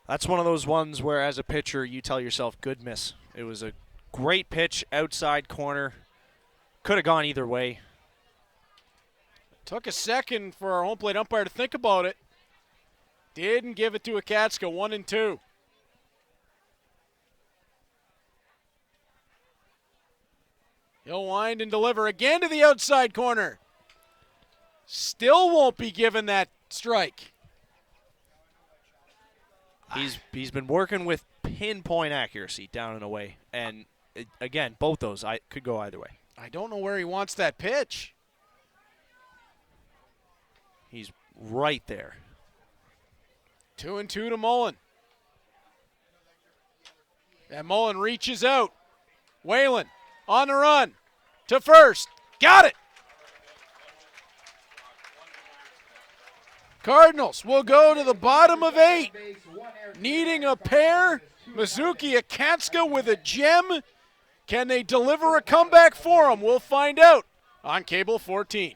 Speaker 3: That's one of those ones where, as a pitcher, you tell yourself, good miss. It was a great pitch, outside corner. Could have gone either way.
Speaker 2: Took a second for our home plate umpire to think about it. Didn't give it to Akatsuka, 1-2. He'll wind and deliver again to the outside corner. Still won't be given that strike.
Speaker 3: He's been working with pinpoint accuracy down and away. And, again, both those could go either way.
Speaker 2: I don't know where he wants that pitch.
Speaker 3: He's right there.
Speaker 2: 2-2 to Mullen. And Mullen reaches out. Welland on the run to first. Got it. Cardinals will go to the bottom of 8. Needing a pair. Mizuki Akatsuka with a gem. Can they deliver a comeback for him? We'll find out on Cable 14.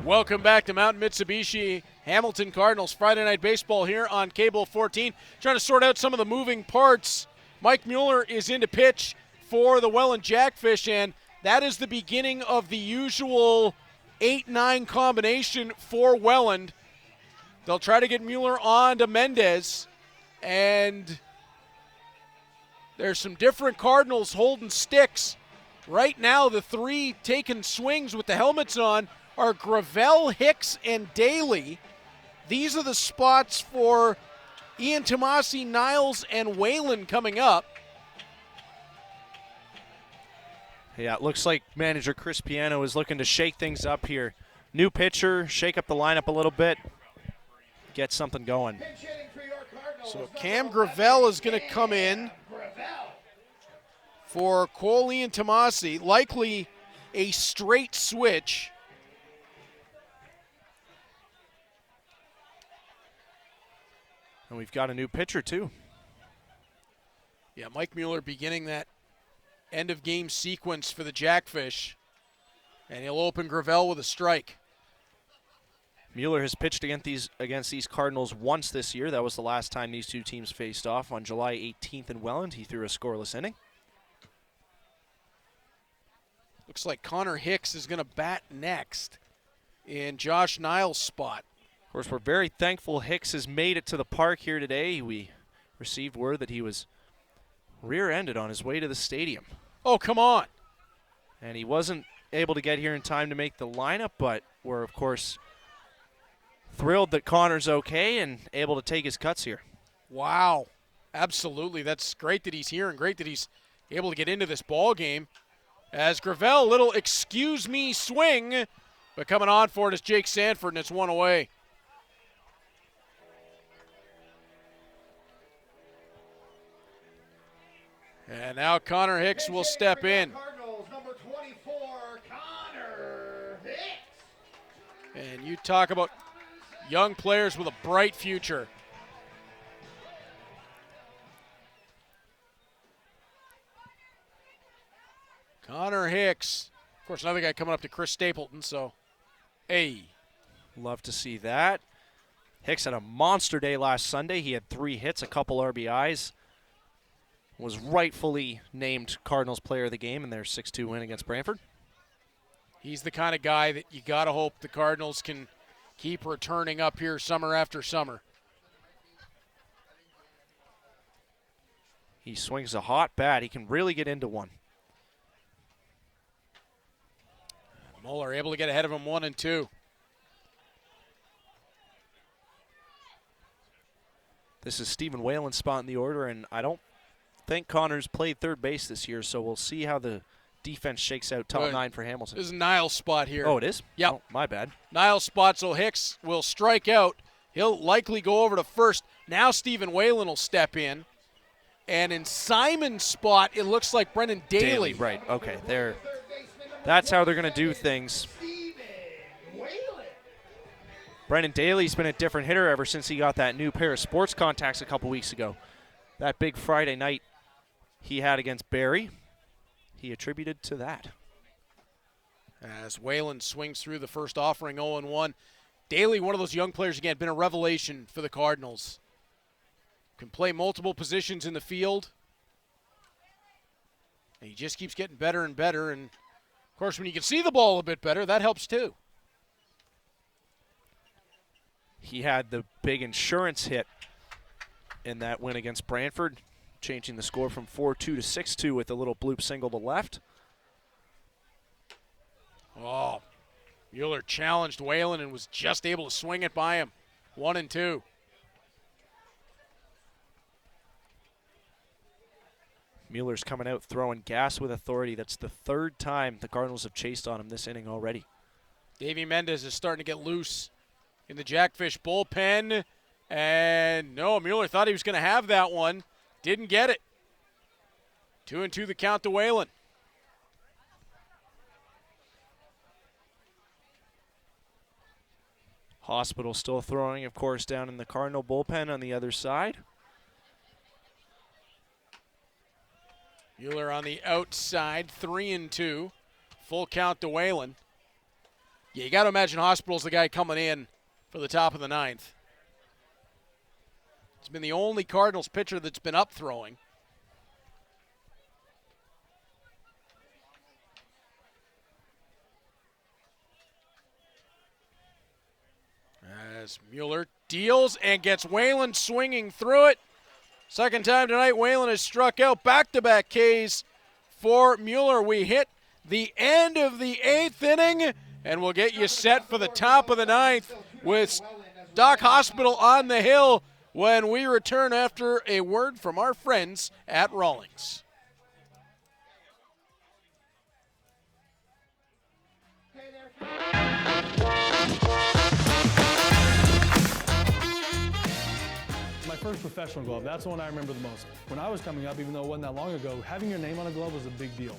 Speaker 2: Welcome back to Mountain Mitsubishi Hamilton Cardinals Friday Night Baseball here on Cable 14. Trying to sort out some of the moving parts. Mike Mueller is in to pitch for the Welland Jackfish, and that is the beginning of the usual 8-9 combination for Welland. They'll try to get Mueller on to Mendez, and there's some different Cardinals holding sticks. Right now, the three taking swings with the helmets on are Gravel, Hicks, and Daly. These are the spots for Ian Tomasi, Niles, and Welland coming up.
Speaker 3: Yeah, it looks like manager Chris Piano is looking to shake things up here. New pitcher, shake up the lineup a little bit, get something going.
Speaker 2: So Cam Gravel is going to come in for Cole Ian Tomasi. Likely a straight switch.
Speaker 3: And we've got a new pitcher, too.
Speaker 2: Yeah, Mike Mueller beginning that end-of-game sequence for the Jackfish. And he'll open Gravel with a strike.
Speaker 3: Mueller has pitched against these Cardinals once this year. That was the last time these two teams faced off on July 18th in Welland. He threw a scoreless inning.
Speaker 2: Looks like Connor Hicks is going to bat next in Josh Niles' spot.
Speaker 3: Of course, we're very thankful Hicks has made it to the park here today. We received word that he was rear-ended on his way to the stadium.
Speaker 2: Oh, come on.
Speaker 3: And he wasn't able to get here in time to make the lineup, but we're, of course, thrilled that Connor's okay and able to take his cuts here.
Speaker 2: Wow. Absolutely. That's great that he's here and great that he's able to get into this ball game. As Gravel, little excuse me swing, but coming on for it is Jake Sanford, and it's one away. And now Connor Hicks will step in.
Speaker 4: Cardinals, number 24, Connor Hicks.
Speaker 2: And you talk about young players with a bright future. Connor Hicks. Of course, another guy coming up to Chris Stapleton, so hey.
Speaker 3: Love to see that. Hicks had a monster day last Sunday. He had 3 hits, a couple RBIs. Was rightfully named Cardinals Player of the Game in their 6-2 win against Brantford.
Speaker 2: He's the kind of guy that you got to hope the Cardinals can keep returning up here summer after summer.
Speaker 3: He swings a hot bat. He can really get into one.
Speaker 2: Mueller able to get ahead of him 1-2.
Speaker 3: This is Stephen Whalen's spot in the order, and I don't think Connor's played third base this year, so we'll see how the defense shakes out top 9 for Hamilton.
Speaker 2: This is Niles' spot here.
Speaker 3: Oh, it is?
Speaker 2: Yep.
Speaker 3: Oh, my bad.
Speaker 2: Niles' spot, so Hicks will strike out. He'll likely go over to first. Now Stephen Whalen will step in. And in Simon's spot, it looks like Brendan Daly.
Speaker 3: Right, okay. That's how they're going to do things. Brendan Daly's been a different hitter ever since he got that new pair of sports contacts a couple weeks ago. That big Friday night he had against Barrie, he attributed to that.
Speaker 2: As Whalen swings through the first offering 0-1. Daly, one of those young players, again, been a revelation for the Cardinals. Can play multiple positions in the field. And he just keeps getting better and better. And, of course, when you can see the ball a bit better, that helps too.
Speaker 3: He had the big insurance hit in that win against Brantford, changing the score from 4-2 to 6-2 with a little bloop single to left.
Speaker 2: Oh, Mueller challenged Whalen and was just able to swing it by him. 1-2.
Speaker 3: Mueller's coming out throwing gas with authority. That's the 3rd time the Cardinals have chased on him this inning already.
Speaker 2: Davey Mendez is starting to get loose in the Jackfish bullpen. And no, Mueller thought he was going to have that one. Didn't get it. 2-2 the count to Whalen.
Speaker 3: Hospital still throwing, of course, down in the Cardinal bullpen on the other side.
Speaker 2: Mueller on the outside, 3-2. Full count to Whalen. Yeah, you got to imagine Hospital's the guy coming in for the top of the ninth. He's been the only Cardinals pitcher that's been up throwing. As Mueller deals and gets Welland swinging through it. Second time tonight, Welland has struck out. Back-to-back Ks for Mueller. We hit the end of the 8th inning, and we'll get you set for the top of the 9th with Doc Hospital on the hill when we return after a word from our friends at Rawlings.
Speaker 5: My first professional glove, that's the one I remember the most. When I was coming up, even though it wasn't that long ago, having your name on a glove was a big deal.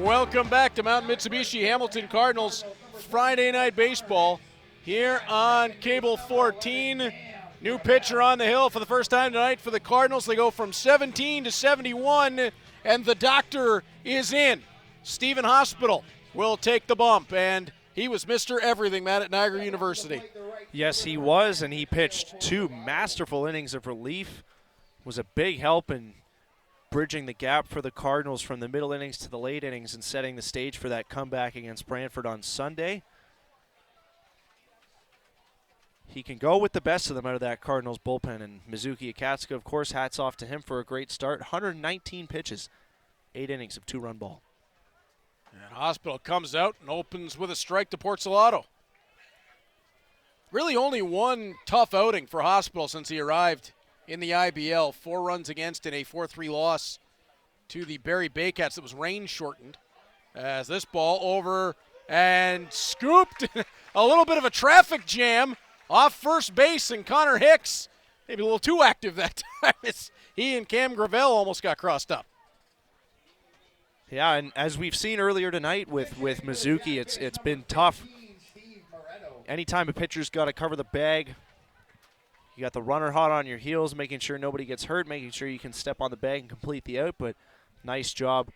Speaker 2: Welcome back to Mount Mitsubishi Hamilton Cardinals Friday Night Baseball here on Cable 14. New pitcher on the hill for the first time tonight for the Cardinals. They go from 17 to 71, and the doctor is in. Stephen Hospital will take the bump, and he was Mr. Everything, Matt, at Niagara University.
Speaker 3: Yes, he was, and he pitched 2 masterful innings of relief. Was a big help in bridging the gap for the Cardinals from the middle innings to the late innings and setting the stage for that comeback against Brantford on Sunday. He can go with the best of them out of that Cardinals bullpen, and Mizuki Akatsuka, of course, hats off to him for a great start. 119 pitches, 8 innings of 2-run ball.
Speaker 2: And Hospital comes out and opens with a strike to Porcelado. Really only one tough outing for Hospital since he arrived in the IBL. 4 runs against in a 4-3 loss to the Barrie Baycats that was rain shortened. As this ball over and scooped. A little bit of a traffic jam off first base, and Connor Hicks maybe a little too active that time. He and Cam Gravel almost got crossed up.
Speaker 3: Yeah, and as we've seen earlier tonight with Mizuki, it's been tough. Anytime a pitcher's got to cover the bag, you got the runner hot on your heels, making sure nobody gets hurt, making sure you can step on the bag and complete the out. But nice job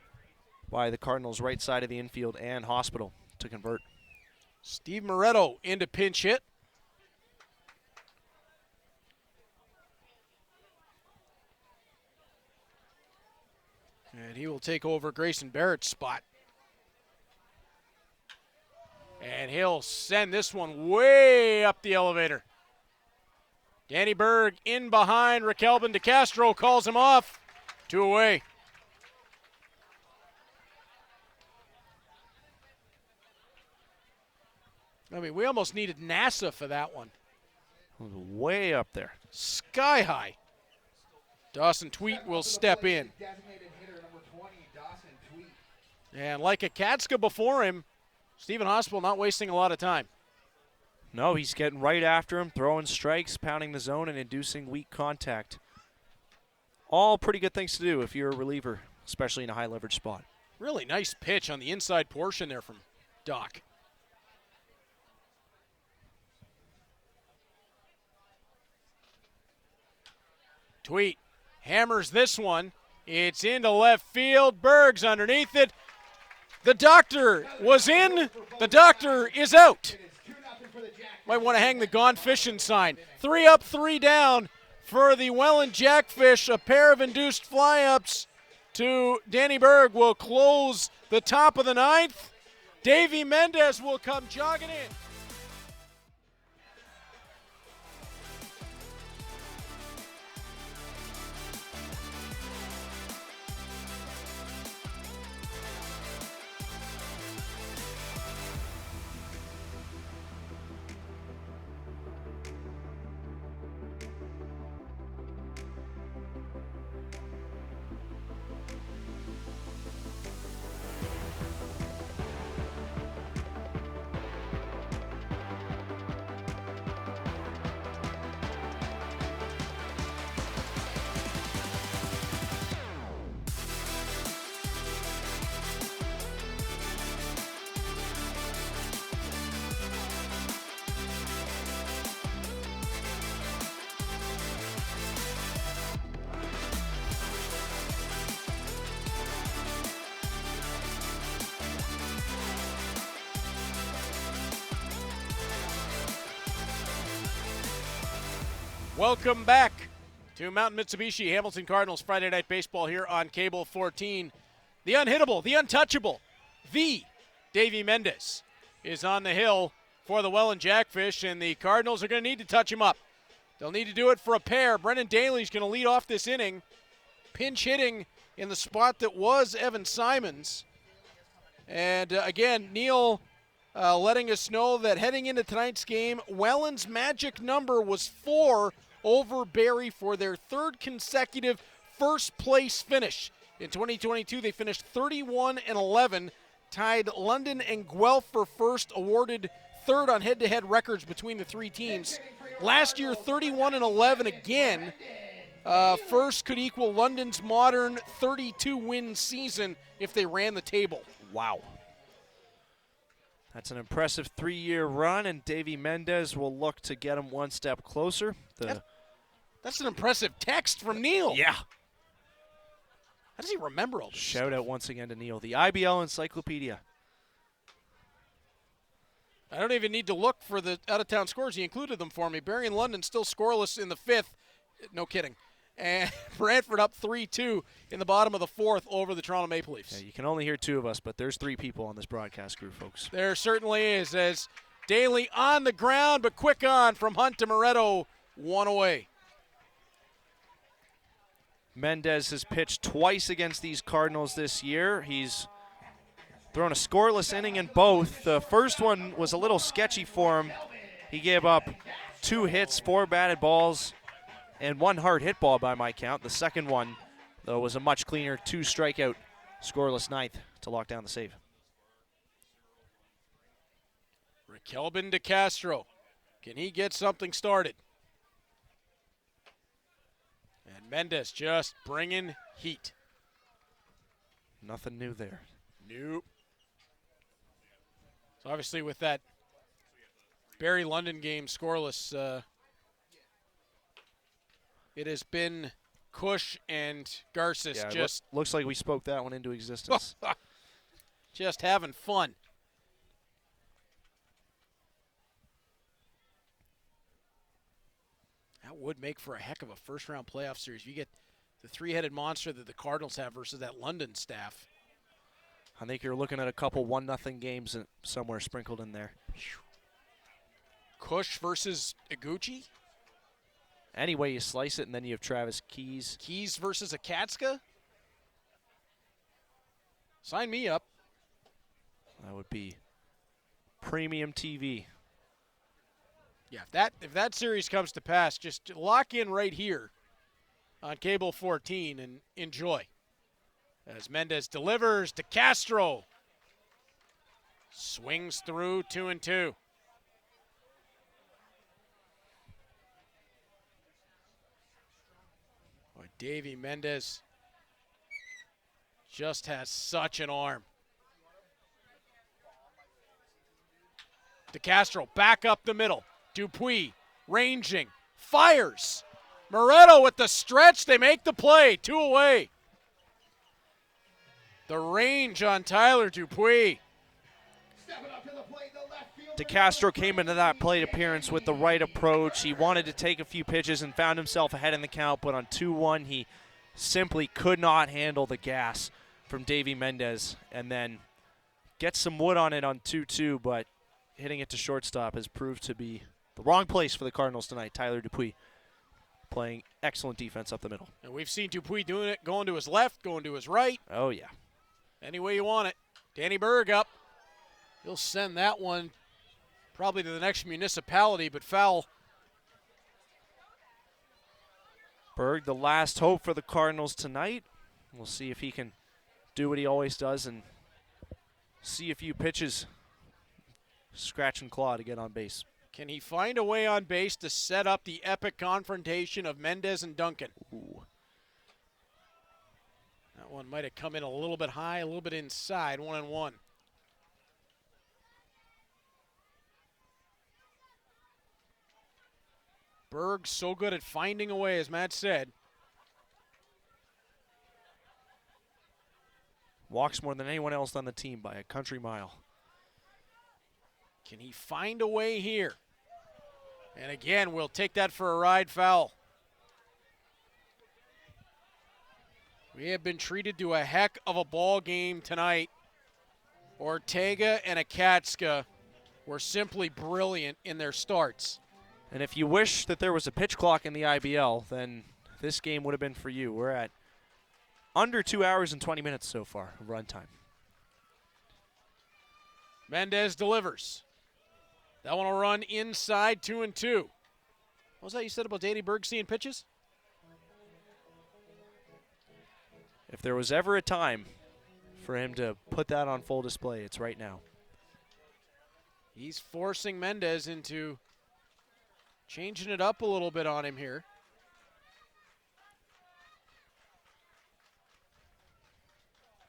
Speaker 3: by the Cardinals' right side of the infield and Hospital to convert.
Speaker 2: Steve Moretto into pinch hit. And he will take over Grayson Barrett's spot. And he'll send this one way up the elevator. Danny Berg in behind. Raquelbin De Castro calls him off. 2 away. I mean, we almost needed NASA for that one.
Speaker 3: Way up there.
Speaker 2: Sky high. Dawson Tweet will step in. And like Akatsuka before him, Stephen Hospital not wasting a lot of time.
Speaker 3: No, he's getting right after him, throwing strikes, pounding the zone, and inducing weak contact. All pretty good things to do if you're a reliever, especially in a high leverage spot.
Speaker 2: Really nice pitch on the inside portion there from Doc. Tweet hammers this one. It's into left field. Berg's underneath it. The doctor was in. The doctor is out. Might want to hang the Gone Fishing sign. 3 up, 3 down for the Welland Jackfish. A pair of induced fly-ups to Danny Berg will close the top of the ninth. Davey Mendez will come jogging in. Welcome back to Mountain Mitsubishi Hamilton Cardinals Friday Night Baseball here on Cable 14. The unhittable, the untouchable, the Davey Mendez is on the hill for the Welland Jackfish, and the Cardinals are going to need to touch him up. They'll need to do it for a pair. Brendan Daly's going to lead off this inning, pinch hitting in the spot that was Evan Simons. And again, Neil letting us know that heading into tonight's game, Welland's magic number was 4 over Barrie for their third consecutive first-place finish. In 2022, they finished 31-11, tied London and Guelph for first, awarded third on head-to-head records between the three teams. Last year, 31-11 again. First could equal London's modern 32-win season if they ran the table.
Speaker 3: Wow. That's an impressive 3-year run, and Davey Mendez will look to get him one step closer.
Speaker 2: That's an impressive text from Neil.
Speaker 3: Yeah.
Speaker 2: How does he remember all this?
Speaker 3: Shout out once again to Neil, the IBL Encyclopedia.
Speaker 2: I don't even need to look for the out-of-town scores. He included them for me. Barrie and London still scoreless in the 5th. No kidding. And Brantford up 3-2 in the bottom of the 4th over the Toronto Maple Leafs.
Speaker 3: Yeah, you can only hear 2 of us, but there's 3 people on this broadcast crew, folks.
Speaker 2: There certainly is, as Daly on the ground, but quick on from Hunt to Moretto, one away.
Speaker 3: Mendez has pitched twice against these Cardinals this year. He's thrown a scoreless inning in both. The first one was a little sketchy for him. He gave up 2 hits, 4 batted balls, and 1 hard hit ball by my count. The second one, though, was a much cleaner 2 strikeout, scoreless ninth to lock down the save.
Speaker 2: Raquelbin de Castro. Can he get something started? And Mendez just bringing heat.
Speaker 3: Nothing new there.
Speaker 2: Nope. So obviously with that Barrie London game scoreless, it has been Cush and Garces just
Speaker 3: looks like we spoke that one into existence.
Speaker 2: just having fun. That would make for a heck of a first-round playoff series. You get the 3-headed monster that the Cardinals have versus that London staff.
Speaker 3: I think you're looking at a couple 1-0 games somewhere sprinkled in there.
Speaker 2: Cush versus Iguchi.
Speaker 3: Any way you slice it, and then you have Travis Keys.
Speaker 2: Keys versus Akatska. Sign me up.
Speaker 3: That would be premium TV.
Speaker 2: Yeah, if that series comes to pass, just lock in right here on Cable 14 and enjoy. As Mendez delivers to Castro. Swings through 2-2. Boy, Davey Mendez just has such an arm. De Castro back up the middle. Dupuis ranging, fires. Moretto with the stretch, they make the play, 2 away. The range on Tyler Dupuis.
Speaker 4: Stepping up to the plate, the left fielder,
Speaker 3: DeCastro came into that plate appearance with the right approach. He wanted to take a few pitches and found himself ahead in the count, but on 2-1, he simply could not handle the gas from Davey Mendez, and then gets some wood on it on 2-2, but hitting it to shortstop has proved to be the wrong place for the Cardinals tonight. Tyler Dupuis playing excellent defense up the middle.
Speaker 2: And we've seen Dupuis doing it, going to his left, going to his right.
Speaker 3: Oh, yeah.
Speaker 2: Any way you want it. Danny Berg up. He'll send that one probably to the next municipality, but foul.
Speaker 3: Berg, the last hope for the Cardinals tonight. We'll see if he can do what he always does and see a few pitches, scratch and claw to get on base.
Speaker 2: Can he find a way on base to set up the epic confrontation of Mendez and Duncan?
Speaker 3: Ooh.
Speaker 2: That one might have come in a little bit high, a little bit inside, 1-1. Berg so good at finding a way, as Matt said.
Speaker 3: Walks more than anyone else on the team by a country mile.
Speaker 2: Can he find a way here? And again, we'll take that for a ride, foul. We have been treated to a heck of a ball game tonight. Ortega and Akatska were simply brilliant in their starts.
Speaker 3: And if you wish that there was a pitch clock in the IBL, then this game would have been for you. We're at under 2 hours and 20 minutes so far of runtime.
Speaker 2: Mendez delivers. That one will run inside, 2-2. What was that you said about Danny Berg seeing pitches?
Speaker 3: If there was ever a time for him to put that on full display, it's right now.
Speaker 2: He's forcing Mendez into changing it up a little bit on him here.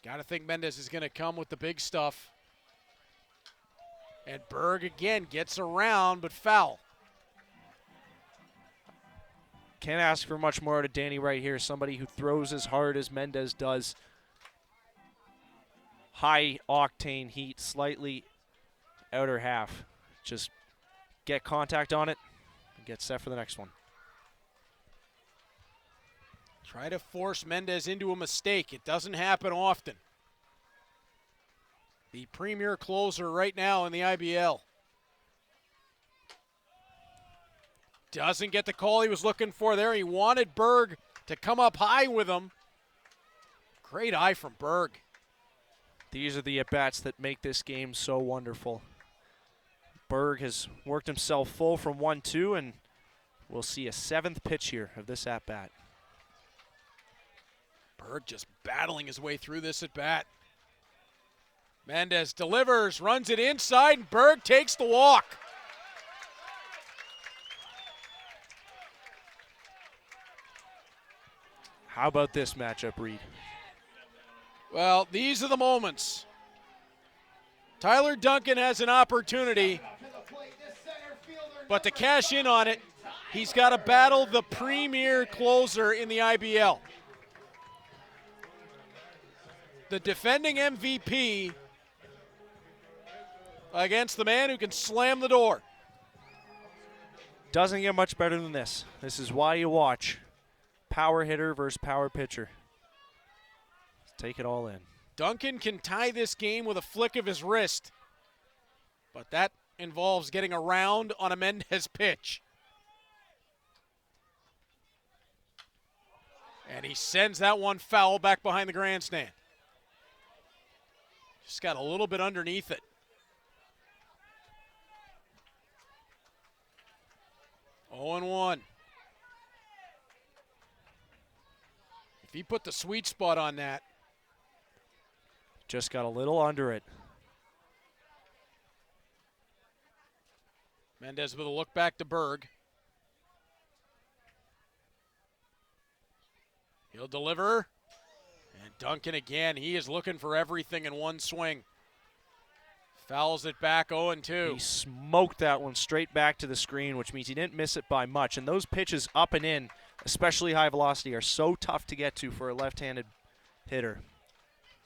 Speaker 2: Got to think Mendez is going to come with the big stuff. And Berg again gets around, but foul.
Speaker 3: Can't ask for much more out of Danny right here. Somebody who throws as hard as Mendez does. High octane heat, slightly outer half. Just get contact on it and get set for the next one.
Speaker 2: Try to force Mendez into a mistake. It doesn't happen often. The premier closer right now in the IBL. Doesn't get the call he was looking for there. He wanted Berg to come up high with him. Great eye from Berg.
Speaker 3: These are the at-bats that make this game so wonderful. Berg has worked himself full from 1-2, and we'll see a seventh pitch here of this at-bat.
Speaker 2: Berg just battling his way through this at-bat. Mendez delivers, runs it inside, and Berg takes the walk.
Speaker 3: How about this matchup, Reed?
Speaker 2: Well, these are the moments. Tyler Duncan has an opportunity, but to cash in on it, he's got to battle the premier closer in the IBL. The defending MVP against the man who can slam the door.
Speaker 3: Doesn't get much better than this. This is why you watch. Power hitter versus power pitcher. Let's take it all in.
Speaker 2: Duncan can tie this game with a flick of his wrist, but that involves getting around on a Mendez pitch. And he sends that one foul back behind the grandstand. Just got a little bit underneath it. 0-1. If he put the sweet spot on that.
Speaker 3: Just got a little under it.
Speaker 2: Mendez with a look back to Berg. He'll deliver. And Duncan again, he is looking for everything in one swing. Fouls it back 0-2.
Speaker 3: He smoked that one straight back to the screen, which means he didn't miss it by much. And those pitches up and in, especially high velocity, are so tough to get to for a left-handed hitter.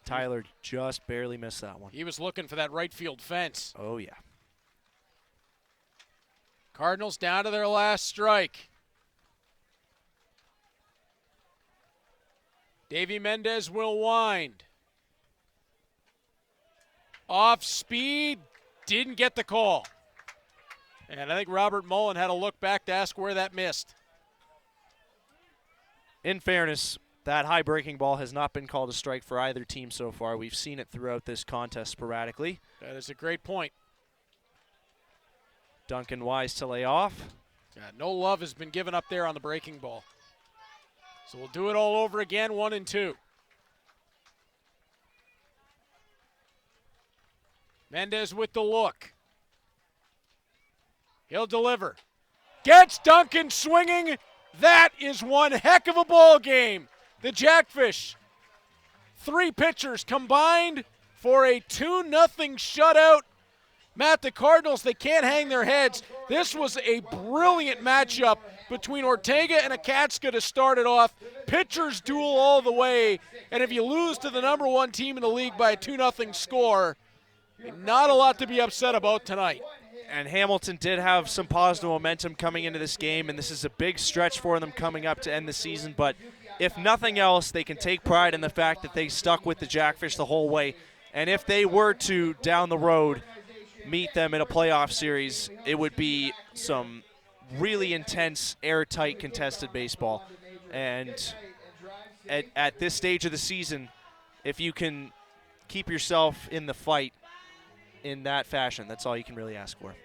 Speaker 3: Tyler just barely missed that one.
Speaker 2: He was looking for that right field fence.
Speaker 3: Oh, yeah.
Speaker 2: Cardinals down to their last strike. Davy Mendez will wind. Off speed, didn't get the call. And I think Robert Mullen had to look back to ask where that missed.
Speaker 3: In fairness, that high breaking ball has not been called a strike for either team so far. We've seen it throughout this contest sporadically.
Speaker 2: That is a great point.
Speaker 3: Duncan Wise to lay off.
Speaker 2: Yeah, no love has been given up there on the breaking ball. So we'll do it all over again, 1-2. Mendez with the look. He'll deliver. Gets Duncan swinging. That is one heck of a ball game. The Jackfish, 3 pitchers combined for a 2-0 shutout. Matt, the Cardinals, they can't hang their heads. This was a brilliant matchup between Ortega and Akatska to start it off. Pitchers duel all the way. And if you lose to the number 1 team in the league by a 2-0 score, not a lot to be upset about tonight.
Speaker 3: And Hamilton did have some positive momentum coming into this game, and this is a big stretch for them coming up to end the season. But if nothing else, they can take pride in the fact that they stuck with the Jackfish the whole way. And if they were to, down the road, meet them in a playoff series, it would be some really intense, airtight, contested baseball. And at this stage of the season, if you can keep yourself in the fight in that fashion, that's all you can really ask for.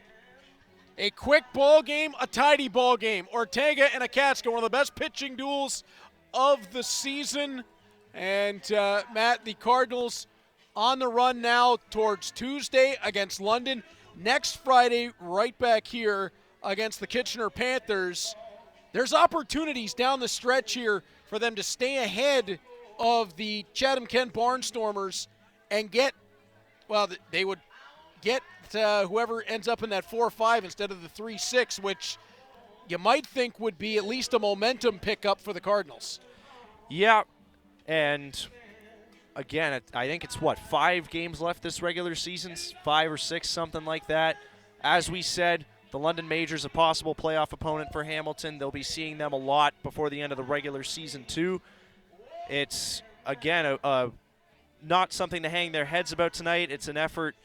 Speaker 2: A quick ball game, a tidy ball game. Ortega and Akatska, one of the best pitching duels of the season. And Matt, the Cardinals on the run now towards Tuesday against London. Next Friday, right back here against the Kitchener Panthers. There's opportunities down the stretch here for them to stay ahead of the Chatham-Kent Barnstormers and get, well, they would get whoever ends up in that 4-5 instead of the 3-6, which you might think would be at least a momentum pickup for the Cardinals.
Speaker 3: Yeah, and again, I think it's, 5 games left this regular season, 5 or 6, something like that. As we said, the London Majors, a possible playoff opponent for Hamilton. They'll be seeing them a lot before the end of the regular season, too. It's, again, not something to hang their heads about tonight. It's an effort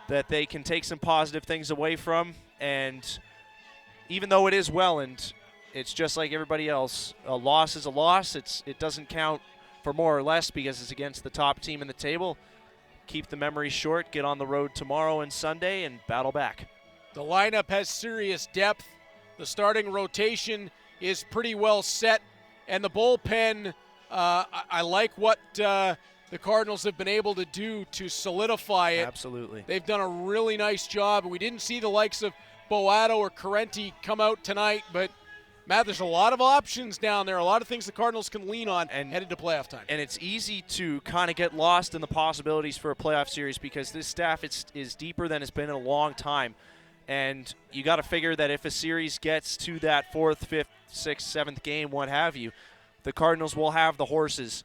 Speaker 3: that they can take some positive things away from. And even though it is Welland, it's just like everybody else. A loss is a loss. It doesn't count for more or less because it's against the top team in the table. Keep the memories short, get on the road tomorrow and Sunday, and battle back.
Speaker 2: The lineup has serious depth. The starting rotation is pretty well set. And the bullpen, I like what the Cardinals have been able to do to solidify it.
Speaker 3: Absolutely.
Speaker 2: They've done a really nice job. We didn't see the likes of Boato or Carenti come out tonight, but Matt, there's a lot of options down there, a lot of things the Cardinals can lean on headed to playoff time.
Speaker 3: And it's easy to kind of get lost in the possibilities for a playoff series because this staff is deeper than it's been in a long time. And you got to figure that if a series gets to that 4th, 5th, 6th, 7th game, what have you, the Cardinals will have the horses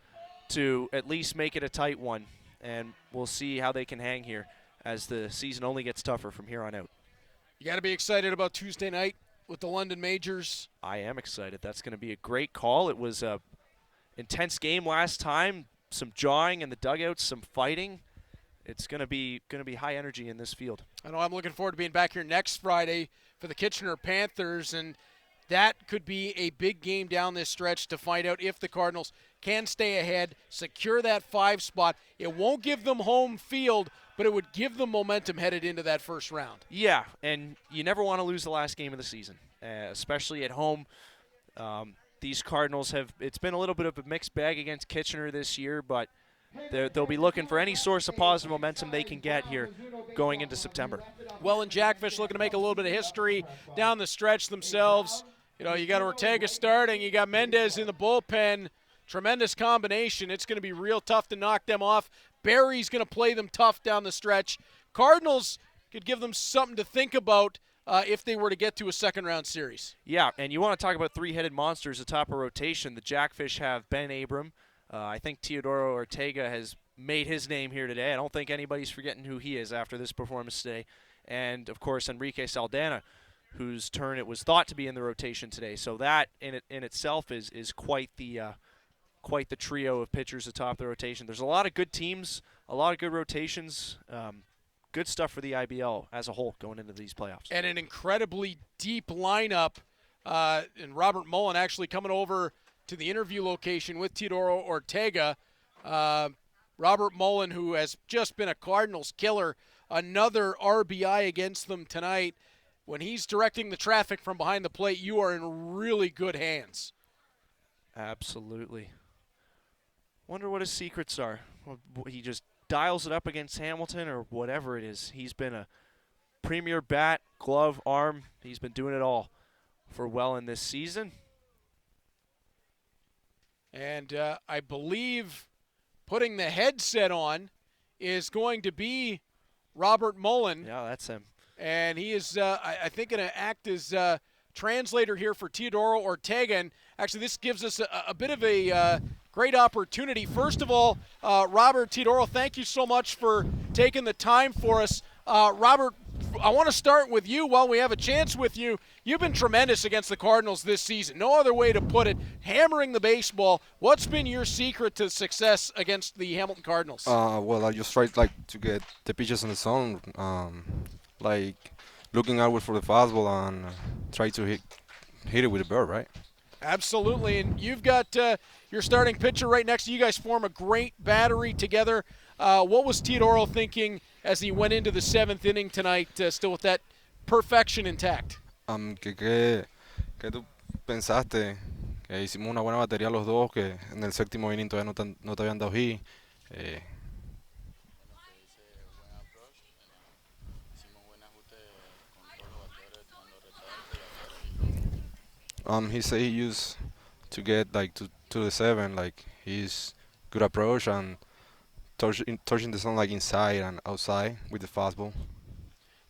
Speaker 3: to at least make it a tight one. And we'll see how they can hang here as the season only gets tougher from here on out.
Speaker 2: You got to be excited about Tuesday night with the London Majors.
Speaker 3: I am excited. That's going to be a great call. It was a intense game last time, some jawing in the dugouts, some fighting. It's going to be high energy in this field.
Speaker 2: I know I'm looking forward to being back here next Friday for the Kitchener Panthers, and that could be a big game down this stretch to find out if the Cardinals can stay ahead, secure that 5 spot. It won't give them home field, but it would give them momentum headed into that first round.
Speaker 3: Yeah, and you never want to lose the last game of the season, especially at home. These Cardinals it's been a little bit of a mixed bag against Kitchener this year, but they'll be looking for any source of positive momentum they can get here going into September.
Speaker 2: Welland Jackfish looking to make a little bit of history down the stretch themselves. You know, you got Ortega starting, you got Mendez in the bullpen. Tremendous combination. It's going to be real tough to knock them off. Barry's going to play them tough down the stretch. Cardinals could give them something to think about if they were to get to a second-round series.
Speaker 3: Yeah, and you want to talk about three-headed monsters atop a rotation. The Jackfish have Ben Abram. I think Teodoro Ortega has made his name here today. I don't think anybody's forgetting who he is after this performance today. And, of course, Enrique Saldana, whose turn it was thought to be in the rotation today. So that in itself is quite the trio of pitchers atop the rotation. There's a lot of good teams, a lot of good rotations. Good stuff for the IBL as a whole going into these playoffs.
Speaker 2: And an incredibly deep lineup. And Robert Mullen actually coming over to the interview location with Teodoro Ortega. Robert Mullen, who has just been a Cardinals killer, another RBI against them tonight. When he's directing the traffic from behind the plate, you are in really good hands.
Speaker 3: Absolutely. Wonder what his secrets are. He just dials it up against Hamilton or whatever it is. He's been a premier bat, glove, arm. He's been doing it all for Welland this season.
Speaker 2: And I believe putting the headset on is going to be Robert Mullen.
Speaker 3: Yeah, that's him.
Speaker 2: And he is, I think, going to act as translator here for Teodoro Ortega. And actually, this gives us a bit of a great opportunity. First of all, Robert, Teodoro, thank you so much for taking the time for us. Robert, I want to start with you while we have a chance with you. You've been tremendous against the Cardinals this season. No other way to put it. Hammering the baseball. What's been your secret to success against the Hamilton Cardinals?
Speaker 6: Well, I just try to get the pitches in the zone, looking outward for the fastball and try to hit it with a bird, right?
Speaker 2: Absolutely, and you've got your starting pitcher right next to you. You guys form a great battery together. What was Teodoro thinking as he went into the 7th inning tonight, still with that perfection intact?
Speaker 6: ¿Qué tú pensaste? Que hicimos una buena batería los dos, que en el 7º inning todavía no te habían dado hit. He said he used to get to the 7, he's good approach and touching the sun inside and outside with the fastball.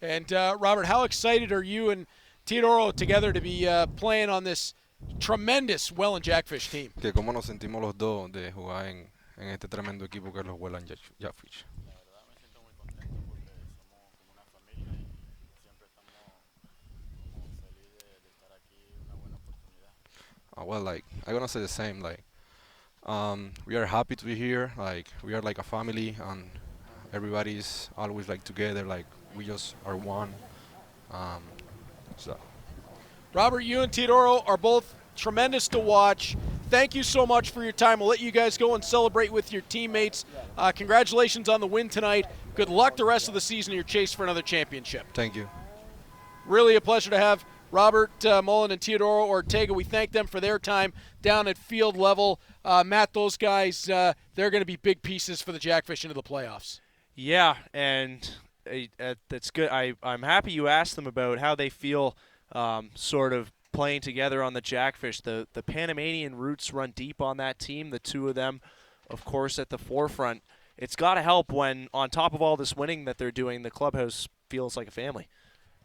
Speaker 2: And Robert, how excited are you and Teodoro together to be playing on this tremendous Welland Jackfish team?
Speaker 6: Que cómo nos sentimos los dos de jugar en este tremendo equipo que es los Welland Jackfish. Well, I'm gonna say the same. We are happy to be here. We are like a family, and everybody's always together. We just are one. So.
Speaker 2: Robert, you and Teodoro are both tremendous to watch. Thank you so much for your time. We'll let you guys go and celebrate with your teammates. Congratulations on the win tonight. Good luck the rest of the season in your chase for another championship.
Speaker 6: Thank you.
Speaker 2: Really a pleasure to have Robert Mullen and Teodoro Ortega. We thank them for their time down at field level. Matt, those guys, they're going to be big pieces for the Jackfish into the playoffs.
Speaker 3: Yeah, and that's good. I'm happy you asked them about how they feel sort of playing together on the Jackfish. The Panamanian roots run deep on that team, the two of them, of course, at the forefront. It's got to help when, on top of all this winning that they're doing, the clubhouse feels like a family.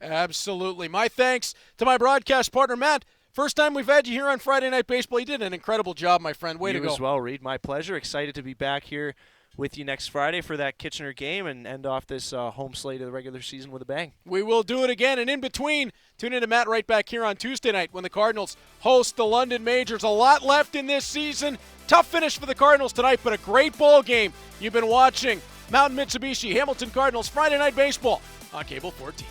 Speaker 2: Absolutely. My thanks to my broadcast partner, Matt. First time we've had you here on Friday Night Baseball. You did an incredible job, my friend. Way to go.
Speaker 3: You as well, Reed. My pleasure. Excited to be back here with you next Friday for that Kitchener game and end off this home slate of the regular season with a bang.
Speaker 2: We will do it again. And in between, tune in to Matt right back here on Tuesday night when the Cardinals host the London Majors. A lot left in this season. Tough finish for the Cardinals tonight, but a great ball game. You've been watching Mountain Mitsubishi Hamilton Cardinals Friday Night Baseball on Cable 14.